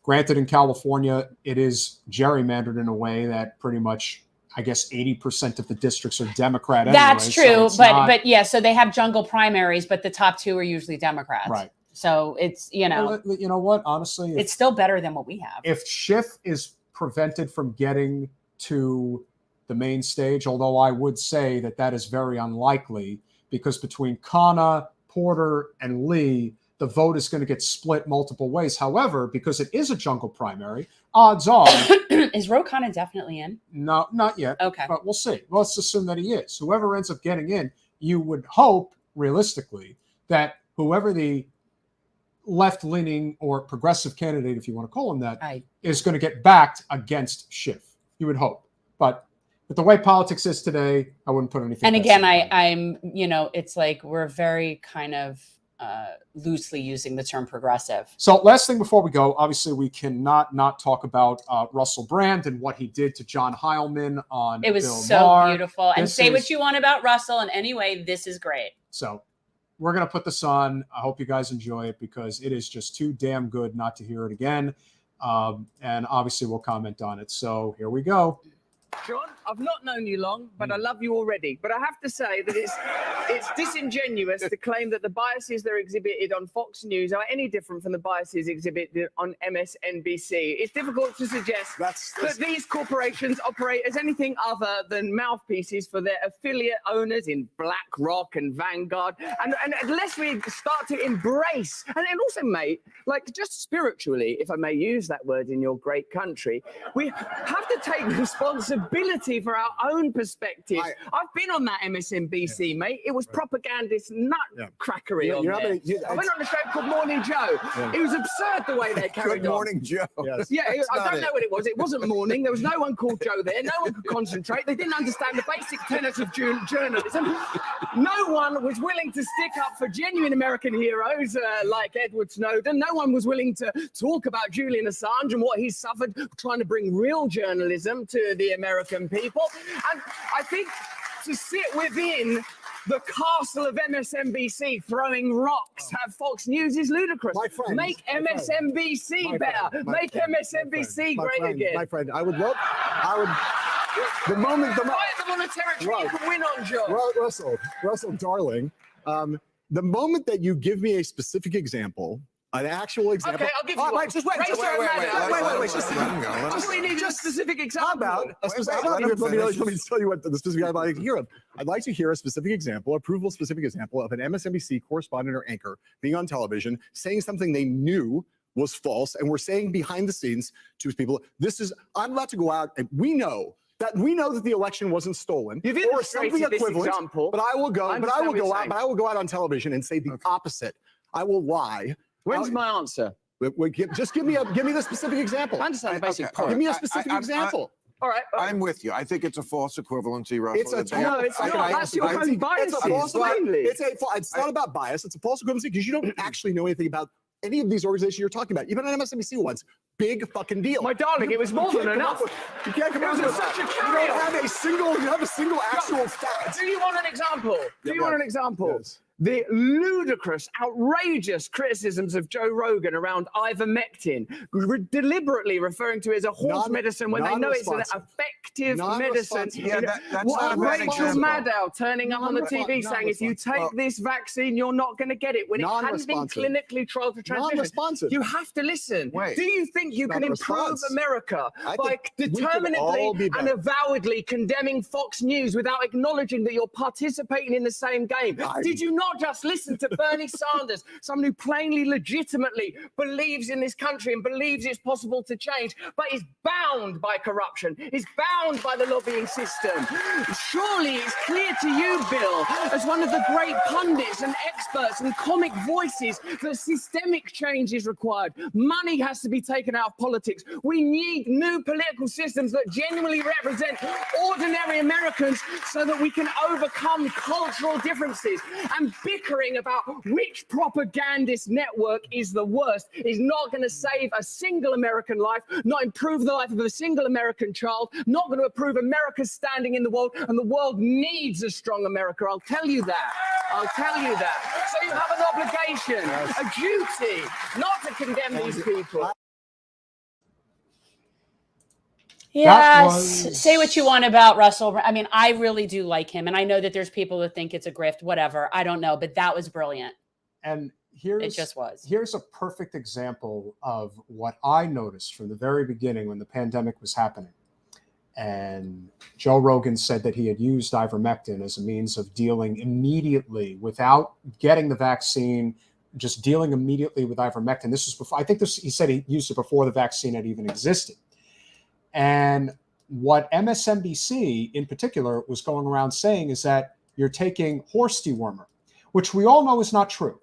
Granted, in California, it is gerrymandered in a way that pretty much, I guess, 80% of the districts are Democrat. That's true. So so they have jungle primaries, but the top two are usually Democrats. Right. So it's, Well, you know what? Honestly, it's still better than what we have. If Schiff is prevented from getting to the main stage, although I would say that is very unlikely because between Khanna, Porter, and Lee, the vote is going to get split multiple ways. However, because it is a jungle primary, odds are... Is Ro Khanna definitely in? No, not yet. Okay. But we'll see. Let's assume that he is. Whoever ends up getting in, you would hope, realistically, that whoever the left-leaning or progressive candidate, if you want to call him that, is going to get backed against Schiff. You would hope. But with the way politics is today, I wouldn't put anything. And again, I'm, it's like we're very kind of loosely using the term progressive. So last thing before we go, obviously we cannot not talk about Russell Brand and what he did to John Heilman on It was Bill so Maher. beautiful. And say what you want about Russell. And anyway, this is great. So we're going to put this on. I hope you guys enjoy it because it is just too damn good not to hear it again. And obviously we'll comment on it. So here we go. John, I've not known you long, but I love you already. But I have to say that it's disingenuous to claim that the biases that are exhibited on Fox News are any different from the biases exhibited on MSNBC. It's difficult to suggest that these corporations operate as anything other than mouthpieces for their affiliate owners in BlackRock and Vanguard. And unless we start to embrace, and also, mate, like just spiritually, if I may use that word in your great country, we have to take responsibility for our own perspective. I've been on that MSNBC, mate. It was propagandist nutcrackery on there. I went on a show called Morning Joe. It was absurd the way they carried on. Good Morning Joe. Yes. Yeah, I don't know what it was. It wasn't morning. There was no one called Joe there. No one could concentrate. They didn't understand the basic tenets of journalism. No one was willing to stick up for genuine American heroes like Edward Snowden. No one was willing to talk about Julian Assange and what he's suffered trying to bring real journalism to the American people. And I think to sit within the castle of MSNBC throwing rocks at Fox News is ludicrous. Make MSNBC better. Make MSNBC great again. My friend, I would, the moment the on a territory you can win on, Joe. Russell, darling, the moment that you give me a specific example, an actual example. Okay, I'll give you one. Just wait. Just we need a specific example. Let me tell you what the specific I'd like to hear of. I'd like to hear a specific example, a provable specific example of an MSNBC correspondent or anchor being on television saying something they knew was false and we're saying behind the scenes to people, I'm about to go out and we know that the election wasn't stolen or something equivalent. Example, but I will go out on television and say the opposite. I will lie. When's my answer? Just give me the specific example. I understand the basic point. Give me a specific example. All right. I'm with you. I think it's a false equivalency, Russell. It's not. That's your own bias. It's not about bias. It's a false equivalency because you don't actually know anything about any of these organizations you're talking about. Even on MSNBC ones, big fucking deal. My darling, it was more than enough. You can't come up with such a carry. You don't have a single actual fact. Do you want an example? Do you want an example? Yes. the ludicrous, outrageous criticisms of Joe Rogan around ivermectin, deliberately referring to it as a horse medicine when they know it's an effective medicine. Yeah, that's not a bad Rachel example. Maddow turning up on the TV saying, if you take this vaccine, you're not going to get it, when it hadn't been clinically trialed for transmission. Non-responsive. You have to listen. Wait. Do you think you can improve America by we could determinately all be and better. avowedly condemning Fox News without acknowledging that you're participating in the same game? Did you not just listen to Bernie Sanders, someone who plainly, legitimately believes in this country and believes it's possible to change, but is bound by corruption, is bound by the lobbying system? Surely it's clear to you, Bill, as one of the great pundits and experts and comic voices, that systemic change is required. Money has to be taken out of politics. We need new political systems that genuinely represent ordinary Americans so that we can overcome cultural differences. And bickering about which propagandist network is the worst is not going to save a single American life, not improve the life of a single American child, not going to improve America's standing in the world, and the world needs a strong America. I'll tell you that. I'll tell you that. So you have an obligation, a duty, not to condemn these people. Yes, say what you want about Russell. I mean, I really do like him, and I know that there's people that think it's a grift, whatever. I don't know, but that was brilliant. And It just was. Here's a perfect example of what I noticed from the very beginning when the pandemic was happening. And Joe Rogan said that he had used ivermectin as a means of dealing immediately without getting the vaccine, just dealing immediately with ivermectin. This was before, I think this, he said he used it before the vaccine had even existed. And what MSNBC in particular was going around saying is that you're taking horse dewormer, which we all know is not true.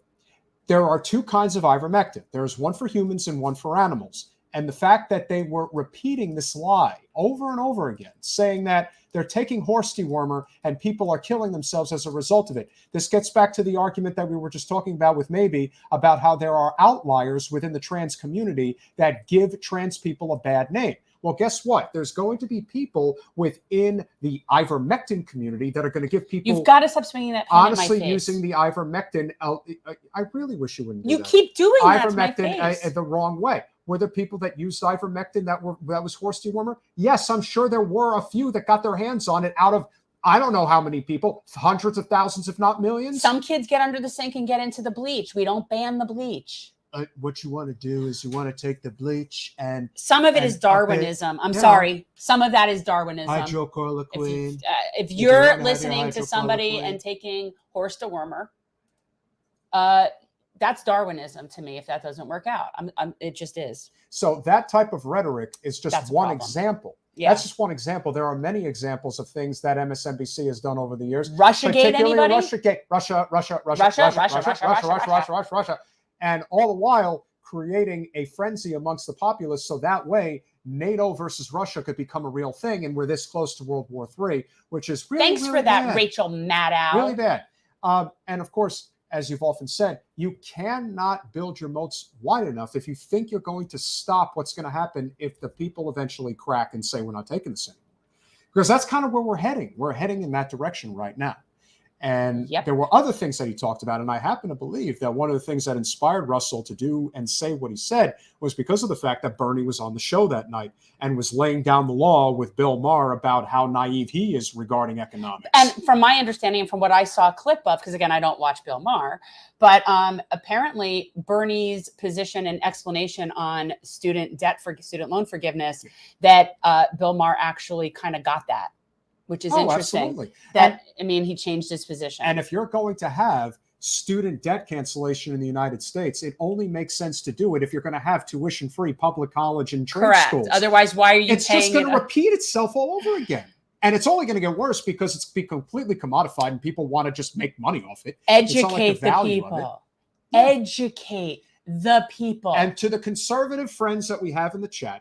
There are two kinds of ivermectin. There's one for humans and one for animals. And the fact that they were repeating this lie over and over again, saying that they're taking horse dewormer and people are killing themselves as a result of it. This gets back to the argument that we were just talking about with Maebe about how there are outliers within the trans community that give trans people a bad name. Well, guess what? There's going to be people within the ivermectin community that are going to give people. You've got to stop swinging that pen honestly in my face. using the ivermectin. I really wish you wouldn't do You that. keep doing that to my Ivermectin face. the wrong way. Were there people that used ivermectin that was horse dewormer? Yes, I'm sure there were a few that got their hands on it out of I don't know how many people, hundreds of thousands, if not millions. Some kids get under the sink and get into the bleach. We don't ban the bleach. What you want to do is you want to take the bleach and some of it is Darwinism. I'm sorry. Some of that is Darwinism. Hydrochloroquine. If you're listening to somebody and taking horse dewormer, that's Darwinism to me. If that doesn't work out, it just is. So that type of rhetoric is just That's one problem. example. Yeah. That's just one example. There are many examples of things that MSNBC has done over the years. Russiagate, anybody? Russiagate, Russia. And all the while creating a frenzy amongst the populace. So that way, NATO versus Russia could become a real thing. And we're this close to World War III, which is really, Thanks really for that, bad. Rachel Maddow. Really bad. And of course, as you've often said, you cannot build your moats wide enough if you think you're going to stop what's going to happen if the people eventually crack and say, we're not taking this anymore. Because that's kind of where we're heading. We're heading in that direction right now. And there were other things that he talked about. And I happen to believe that one of the things that inspired Russell to do and say what he said was because of the fact that Bernie was on the show that night and was laying down the law with Bill Maher about how naive he is regarding economics. And from my understanding and from what I saw a clip of, because again, I don't watch Bill Maher, but apparently Bernie's position and explanation on student loan forgiveness, that Bill Maher actually kind of got that. Which is interesting. Absolutely. He changed his position. And if you're going to have student debt cancellation in the United States, it only makes sense to do it if you're going to have tuition-free public college and trade schools. Otherwise, why are you It's just going to repeat itself all over again. And it's only going to get worse because it's completely commodified and people want to just make money off it. Educate the people. Educate the people. And to the conservative friends that we have in the chat,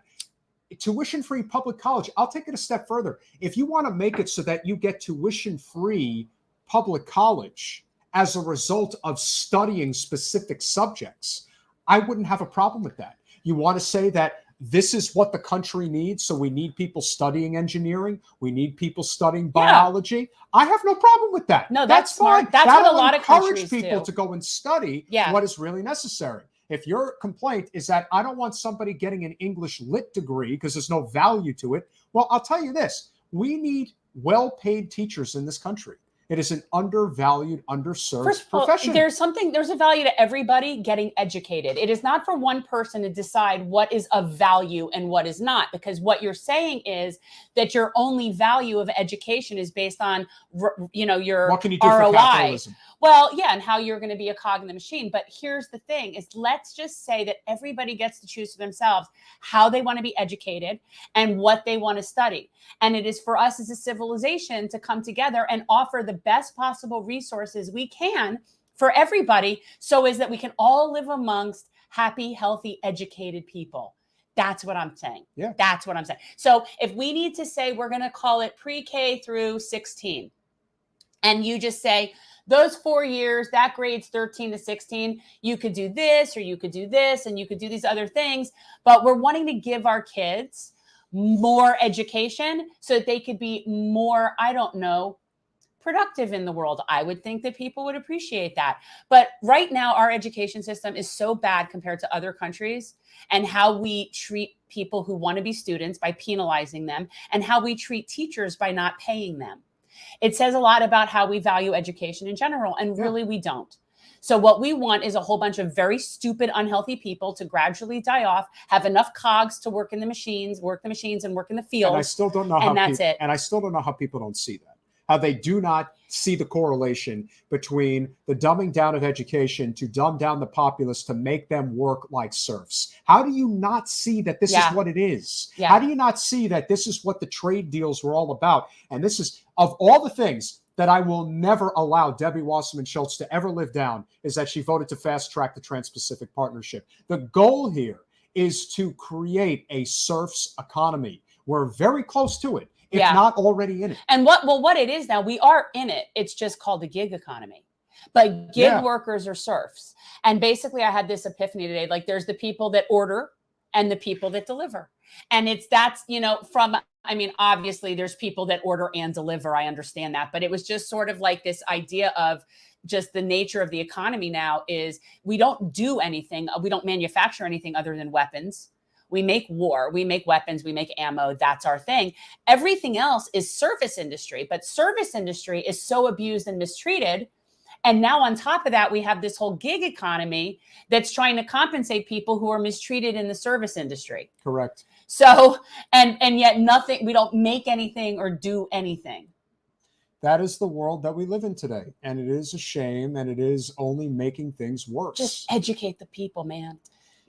tuition-free public college, I'll take it a step further. If you want to make it so that you get tuition-free public college as a result of studying specific subjects, I wouldn't have a problem with that. You want to say that this is what the country needs, so we need people studying engineering, we need people studying biology, I have no problem with that. No, that's fine. smart. That's what a That'll lot of encourage countries people do. to go and study Yeah. what is really necessary. If your complaint is that I don't want somebody getting an English lit degree because there's no value to it, well, I'll tell you this. We need well-paid teachers in this country. It is an undervalued, underserved First of all, profession. there's a value to everybody getting educated. It is not for one person to decide what is of value and what is not, because what you're saying is that your only value of education is based on, your what can you do ROI. for capitalism? Well, yeah, and how you're going to be a cog in the machine. But here's the thing is, let's just say that everybody gets to choose for themselves how they want to be educated and what they want to study. And it is for us as a civilization to come together and offer the best possible resources we can for everybody, so as that we can all live amongst happy, healthy, educated people. That's what I'm saying. Yeah. That's what I'm saying. So if we need to say we're going to call it pre-K through 16, and you just say, those 4 years, that grades 13 to 16, you could do this, or you could do this, and you could do these other things. But we're wanting to give our kids more education so that they could be more, productive in the world. I would think that people would appreciate that. But right now, our education system is so bad compared to other countries, and how we treat people who want to be students by penalizing them, and how we treat teachers by not paying them. It says a lot about how we value education in general, and really we don't. So what we want is a whole bunch of very stupid, unhealthy people to gradually die off, have enough cogs to work the machines and work in the field. And I still don't know I still don't know how people don't see that. How they do not see the correlation between the dumbing down of education to dumb down the populace to make them work like serfs. How do you not see that this is what it is? Yeah. How do you not see that this is what the trade deals were all about? And this is, of all the things that I will never allow Debbie Wasserman Schultz to ever live down, is that she voted to fast track the Trans-Pacific Partnership. The goal here is to create a serfs economy. We're very close to it, if not already in it. And what it is now, we are in it. It's just called the gig economy. But gig workers are serfs. And basically, I had this epiphany today. Like, there's the people that order and the people that deliver. And obviously there's people that order and deliver. I understand that. But it was just sort of like this idea of just the nature of the economy now is we don't do anything. We don't manufacture anything other than weapons. We make war, we make weapons, we make ammo. That's our thing. Everything else is service industry, but service industry is so abused and mistreated. And now on top of that, we have this whole gig economy that's trying to compensate people who are mistreated in the service industry. Correct. So, and yet nothing, we don't make anything or do anything. That is the world that we live in today. And it is a shame, and it is only making things worse. Just educate the people, man.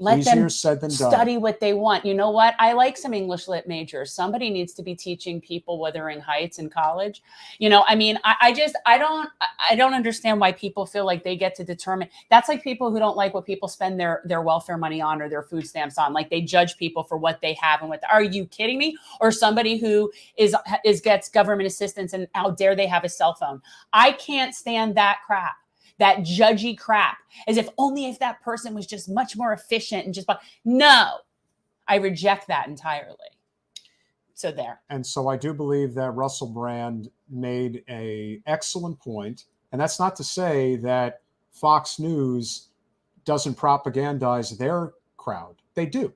Let Easier them said than done. study what they want. You know what? I like some English lit majors. Somebody needs to be teaching people Wuthering Heights in college. I don't understand why people feel like they get to determine. That's like people who don't like what people spend their welfare money on or their food stamps on. Like, they judge people for what they have and are you kidding me? Or somebody who gets government assistance, and how dare they have a cell phone? I can't stand that crap. That judgy crap, as if only if that person was just much more efficient and just, no, I reject that entirely. So there. And so I do believe that Russell Brand made an excellent point. And that's not to say that Fox News doesn't propagandize their crowd. They do.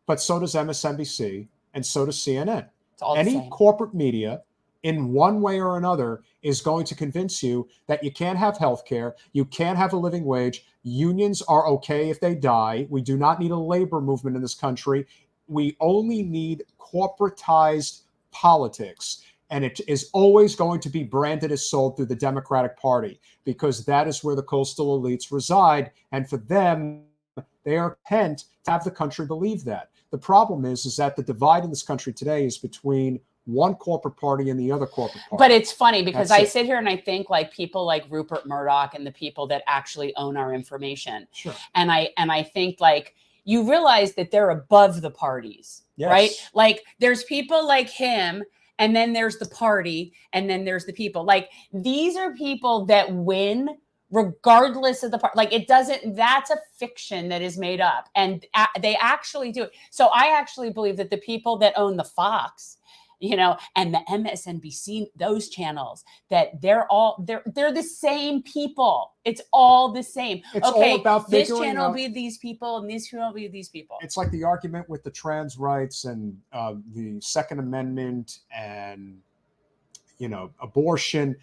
But so does MSNBC, and so does CNN. It's all Any the same. corporate media, in one way or another, is going to convince you that you can't have health care, you can't have a living wage, unions are okay if they die, we do not need a labor movement in this country, we only need corporatized politics. And it is always going to be branded as sold through the Democratic Party, because that is where the coastal elites reside. And for them, they are content to have the country believe that. The problem is that the divide in this country today is between one corporate party and the other corporate party. But it's funny because That's I it. sit here and I think like people like Rupert Murdoch and the people that actually own our information. Sure. And I think like you realize that they're above the parties, Yes. right? Like there's people like him, and then there's the party, and then there's the people. Like these are people that win regardless of the part. Like it doesn't, that's a fiction that is made up, and they actually do it. So I actually believe that the people that own the Fox, you know, and the MSNBC, those channels, that they're the same people. It's all the same. It's okay, all about this figuring channel will out- be these people, and this channel will be these people. It's like the argument with the trans rights and the Second Amendment and, you know, abortion.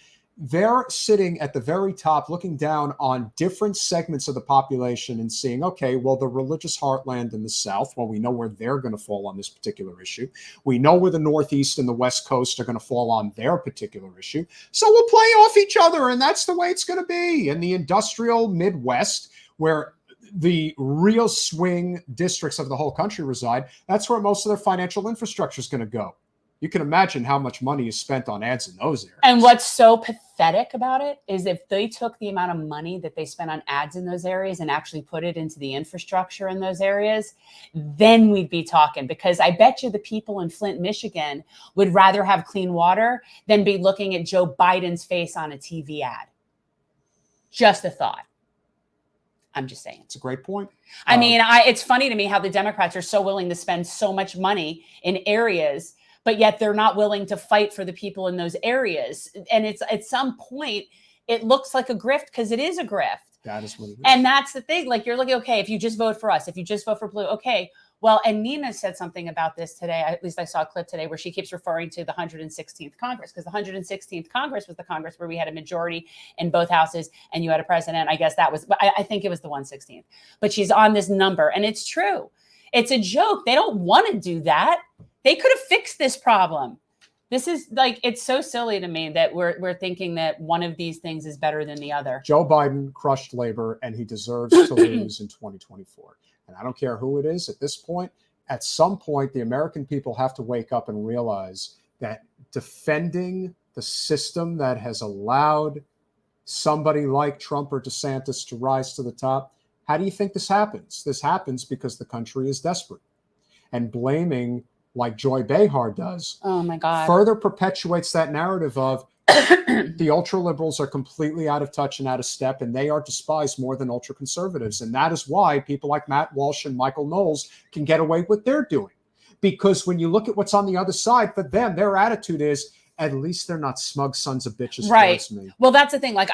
They're sitting at the very top looking down on different segments of the population and seeing, okay, well, the religious heartland in the South, well, we know where they're going to fall on this particular issue. We know where the Northeast and the West Coast are going to fall on their particular issue. So we'll play off each other, and that's the way it's going to be. In the industrial Midwest, where the real swing districts of the whole country reside, that's where most of their financial infrastructure is going to go. You can imagine how much money is spent on ads in those areas. And what's so pathetic about it is if they took the amount of money that they spent on ads in those areas and actually put it into the infrastructure in those areas, then we'd be talking. Because I bet you the people in Flint, Michigan would rather have clean water than be looking at Joe Biden's face on a TV ad. Just a thought. I'm just saying. It's a great point. I mean, it's funny to me how the Democrats are so willing to spend so much money in areas, but yet they're not willing to fight for the people in those areas. And it's at some point, it looks like a grift because it is a grift. That is what it is. And that's the thing. Like you're looking, okay, if you just vote for us, if you just vote for blue, okay. Well, and Nina said something about this today. At least I saw a clip today where she keeps referring to the 116th Congress, because the 116th Congress was the Congress where we had a majority in both houses and you had a president. I guess that was, I think it was the 116th. But she's on this number, and it's true. It's a joke. They don't want to do that. They could have fixed this problem. This is like, it's so silly to me that we're thinking that one of these things is better than the other. Joe Biden crushed labor, and he deserves to lose in 2024. And I don't care who it is at this point. At some point, the American people have to wake up and realize that defending the system that has allowed somebody like Trump or DeSantis to rise to the top, how do you think this happens? This happens because the country is desperate. And blaming, like Joy Behar does, Oh my God. further perpetuates that narrative of the ultra liberals are completely out of touch and out of step, and they are despised more than ultra conservatives. And that is why people like Matt Walsh and Michael Knowles can get away with what they're doing. Because when you look at what's on the other side, for them, their attitude is, at least they're not smug sons of bitches Right. towards me. Well, that's the thing. Like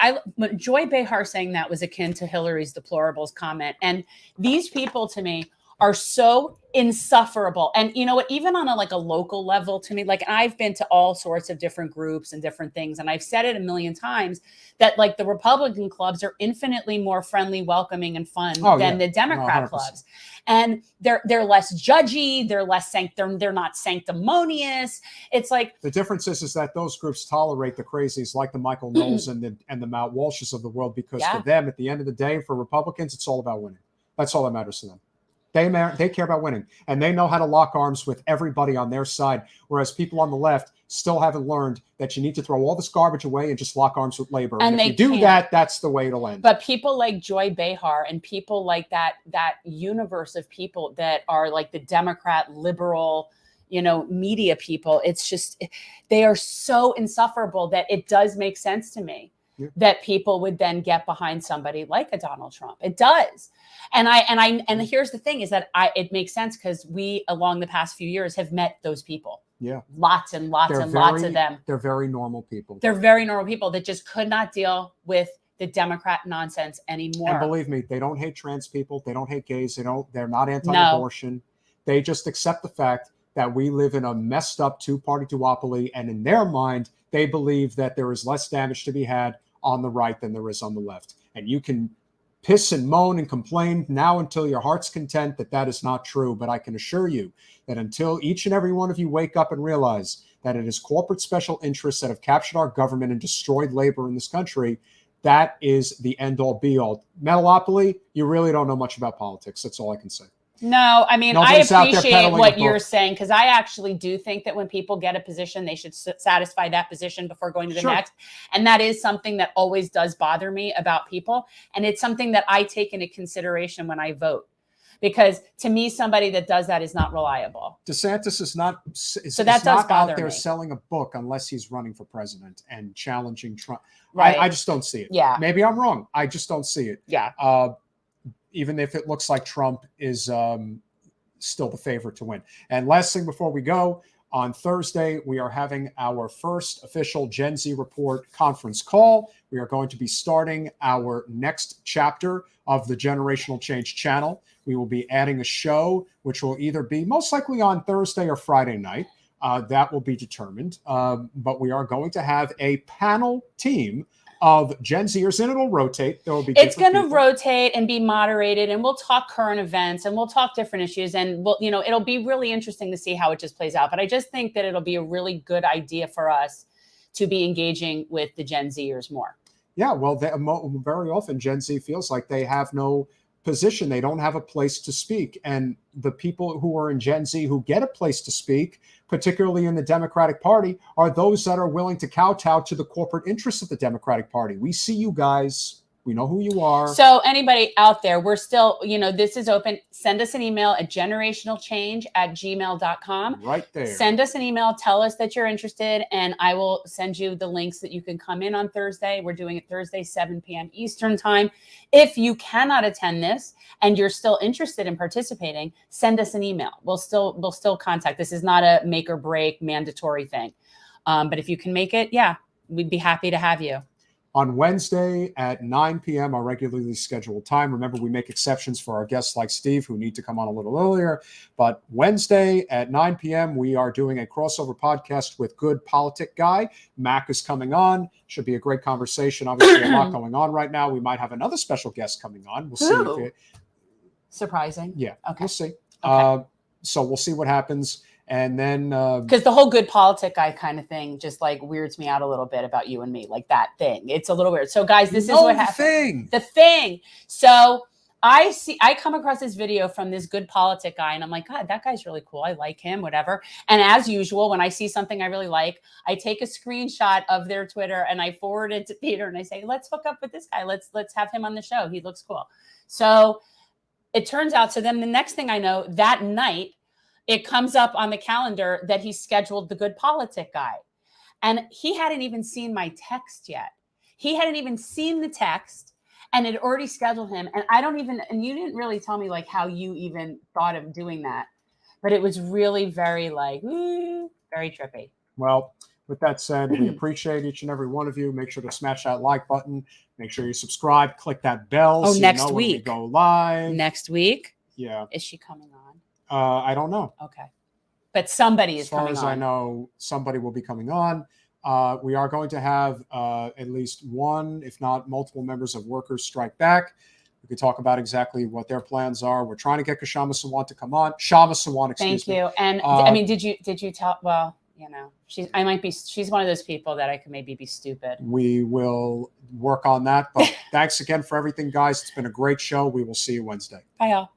Joy Behar saying that was akin to Hillary's deplorables comment. And these people to me are so insufferable. And you know what, even on a local level to me, like I've been to all sorts of different groups and different things. And I've said it a million times that like the Republican clubs are infinitely more friendly, welcoming, and fun than the Democrat 100%. clubs. And they're less judgy. They're less they're not sanctimonious. It's like, The difference is that those groups tolerate the crazies like the Michael Knowles and the Matt Walshes of the world, because Yeah. for them, at the end of the day, for Republicans, it's all about winning. That's all that matters to them. They care about winning, and they know how to lock arms with everybody on their side, whereas people on the left still haven't learned that you need to throw all this garbage away and just lock arms with labor. And if they you do can't. that, that's the way it'll end. but people like Joy Behar and people like that universe of people that are like the Democrat liberal, media people, it's just, they are so insufferable that it does make sense to me that people would then get behind somebody like a Donald Trump. It does. And here's the thing is that it makes sense because we, along the past few years, have met those people. Yeah. Lots and lots and lots of them. They're very normal people. They're very normal people that just could not deal with the Democrat nonsense anymore. And believe me, they don't hate trans people. They don't hate gays. They're not anti-abortion. They just accept the fact that we live in a messed up two-party duopoly. And in their mind, they believe that there is less damage to be had on the right than there is on the left. And you can piss and moan and complain now until your heart's content that that is not true. But I can assure you that until each and every one of you wake up and realize that it is corporate special interests that have captured our government and destroyed labor in this country, that is the end all be all. Metalopoly, you really don't know much about politics. That's all I can say. No, I mean, Nobody's I out there appreciate peddling what a you're book. saying, because I actually do think that when people get a position, they should satisfy that position before going to the Sure. next. And that is something that always does bother me about people. And it's something that I take into consideration when I vote. because to me, somebody that does that is not reliable. DeSantis is not So that does not bother out there me. selling a book unless he's running for president and challenging Trump. Right. I just don't see it. Yeah. Maybe I'm wrong. I just don't see it. Yeah. Even if it looks like Trump is still the favorite to win. And last thing before we go, on Thursday, we are having our first official Gen Z Report conference call. We are going to be starting our next chapter of the Generational Change channel. We will be adding a show, which will either be most likely on Thursday or Friday night. That will be determined. But we are going to have a panel team of Gen Zers, and it'll rotate. There will be It's going to people. rotate and be moderated, and we'll talk current events and we'll talk different issues, and we'll, you know, it'll be really interesting to see how it just plays out. But I just think that it'll be a really good idea for us to be engaging with the Gen Zers more. Yeah, well, very often Gen Z feels like they have no position. They don't have a place to speak. And the people who are in Gen Z who get a place to speak, particularly in the Democratic Party, are those that are willing to kowtow to the corporate interests of the Democratic Party. We see you guys. We know who you are. So anybody out there, we're still, you know, this is open. Send us an email at generationalchange@gmail.com. Right there. Send us an email. Tell us that you're interested, and I will send you the links that you can come in on Thursday. We're doing it Thursday, 7 p.m. Eastern time. If you cannot attend this and you're still interested in participating, send us an email. We'll still contact. This is not a make or break mandatory thing. But if you can make it, yeah, we'd be happy to have you. On Wednesday at 9 p.m., our regularly scheduled time. Remember, we make exceptions for our guests like Steve, who need to come on a little earlier. But Wednesday at 9 p.m., we are doing a crossover podcast with Good Politic Guy. Mac is coming on. Should be a great conversation. Obviously, a lot going on right now. We might have another special guest coming on. We'll see. If Surprising. Yeah, Okay. We'll see. Okay. So we'll see what happens. And then because the whole Good Politic Guy kind of thing just like weirds me out a little bit about you and me, like that thing. It's a little weird. So guys, this is what happened. The thing. So I come across this video from this Good Politic Guy, and I'm like, God, that guy's really cool. I like him, whatever. And as usual, when I see something I really like, I take a screenshot of their Twitter and I forward it to Peter and I say, let's hook up with this guy. Let's have him on the show. He looks cool. So it turns out, so then the next thing I know, that night, it comes up on the calendar that he scheduled the Good Politic Guy. And he hadn't even seen my text yet. He hadn't even seen the text and had already scheduled him. And and you didn't really tell me like how you even thought of doing that. But it was really very like, very trippy. Well, with that said, we appreciate each and every one of you. Make sure to smash that like button. Make sure you subscribe, click that bell. Oh, so next you know week. When we go live. Next week? Yeah. Is she coming on? I don't know. Okay. But somebody is coming on. As far as I know, somebody will be coming on. We are going to have at least one, if not multiple members of Workers Strike Back. We could talk about exactly what their plans are. We're trying to get Kshama Sawant to come on. Shama Sawant, excuse me. Thank you. And I mean, did you tell, well, you know, she's one of those people that I could maybe be stupid. We will work on that. But thanks again for everything, guys. It's been a great show. We will see you Wednesday. Bye, y'all.